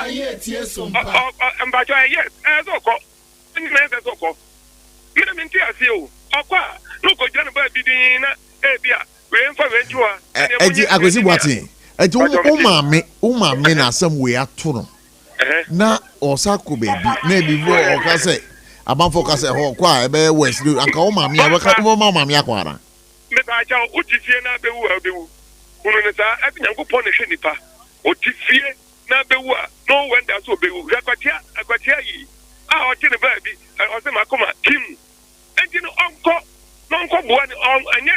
mbajo yes so ko ni na so ko me na menti ase o okwa no ko jana ba bidin na bia we mfa we njua eji agosi boate eji o maame na asem we ato no na osako baby na ebivo oka say abanfo ka say ho kwa ebe west anka o maame ya waka o maame akwara me ba ja o tifie na bewu unu ne sa abi Nyankopon ne hwe nipa o tifie na bewu no wonder so bewu akwatia yi a o tine ba bi o se makoma kim enti no onko bua ni anya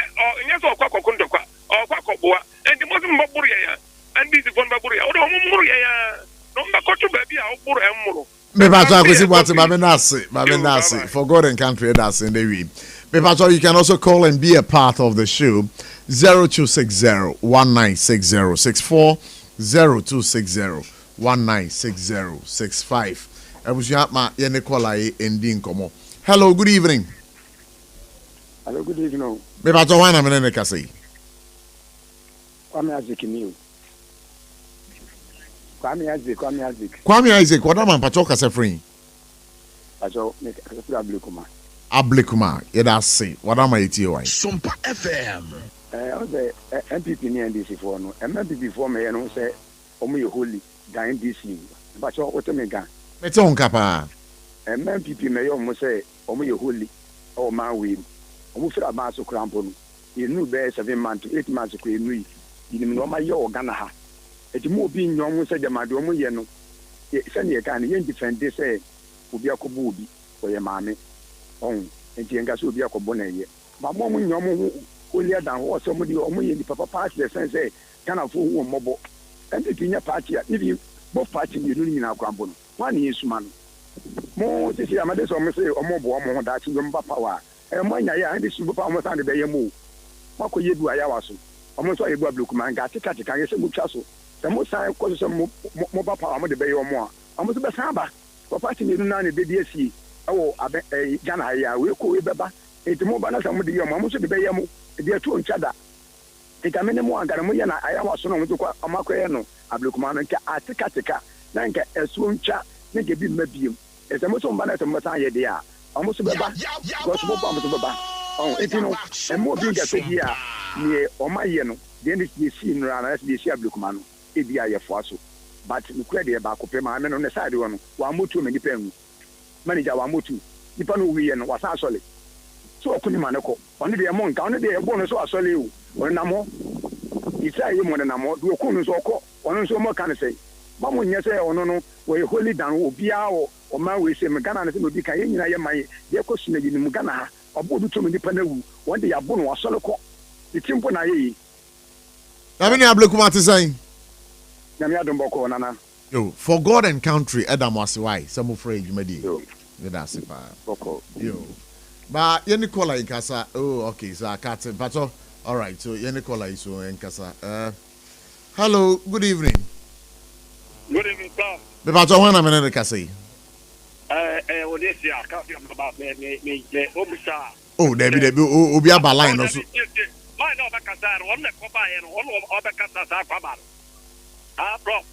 so kwa kokondokwa o kwa koboa enti mo se mbaburu ya andi se fon baburu ya o do mo muru ya no mbakoto ba bi a o buru emmuru me pacho akosi boate ma me nase for God and country that's in the way. Me pacho, you can also call and be a part of the show 0260-196064 0260-196065. Ebusia ma ye ne call ai endi nkomo. Hello, good evening. Hello, good evening. Me pacho wana me ne kase. Kwame Isaac, what am I pacho kase free? Pacho me kase Ablekuma, that's say. What am I eating? SOMPA FM. The MPP ni NDC for no. MPP for me no say omo ye holy dan NDC. Pacho what me gan. Me ton kapa. MPP me yo mo say omo ye holy o man we. Omo fira ba so krampo no. Ye nu be 7 months to 8 months ko enu yi. Yinim no ma ye Ghana ha. Eti mo obi nyom mo say jamade omo ye no. Ye se ne ye kan ye defend say obi akobo obi o ye maame. Enti enga so obi akobo na ye. Ba mo nyom only than what somebody omo papa party the sense say Ghana fo hu mobo. Enti tinya party if both party you no na kwambo no. One yesu man. Mo tisi amade so mo say omo bo omo da chi mba power. Mo nya ya andi su papa omo sande be ye mo. Mako yedu aya waso. Omo so yebu ablokuma nga tika ye se mutwa so. Se mo san ko so mo ba power mo de be ye omo a. Omo so be san ba. Papa party ni na ne be die si. Awo abe Ghana ya we ko we beba enti mo ba na sa mo de yam mo so de be yam de atu onchada enti amene mo angara mo ya na aya waso no mo ko amakoye no ablekuma no nka atika na nka esu oncha ne ge bi mabiem ese mo so mba na se mo san ye de a mo so beba ko so bo mo so beba enti no e mo bi ga se dia ni o ma ye no de ni si nra na se si ablekuma no e bi aye fo aso but ni kwa de ba ko pe ma amene no ne side wo no wa motu me ni pengu manager wa motu nipa no wiye no wasa asole so okuni maneko oni de mo nka oni de ebo no so asole o oni namo isa yi mo na namo do okunu so okọ oni so mo kan say ba mo nye say ono no we holy dan obi a o man we say me Ghana na say obi kan ye nyina ye man ye ko suna bi ni mu Ghana ha obo du to me nipa na wu won de ya bo no asole kọ the timpo na ye yi na me ni ablekuma te say na me adom boko nana. Yo, for God and country, Adam was why some afraid you made it. That's it. Yo, but you call like casa. Oh, okay, so I can't say, but All right, so Nicola is so enkasa. Hello, good evening. Good evening, sir. Me pa to wana me ne kasa. Odisia, coffee about me, Obisa. Oh, Debbie, obi aba line also. Why no Bacasar, one the Copa and one of Bacasar Quabar. Prof.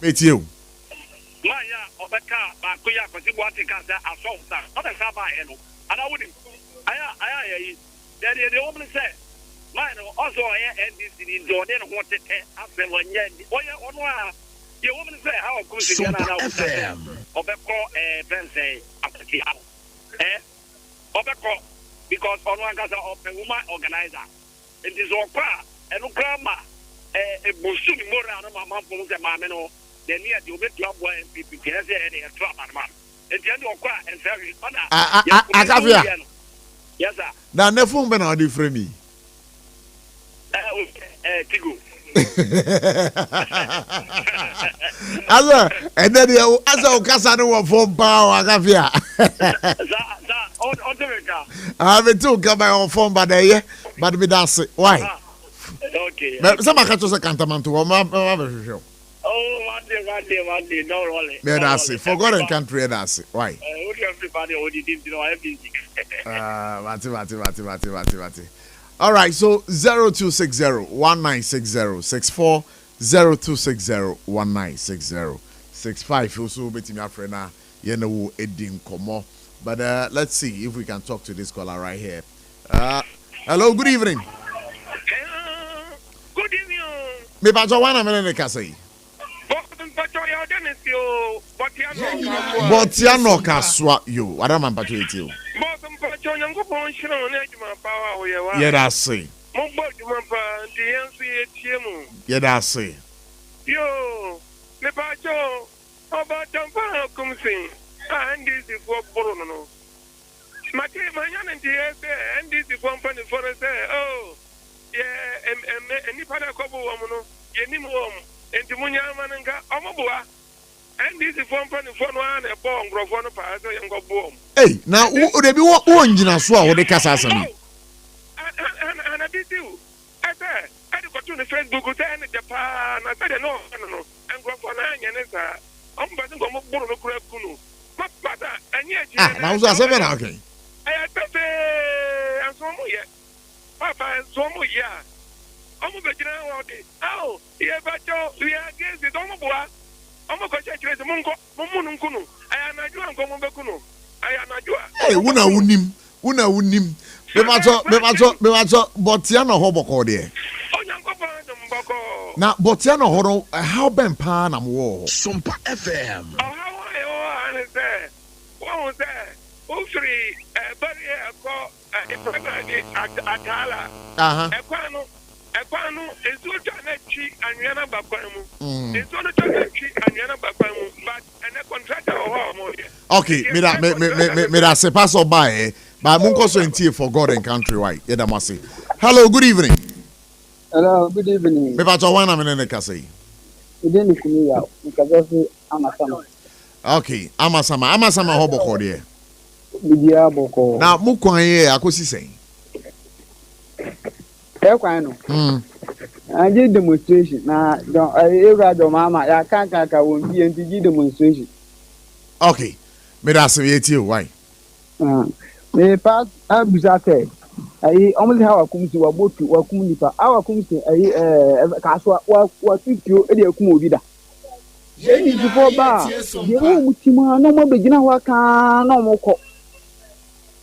It's you. Maya, Obeka, Bakuya, Cosibuatica, Assault, not a Saba, and I wouldn't. I, the woman said, mine also, and this in Jordan wanted after 1 year. Oh, the woman said, how could you get out of Obeko, Bense, after the house? Obeko, because on one guy's a woman organizer. It is all crap, and grandma, a bushing more than my mom for the mamma. Then near the big club where people can say any trap and man. And then you'll cry and very honor. Yes, sir. Now, never phone been out for me. Tigo. And then as a Casano for power, I have two come on phone, but me that's it. Why? Okay. Some catches a cantaman to my show. Oh, one day, no rolling. That's it. Forgotten country, that's it. Why? Everybody already did know everything. Mati. All right, so 0260-1960-64, 0260-1960-65. Also, betting my friend, you know, Edding Komo. But let's see if we can talk to this caller right here. Hello, good evening. Good evening. Me pa jowana me ne kasai. Botiano kaswa yo. Ada man pa chwe ti o. Yeah, that's it. Yeah, that's it. Yo, me pa cho. Oba tampa kumsin. And this is for Bruno. Mate manyan and this is company for say, oh, yeah, any pada kobo woman, yenim home, and the munya mananga, omobua. And this is company for one a bomb, grofon pass and go boom. Hey, now who they be what one in a swallow with the Casasami? And I did you. I said, I got to the Facebook and Japan. I said, no, and grofon and I'm going to go to Kunu. Now was a okay. I and so yet. Papa and so yeah. I'm a beginner. Oh, yeah, but we are against the Domoboa. I'm a coach at Mungo, Mumunukunu. I am not doing Gomobakuno. I am not doing. Hey, Una unim. Me macho, Botiano Hoboko there. Now, Botiano Horo, how Ben Pan am war. SOMPA FM. Oh, how I understand. What was that? Oh, three, barrier, Atala. Equano is what Janachi and Yana Bapamu. It's not a Janachi and Yana Bapamu, but and a contractor or more. Okay, me da se pass by, but Munko so in tea for God and country, right? Yedamasi. Hello, good evening. Hello, good evening. Me pato wana me ne kase. Ideni kumiya, nkazafi amasama. Okay, amasama hoboko there. Bidia boko. Na mukwan ye akosi sen. Ekwan no. I did demonstration. Na every do mama ya kanka won bi enti demonstration. Okay. Me da se yeti why? Me pa abusate. Ai omuli hawa kumsi wa botu wa kumunipa. Awa kumsi ai kaswa wa tutio e de akum obi da. Yeni before ba. Ye wo mutima no mo begina wa kan no mo ko.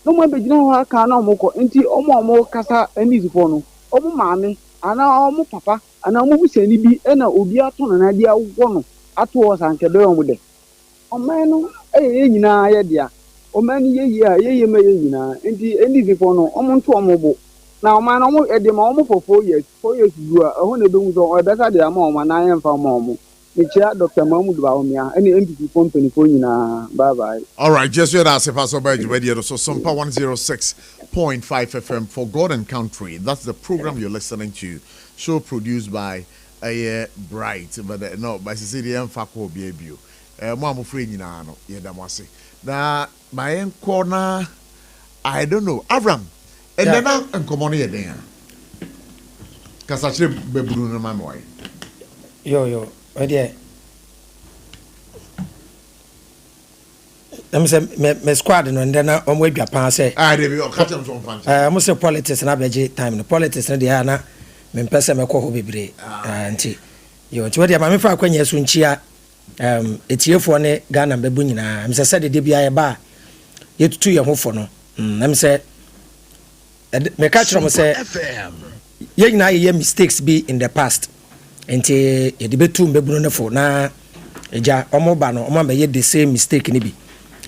No mo begina wa kan no mo ko. Enti omo kasa eni before no. Omo maame ana omo papa ana omo busani bi na obi ato na dia wo no ato o sankedo omo de. Omano nyina ye dia. Omani ye me ye nyina. Enti before no omo nto omo bo. Na omano omo e de ma omo for 4 years. 4 years du a ho na be mu so o besa de ama omo na yemfa omo. Michia Dr. Mahmoud Baumia, any MPP company for you now. Bye bye. All right, just your answer, Pastor Baji, radio. So, SOMPA 106.5 FM for God and Country. That's the program you're listening to. Show produced by Bright, but no, by Cecilia Fako Biebio. Mama Free Nano, Yedamasi. Now, my corner, I don't know. AVRAM, and then I'm coming here. kasachire beburu no mama why yo ode I'm say me squad no ndɛ na ɔmo adwa pan sɛ de bi o catch them so fan mo say politics na beje time no politics na de na me mpɛ sɛ mekɔ ho bebre nti yo nti wode ma me fa akwanya so nchia etiefo ne Ghana bebu nyina am sɛ de bia ye ba yetutu ye ho fo no am sɛ me ka kyerɛ mo sɛ ye nyina ye mistakes be in the past nti ye de betu bebu no fo na eja omo ba no omo ma ye the same mistake ni bi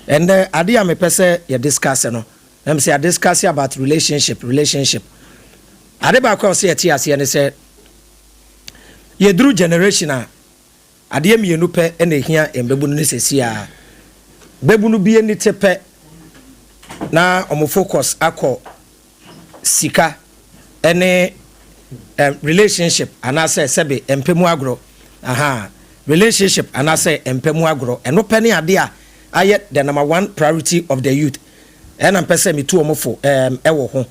and ade a me pese ye discuss no am sɛ I discuss about relationship ade ba kwa sɛ ye ti ase ne sɛ ye duru generation a ade mienu pɛ ene hia embebu no sesi a bebu no bi eni tepe na omo focus akɔ sika ene relationship anase sebe empemu agro relationship anase empemu agro eno pɛ ne ade a ayɛ the number one priority of the youth ena mpɛ me tu omo fo ɛwɔ ho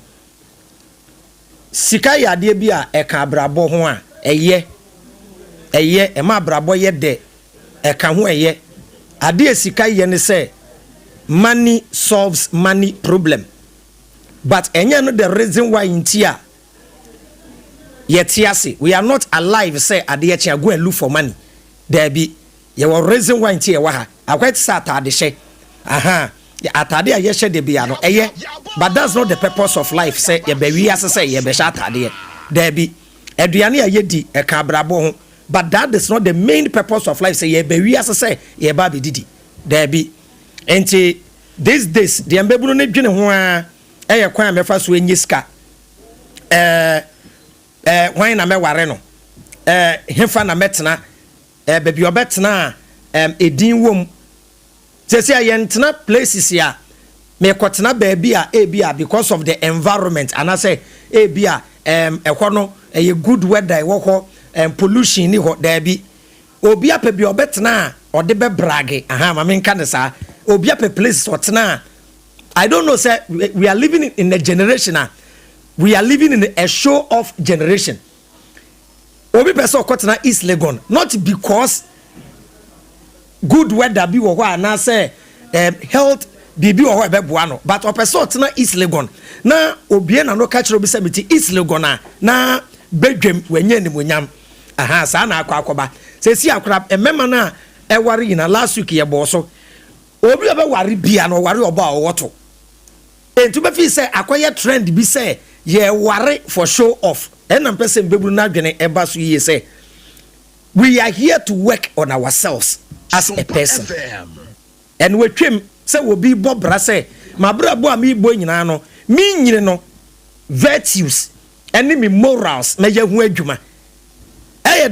sika yɛ ade bi a ɛka abrabɔ ho a ɛyɛ ema abrabɔ yɛ de ɛka ho ɛyɛ ade sika yɛ ne sɛ money solves money problem but ɛnyɛ no the reason why intia yetiase we are not alive say ade yɛ go and look for money there be your reason why intia wa ha akwet sa atade hye atade a ye hye de bia no ɛyɛ but that's not the purpose of life say ye be wi ase say ye be hye atade there be aduane a ye di ɛka abrabɔ ho but that is not the main purpose of life say ye be wi ase say ye ba be didi there be enti these days the embebu no dwene ho a ɛyɛ kwan a mefa so enyi ska wan na meware no hefa na metena baby obetena edin wom sese ayentena places ya me kotena baby a ebia because of the environment and I say ebia ekwo no good weather ekwo pollution ni ho there be obi ape bi obetena ode be brage ma me nka ne sa obi ape places otena I don't know say we are living in a generation we are living in a show off generation obi person kotena East Legon not because good weather bi wo ho na say health bibi wo ho be boa no but o person kotena East Legon na obi na no ka kire obi say meti East Legon na bedwem wanya ni monyam sa na akwa say si akra emema na e ware ina last week ye bo so obi be ware bia no ware oba owoto entu be fi say akoye trend bi say ye ware for show off and I'm person bebu na dwene eba so ye say we are here to work on ourselves as a person and we twem say we be bobra say mabra bo am ibo nyina no mi nyire no virtues and me morals me ye hu adwuma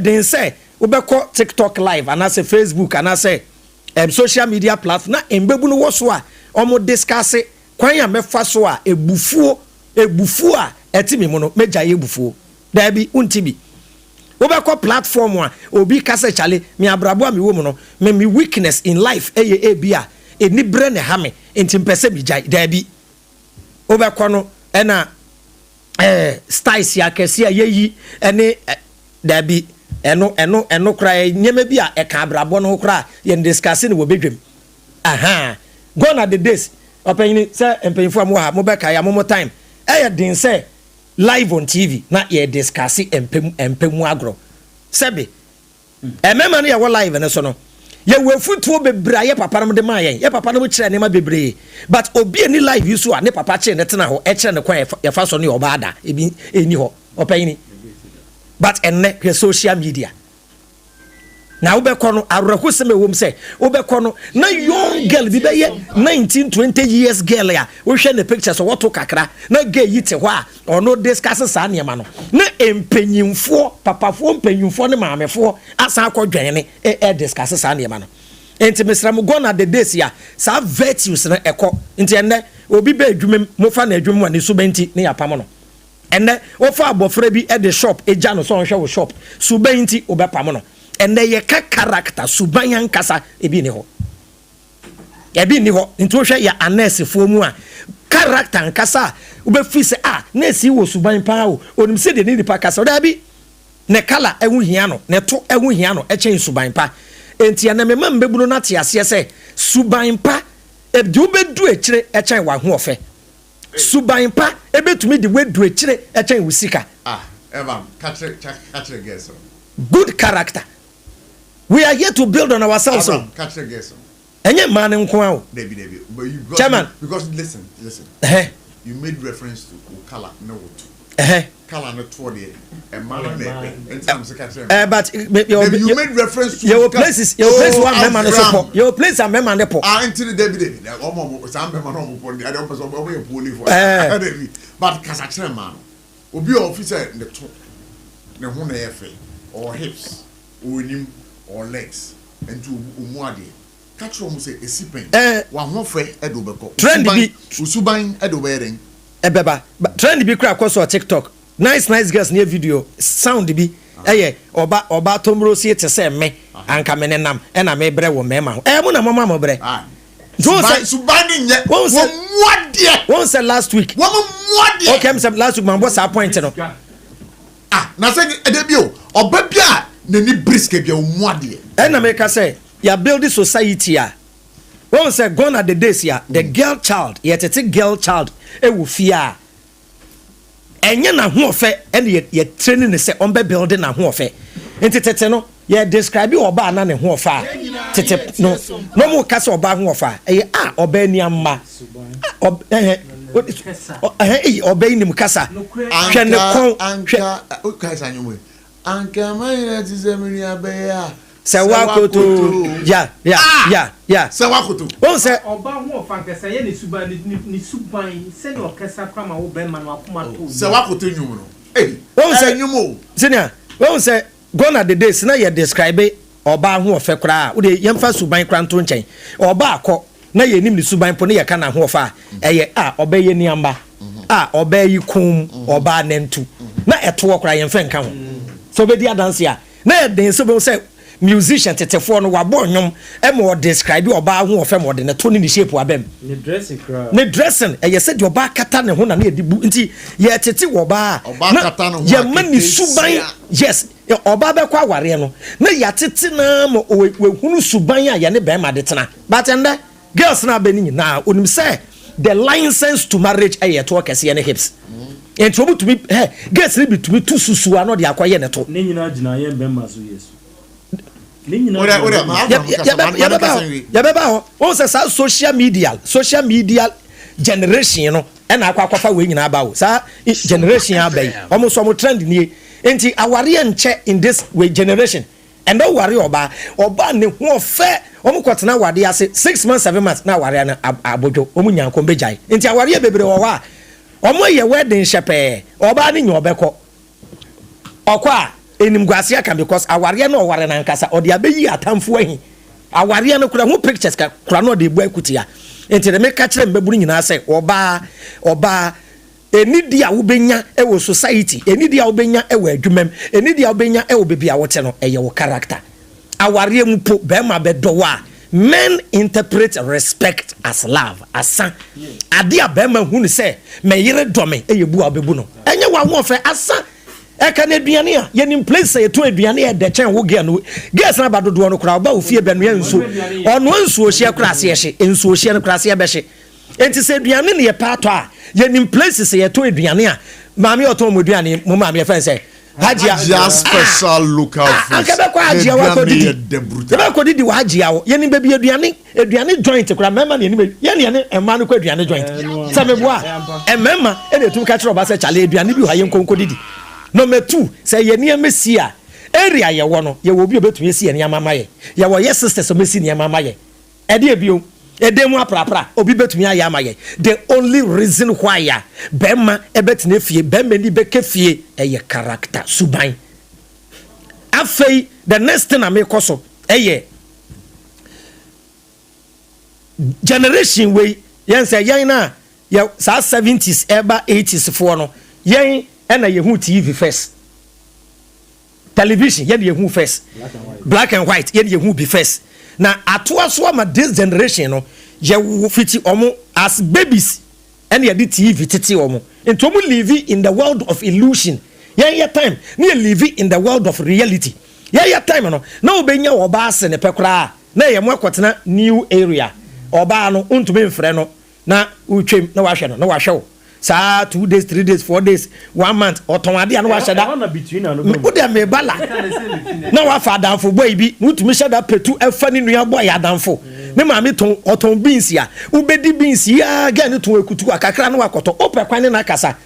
den say we be call TikTok live and I say Facebook and I say social media platform na embebu no wo so a omo discuss kwan ya mefa so a ebufuo a etimi mo no meja ye bufuo da bi untibi wo be call platform a obi kase chale me abrabo a me wo mo no me weakness in life eye bia eni bre ne ha me enti mpese bi jai da bi wo be call no na styles ya kese a yeyi ene da bi eno kra nyema bi a eka abrabo no kra ye discuss ne wo bedwem gone are the days opanyini say empanyifo am ha mo be ka ya mo time din say live on TV na ye discuss empemu agro sebe emema na ye wo live ne so no ye wefutuo bebra ye papa no de ma ye papa no kire ne ma bebre but obi ani live yusu a ne papa kire ne tena ho e kire ne kwa ye fa so ne obaada ebi eni ho opanyini but enne social media na ubekono arreku seme wom say ubekono na young girl bi be ye 19-20 years girl ya wo hwe ne pictures what to kakra na gay yite ho a ono discuss sa ne ma no na empenyimfo papafo empenyimfo ne maamefo asa akodwen ne discuss sa ne ma no enti mesram gona the days ya sa virtues na eko enti enne obi be adwumem mo fa na adwumem wa ne subenti ne yapam no enne wo fa abofra bi e de shop eja no so hwe wo shop subenti obepam no enne ye ka character subanyan kasa ebi ni ho nti wo hwe ya anese fo mu a character nkasa obefi se nesi wo suban pa o onim se de ni pa kasa da bi ne kala ehu hia no ne to ehu hia no echen suban pa enti na mema mbebuno na te ase se suban pa edu bedu ekire echen wa ho ofe suban pa ebetumi de wedu ekire echen wusika Evan catch guess good character we are here to build on ourselves catch guess enye man nko a David but you got Chairman. because listen you made reference to Okala no wotu Kala no to the a man in terms of catching but you made reference to your places one member no support your place and member no until David some member no support the other person we police for but kasachre man obi officer the to ne ho na yefe or hips or nim or legs and to umuade catch them say esipen wa ho fe edo beko trend bi usuban edo beren ebeba trend bi kra akọ so TikTok nice girls near video sound bi oba tomro si te se me anka me nenam e na me bre wo mema ho mo na mama mo bre subani nye won say last week okay me say last week man boss appoint no na say edebio oba bia na ni briske bia omuade e na me ka say ya build society a won say gone are the days ya the girl child yet girl child e wo fia enye na ho ofe ene ye training ne say on be building na ho ofe enti no ye describe oba na ne ho ofa tete no mo ka say oba ho ofa oba ni amma oba ni mukasa hwe ne kon anka o ka say anyum anka mai ti zemiri abeya Sewakoto ya Sewakoto on say oba ho ofa nkesa ye ne suban ni suban se no kesa kwama wo be ma no akoma to Sewakoto nyum no on say nyum senior on say gonna the days na ye describe oba ho ofa kra wo de yemfa suban kra nto nchen oba akọ na ye nim ni suban po na ye ka na ho ofa eye oba ye niamba oba yi kum oba nantu na eto kra yemfa nka ho so be dia dance ya na ye den so be say musician tetefo no wabo nyom e mo describe oba ho ofa mo de ne to ni shape abem ne dressing ye said oba kata ne ho na e dibu nti ye tete oba kata no ho ye mani suban yes oba be kwa ware no na ya tete na mo we hunu suban a ye ne be ma de tena but and girls na be ni na onim say the license to marriage aye to kese ne hips enti obu to me girls ni bi to me tu susu ano de akwaye ne to ne nyina gina ye be ma so yesu on say social media generation no and akwafa we nyina ba wo sa generation abai omo so mo trend nie enti aware nche in this way generation and don't worry oba ne ho fe omo kwotena wade ase 6 months 7 months na aware na abojo omo nyanko bejai enti aware bebre wo wa omo ye wedding shepe oba ne nyo obeko okwa enim gwase aka because aware no ware na nkasa odi abeyi atamfo ahi aware no kura ho pictures ka kura no de bu akutia enti de me ka kire mbeburu nyina se oba enidi a wobenya e wo society enidi a wobenya e wo adwumam enidi a wobenya e wo bebi a wote no eye wo character aware mu po be ma be do wa men interpret respect as love asa ade a be ma hu ni se me yire do me e yebu a bebu no enye wa ho fe asa eka na aduane a ye nim place ye to aduane e de chen wo ge no ges na ba dodo no kra oba ofie be no enso ono enso ohie kra se ye hye enso ohie no kra se ye be hye enti se aduane ne ye pato a ye nim places ye to aduane a maami oto mo aduane mo maami e fen se hajia special local food akabe kwa hajia wa ko didi wa hajia wo ye nim be bi aduane joint kra mema ne nim ye ne ema no kwa aduane joint se meboa emema e de tum ka kira oba se chale aduane bi ha ye nkonko didi number 2 say ye niam mesia area ye wo no ye wo bi obetumi esi ye niam amaye ye wo ye sisters so mesi niam amaye e de ebio e de mu aprapra obi betumi aye amaye the only reason why ya bema e betine fie bema ni beke fie e ye character suban afei the next thing I make also ye generation we yen say yen na ye sa 70s eba 80s for no yen and a yehu TV first. Television, yen yehu first. Black and white, yen yehu be first. Now, at was one this generation, no, ye fiti omo as babies, and ye did TV titi omo. And to live in the world of illusion, Yeah, time. Near living in the world of reality. Yeah, time no. Now benya oba se ne pekra. Na ye mo kwatena new area. Oba no untumi mfre no. Na utwem na wahwe no. Na wahwe. Sa 2 days, 3 days, 4 days, 1 month otonade an wahwe da. Wo de me bala. Na wa fa danfo boy bi. Utumi hye da petu efa ni nua boy adanfo. Ne maame ton oton beans ya. Ubedi beans ya ga ne ton ekutu akakra na wakoto. Opekwan na kasa.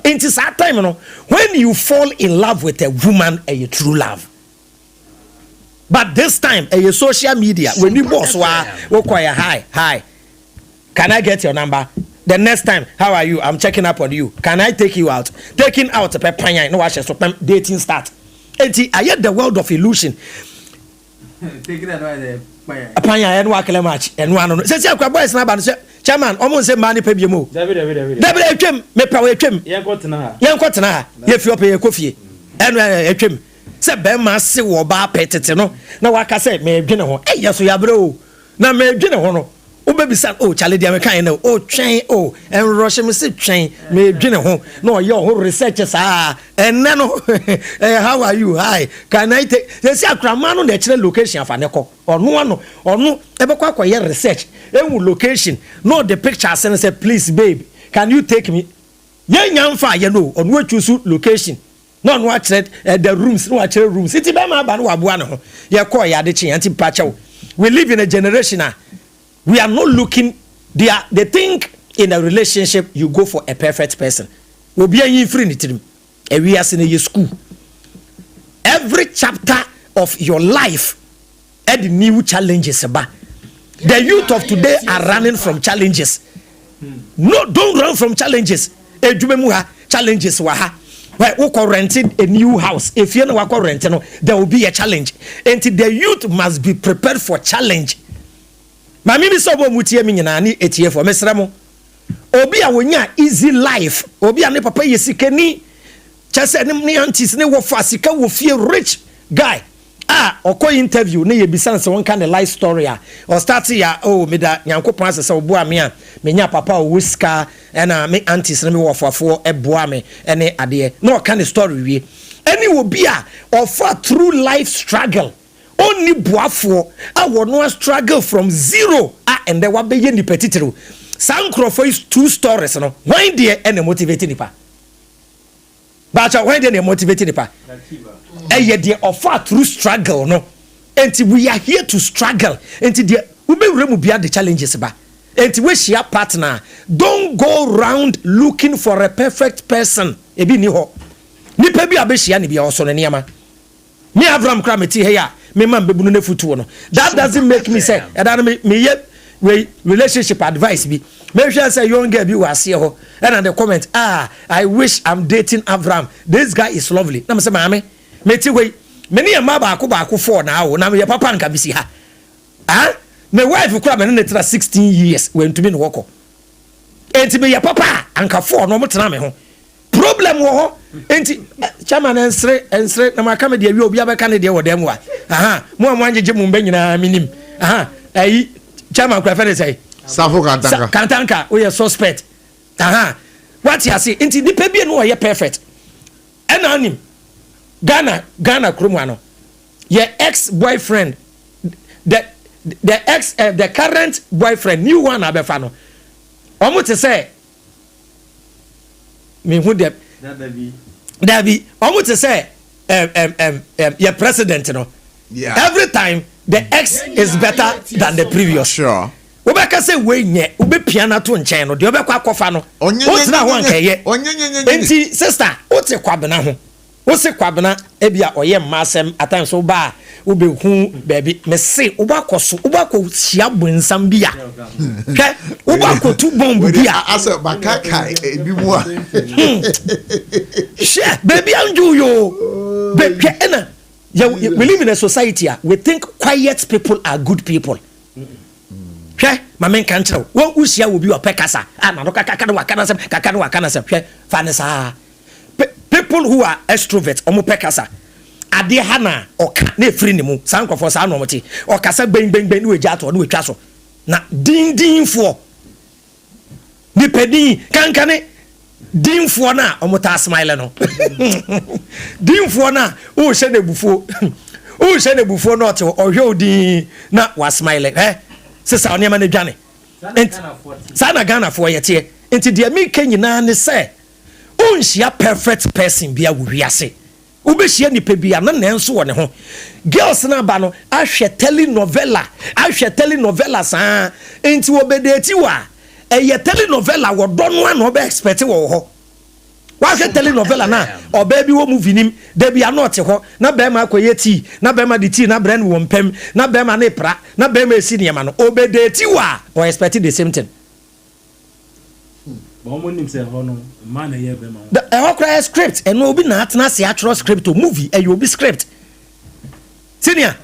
It is that time, when you fall in love with a woman, a true love. But this time, a social media, when you boss hi, can I get your number? The next time, how are you? I'm checking up on you. Can I take you out? Taking out a pepanya, no watch dating start. I had the world of illusion. Taking that Apanya and wakele match and one. Say boys na ban chairman almost say money pay bi mo. David etwem me pa we etwem. Yen kwotena ha. Ye fi opeye kofie. Enu etwem. Se be ma se wo ba petete no. Na waka say me dwene ho. Yeso ya bre o. Na me dwene ho no. O baby san o chale dia me kan na o twen o en rush me se twen me dwene ho. No ye ho research sa. En no how are you? Hi. Can I take say akrama no na kire location afa ne ko. Ono ebekwa akoye research enwu location no the picture say please babe can you take me ye nyamfa ye no ono choose location no no akire the rooms no akire rooms iti be ma ba no waboa ne ho ye call ya de chi anti pacha we live in a generation we are not looking they think in a relationship you go for a perfect person obi an free nitirim e we as in a school every chapter of your life and the new challenges about the youth of today are running from challenges. No, don't run from challenges. Challenges waha. Why we rented a new house? If you know renting, there will be a challenge. And the youth must be prepared for challenge. Mami bi so bo mutie mi nyina ni etie for mesramo. Obi a wonya easy life. Obi a ne papa yesikani. Chese ne aunties ne wo fa sika wo fie rich guy. Oko interview ne ye bisan se won kan the life story or start ya me da nyankopon ase se obo ame a me nya papa o whisker na me aunties ne me wofafo eboa me ene ade no kan the story wie any will be a offer through life struggle only boafo wono struggle from zero and then what be ni petitero sankrofo is 2 stories no why dey ene motivate nipa but why dey motivate nipa the offer through struggle no and we are here to struggle and the we be remove the challenges ba and we share partner don't go around looking for a perfect person ebi ni ho nipa bi abehia ni bia oso ne niama me avram kra meti he ya me man bebunu ne futu no that doesn't make me say that me relationship advice bi me sure say young girl bi was here ho and the comment I wish I'm dating Avram, this guy is lovely na me say mama meti we many a ma ba ko for now na me papa nka bisi ha my wife kura me ne tra 16 years when to me no woko enti me ya papa anka for no mo tena me ho problem wo ho enti chairman ensre na maka me de wi obi abeka ne de wo dem wa mo amwanje mu mba nyina minim ayi chairman kura fe say Sarfo kantanka we suspect what you say enti di pe no ye perfect enanim Ghana krumano your ex-boyfriend the current boyfriend new one abefa no omo te say me hu de Dabi omo te say your president no every time the ex is better than the previous sure obeka say we nye obe piano to nchen no de obekwa akofa no o tira ho ankeye enti sister o te kwabena ho wose kwabena ebia oye mmasem atan so ba ubehu baby me se ubakoso ubako hia bonsam bia ke ubako tu bomb bia asa bakaka ebi mu a she baby anju yo baby ena we live in a society we think quiet people are good people hwe mamen kan chiro wo usia wo bi opekasa na no kaka no wakana se hwe fanesa people who are extroverts omo pekasa ade hana oka na free ni mu sankofo sa no moti okasa ben ni weja ato no wetwa so na din fo ni pedi kankane Dimfo na omuta smile no. Dimfo na o hye na bufo. O hye na bufo no te ohwe odin na wa smile sisa onema na dwane. Sana Ghana for yete. Enti de me nyina ne say onhia perfect person bia wo wiase. Ubehia nipa bia na nenso wo ne ho. Girls na ba no ahwe telenovela sa enti wo bedeti wa eye telenovela wo do no na obe expect wo ho. Wa hwe telenovela na oba bi wo movie nim da bia na ote ho na be ma akoye tea na be ma di tea na brand wo mpem na be ma na pra na be ma esi niam no obedeti wa o expect the same thing. The script and no be not na see actual script to movie and you be script. Senior,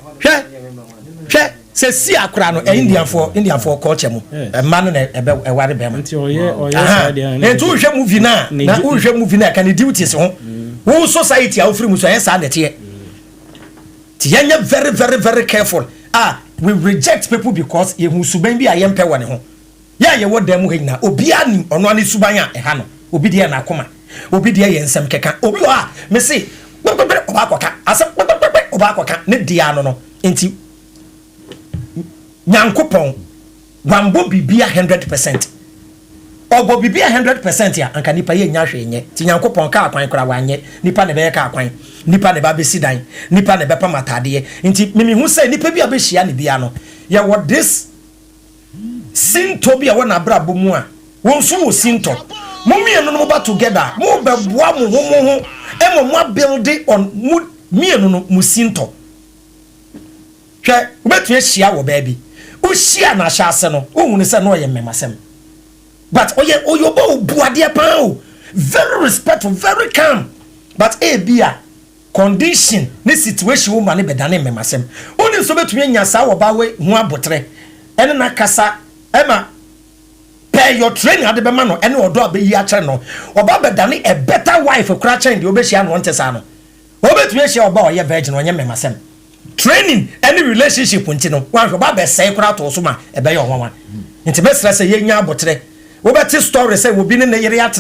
say see akra no Indian for culture mo. A man na e ware be ma. Nti hwe movie na wo hwe movie na kan duties ho. Wo society a ofri mu so yensa na te. Ti yenya very careful. We reject people because ye hu suban bi ayempe wone ho. Ya ye wodam ho nyina obi ani ono ani suban a eha no obi de na akoma obi de ye nsem keka obi ho me se oba akoka asem oba akoka ne dia no enti nyankopon wambo bibia 100% obo bibia 100% ya anka nipa ye nya hwe nye ti nyankopon ka akwan kora wanye nipa ne be ka akwan nipa ne ba be sidan nipa ne be pa matade enti mimi hu se nipa bia be hia ne bia no ya what this Sinto bi a wona brabo mu a wonso wo sinto momienu no ba together mo be boa mo ho mo build on mienu no mu sinto hwe obetu ehia wo baabi o hia na hya ase no o hunu se no ye memasem but oyobo buade pa o very respectful very calm but bia condition ne situation wo ma ne bedane memasem oni so betu nya sa wo ba we hu abotre ene na kasa Emma, pay your training at the Bemano and or do be ya channel. Or Baba Danny, a better wife of Cratching, the Obesian Montesano. Over to your boy, your virgin on your memasem. Training any relationship with Tino, one for Baba say crowd or suma, a bayo woman. Into best let's say young botre. Over this story say we've been in the area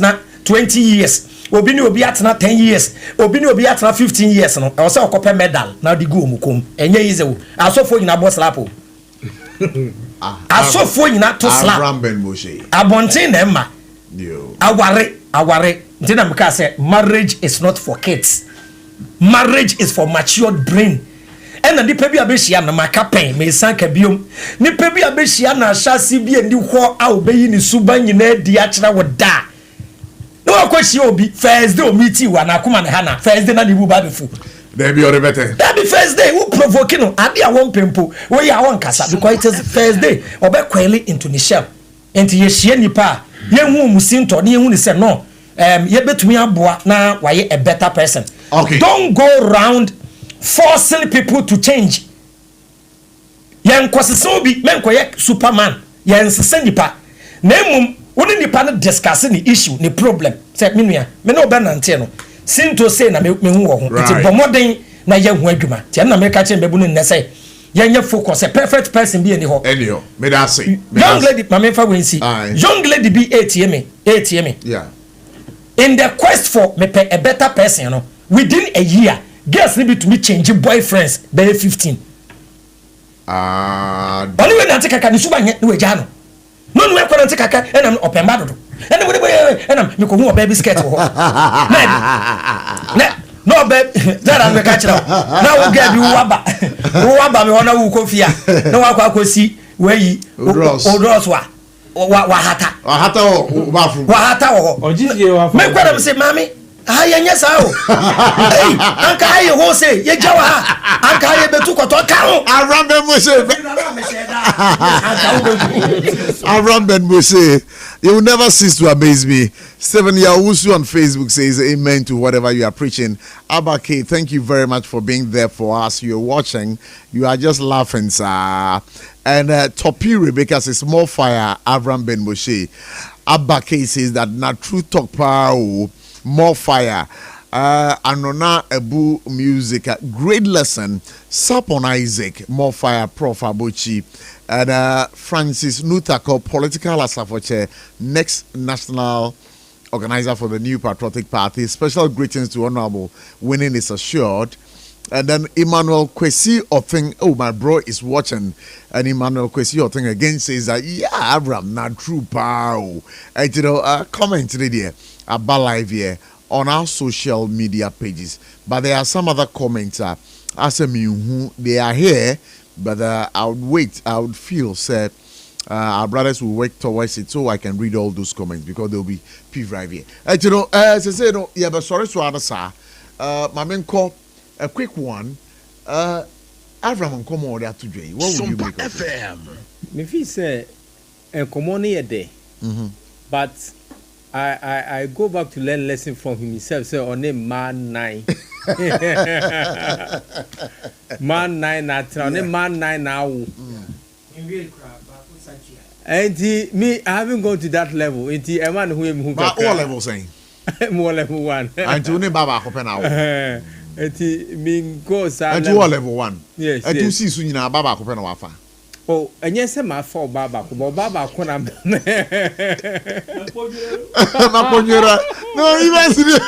20 years. Obini obiatna 10 years. Obini obiatna 15 years. No, I also copy medal. Now the go mukum. And ye is a also for in a boss lapo. Asofo nyina to slap AVRAM ben MOSHE abontin na ma yo aware ntina mka say marriage is not for kids, marriage is for matured brain. And the pebi abeshia na makapen me sanka biom ni pebi abeshia na hyase bi ani ho a obeyi ni suba nyina di akira woda no akwashi obi first day o meet wa na akoma na hana first day na ni bu ba befu. There be better. That be first day. Who provoking no? Adi a one pempo. We ya one kasa because it is first day. Obe kweli into the shell. Enti ye hie nipa. Ye hu musinto. Ni ye hu ni say no. Ye betumi aboa na waye a better person. Okay. Don't go around forcing people to change. Ye nkwasese obi menkoye Superman. Ye nsese nipa. Na emum woni nipa no discuss ni issue ni problem. Say menua. Me no be nante no. Sinto say na me hu wo ho enti bomoden na ye hu adwuma ti na me ka che mbebu no ne say ye nye focus a perfect person be any ho me da say young lady mama fa wensi young lady be ATM yeah in the quest for me a better person, you know, within a year girls need to be changing boyfriends by 15 only when anteka kan suba nye we jano no we kwa anteka kan enam opemba dodo ene we enam me ko hu obaby skirt ho no babe that am ka kira na wo ga bi wo waba me wona wo kofia na wa kwa kosi weyi odros wa hata wo bafu wa hata wo ojije wa me kwa dem say mami aya nya sa o eh anka aye ho say ye jawa ha anka aye betu koto ka ho AVRAM ben MOSHE AVRAM ben MOSHE. You will never cease to amaze me. Stephen Yawusu on Facebook says amen to whatever you are preaching. Abake, thank you very much for being there for us. You're watching. You are just laughing, sir. And Topi Rebecca says more fire. AVRAM ben MOSHE. Abake says that not true talk power. More fire. Anona Ebu music. Great lesson. Sapon Isaac. More fire. Prof Abochie. And Francis Nutako, political asafoche, next national organizer for the New Patriotic Party. Special greetings to Honorable. Winning is assured. And then Emmanuel Kwesi Othing, oh, my bro is watching. And Emmanuel Kwesi Othing again says that, yeah, AVRAM, not true, pow. And you know, comment there about live here on our social media pages. But there are some other comments, they are here, but I would wait, I would feel, say, our brothers will work towards it so I can read all those comments because they'll be right here. And you know, as I say, no, yeah, but sorry to others, sir. My main call. A quick one. AVRAM and come on there today. What would you make of it? Me feel say come on here day. But I go back to learn lesson from himself. Say on a man 9. Man 9 at on a man 9 now. And me, I haven't gone to that level. It's a man who but all level saying. More level 1. And to name Baba open now. Eti mingo sa and you level 1. Yes. And you see soon na baba ko pe na wafa. Oh, enye se ma for baba ko na ma ponyera. No, even see.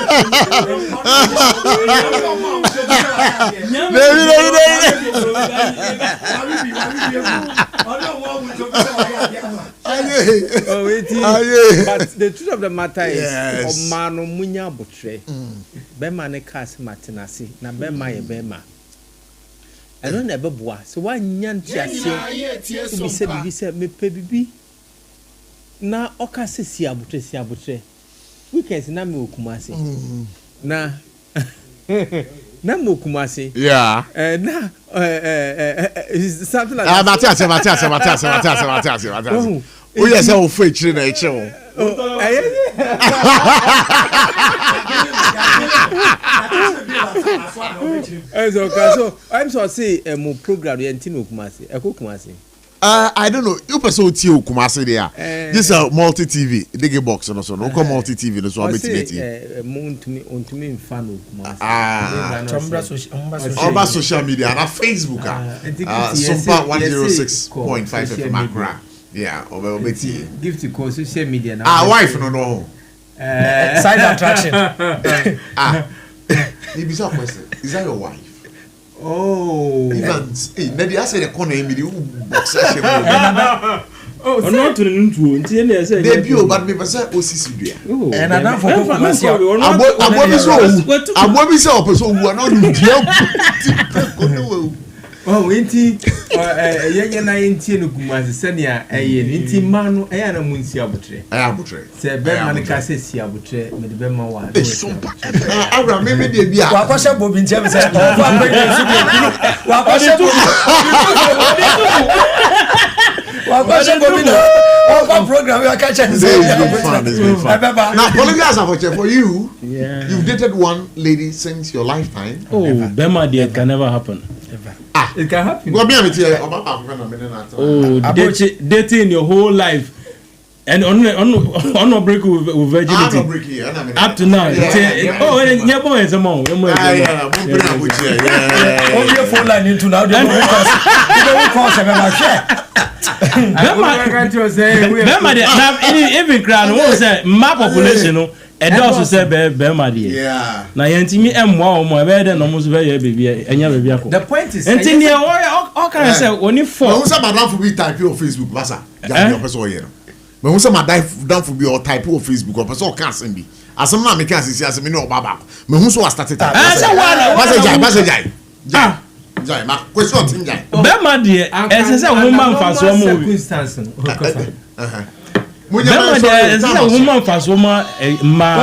But the truth of the matter is omano munya botre. Bema ne kas matinasi na bema ye bema. I don't ever boa. So why nyan chiase? We say me pe bibi. Na oka se si abutre. Weekends na me okumase. Na na me okumase. Yeah. Na something like that. Matias. Oh yes, I will fetch you na eche. So I'm so say mo program the Antino Kumasi. Kumasi. I don't know. You person Tio Kumasi there. This is multi TV. They get box no so. No come multi TV no so I'm meeting. On to me fan of Kumasi. Over social media and Facebook. SOMPA 106.5 FM Accra. Yeah, over Betty. Give to call social media now. Wife no. Side attraction. Is that your wife? Oh. Even Nedi I say the corner immediately box. Oh, not to the debut, but me say osisi oh, and I don't for Abobi say person who are not oh, inti yenye na inti no Kumasi senia inti manu na munsi abutre. Abutre. Se be man ka se si abutre me de be ma wa. AVRAM me dey bia. Wa kwasha bobi ntem se wa kwasha bobi no. Our program we are catching. It's been fun. Now, Polygas for you. Yeah. You've dated one lady since your lifetime. Oh, Bema dear can never happen. It can happen. Oh, dating your whole life. And on no break with virginity. Up to now. Oh, and your boy is a mom. Yeah. Your phone line into now. You don't cause even crown was my population. And also say Bema dear. Yeah. Now yantimi M1 more better than almost very baby and your baby. The point is, and all can I say when you fall. Who's about down for be type your Facebook, Massa? Your person here. But who's about down for be or type your Facebook or person can't send me. As some man can't see as me no baba. But who's so started. Message. Ma question thing jai. Bema dear, as I say woman for some circumstance. Bema dear, as I say woman for some ma.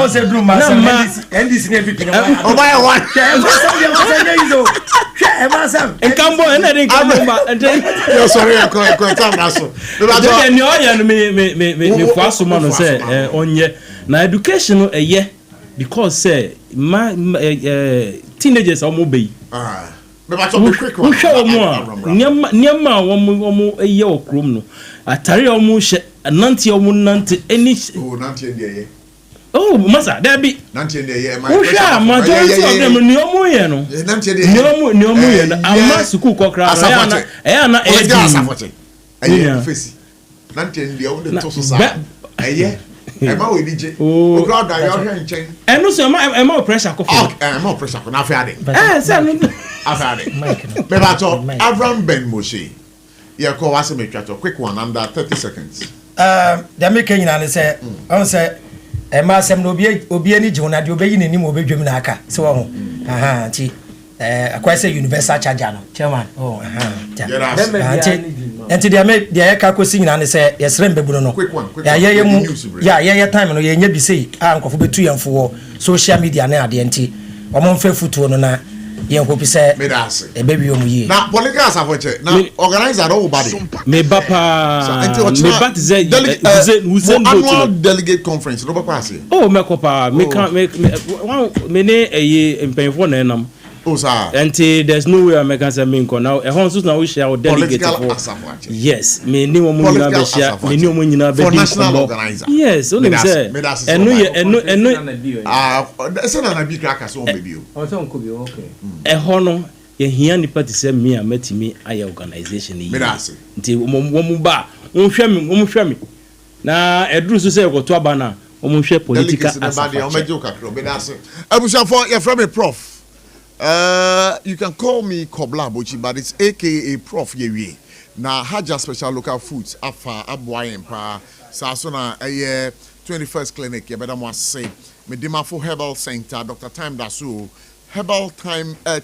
What's the room and this never been. Oh my what? And come on and then come and you're sorry I quite time now so. Then you are me for some man say on ye. Na education a year because say my teenagers are mobile. But quick one. Nyama womu eye okrom no. Atare omu hye nanti omu nanti any oh nanti ndeye. Oh masa there be nanti ndeye my majority of them ni omu ye no. Nanti ndeye. Ni omu ye na ama school kokra na na e asafoche. Aye face. Nanti ndeye o de to so sa. Aye. Emma we DJ. Oh, crowd that you hear in chain. And no so Emma pressure ko. Emma pressure ko na fa ade. Say no. Afa ade. Me ba to Avram Ben Moshe. Yeah, call us me twa quick one under 30 seconds. The make nyina say on say Emma asem no obi ani je na de obeyi nanim obedwam na aka. Se wo ho. Aha, ti akwa say universal charger no. Chairman. Oh, aha. Enti de ka kosi nyina ne say yesre mbebu no. Quick one. Ya mu ya time no ye nya bi sei ankofo betu yemfo social media na ade enti omo mfa futuo no na yen hope say ebebi omu yi na political asafoche na organizer all body me bapa me bat ze annual delegate conference no papa say oh me kopa me ne eye mpenfo na enam oh sir enti there's no way I make answer me nko now e hon so na we share delegate for yes me ni wo mu nyina be share me ni wo mu nyina be national organizer yes only say enu ese na bi kraka so baby o so nko bi okay e hono ye hia ni party say me amatimi aya organization yi nti wo mu ba wo hwɛ me na eduru so say ko to aba na wo mu hwɛ political abusa for your friend me prof. You can call me Kobla Abochie, but it's aka Prof Yewie. Now, Haja Special Local Foods, Afa, Abuayen Pa, Sasona, 21st Clinic, you better must say, Medimafo Herbal Center, Dr. Time Dasu,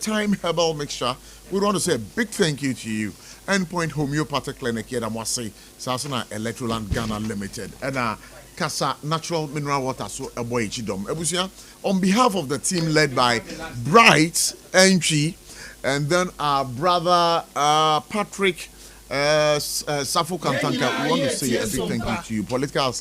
Time Herbal Mixture. We want to say a big thank you to you. Endpoint Homeopathic Clinic, you must say, Sasona Electroland Ghana Limited. And Casa Natural Mineral Water, so a boy chidom. Ebusia, on behalf of the team led by Bright Entry, and then our brother Patrick Sarfo Kantanka, we want to say a big thank you to you. Political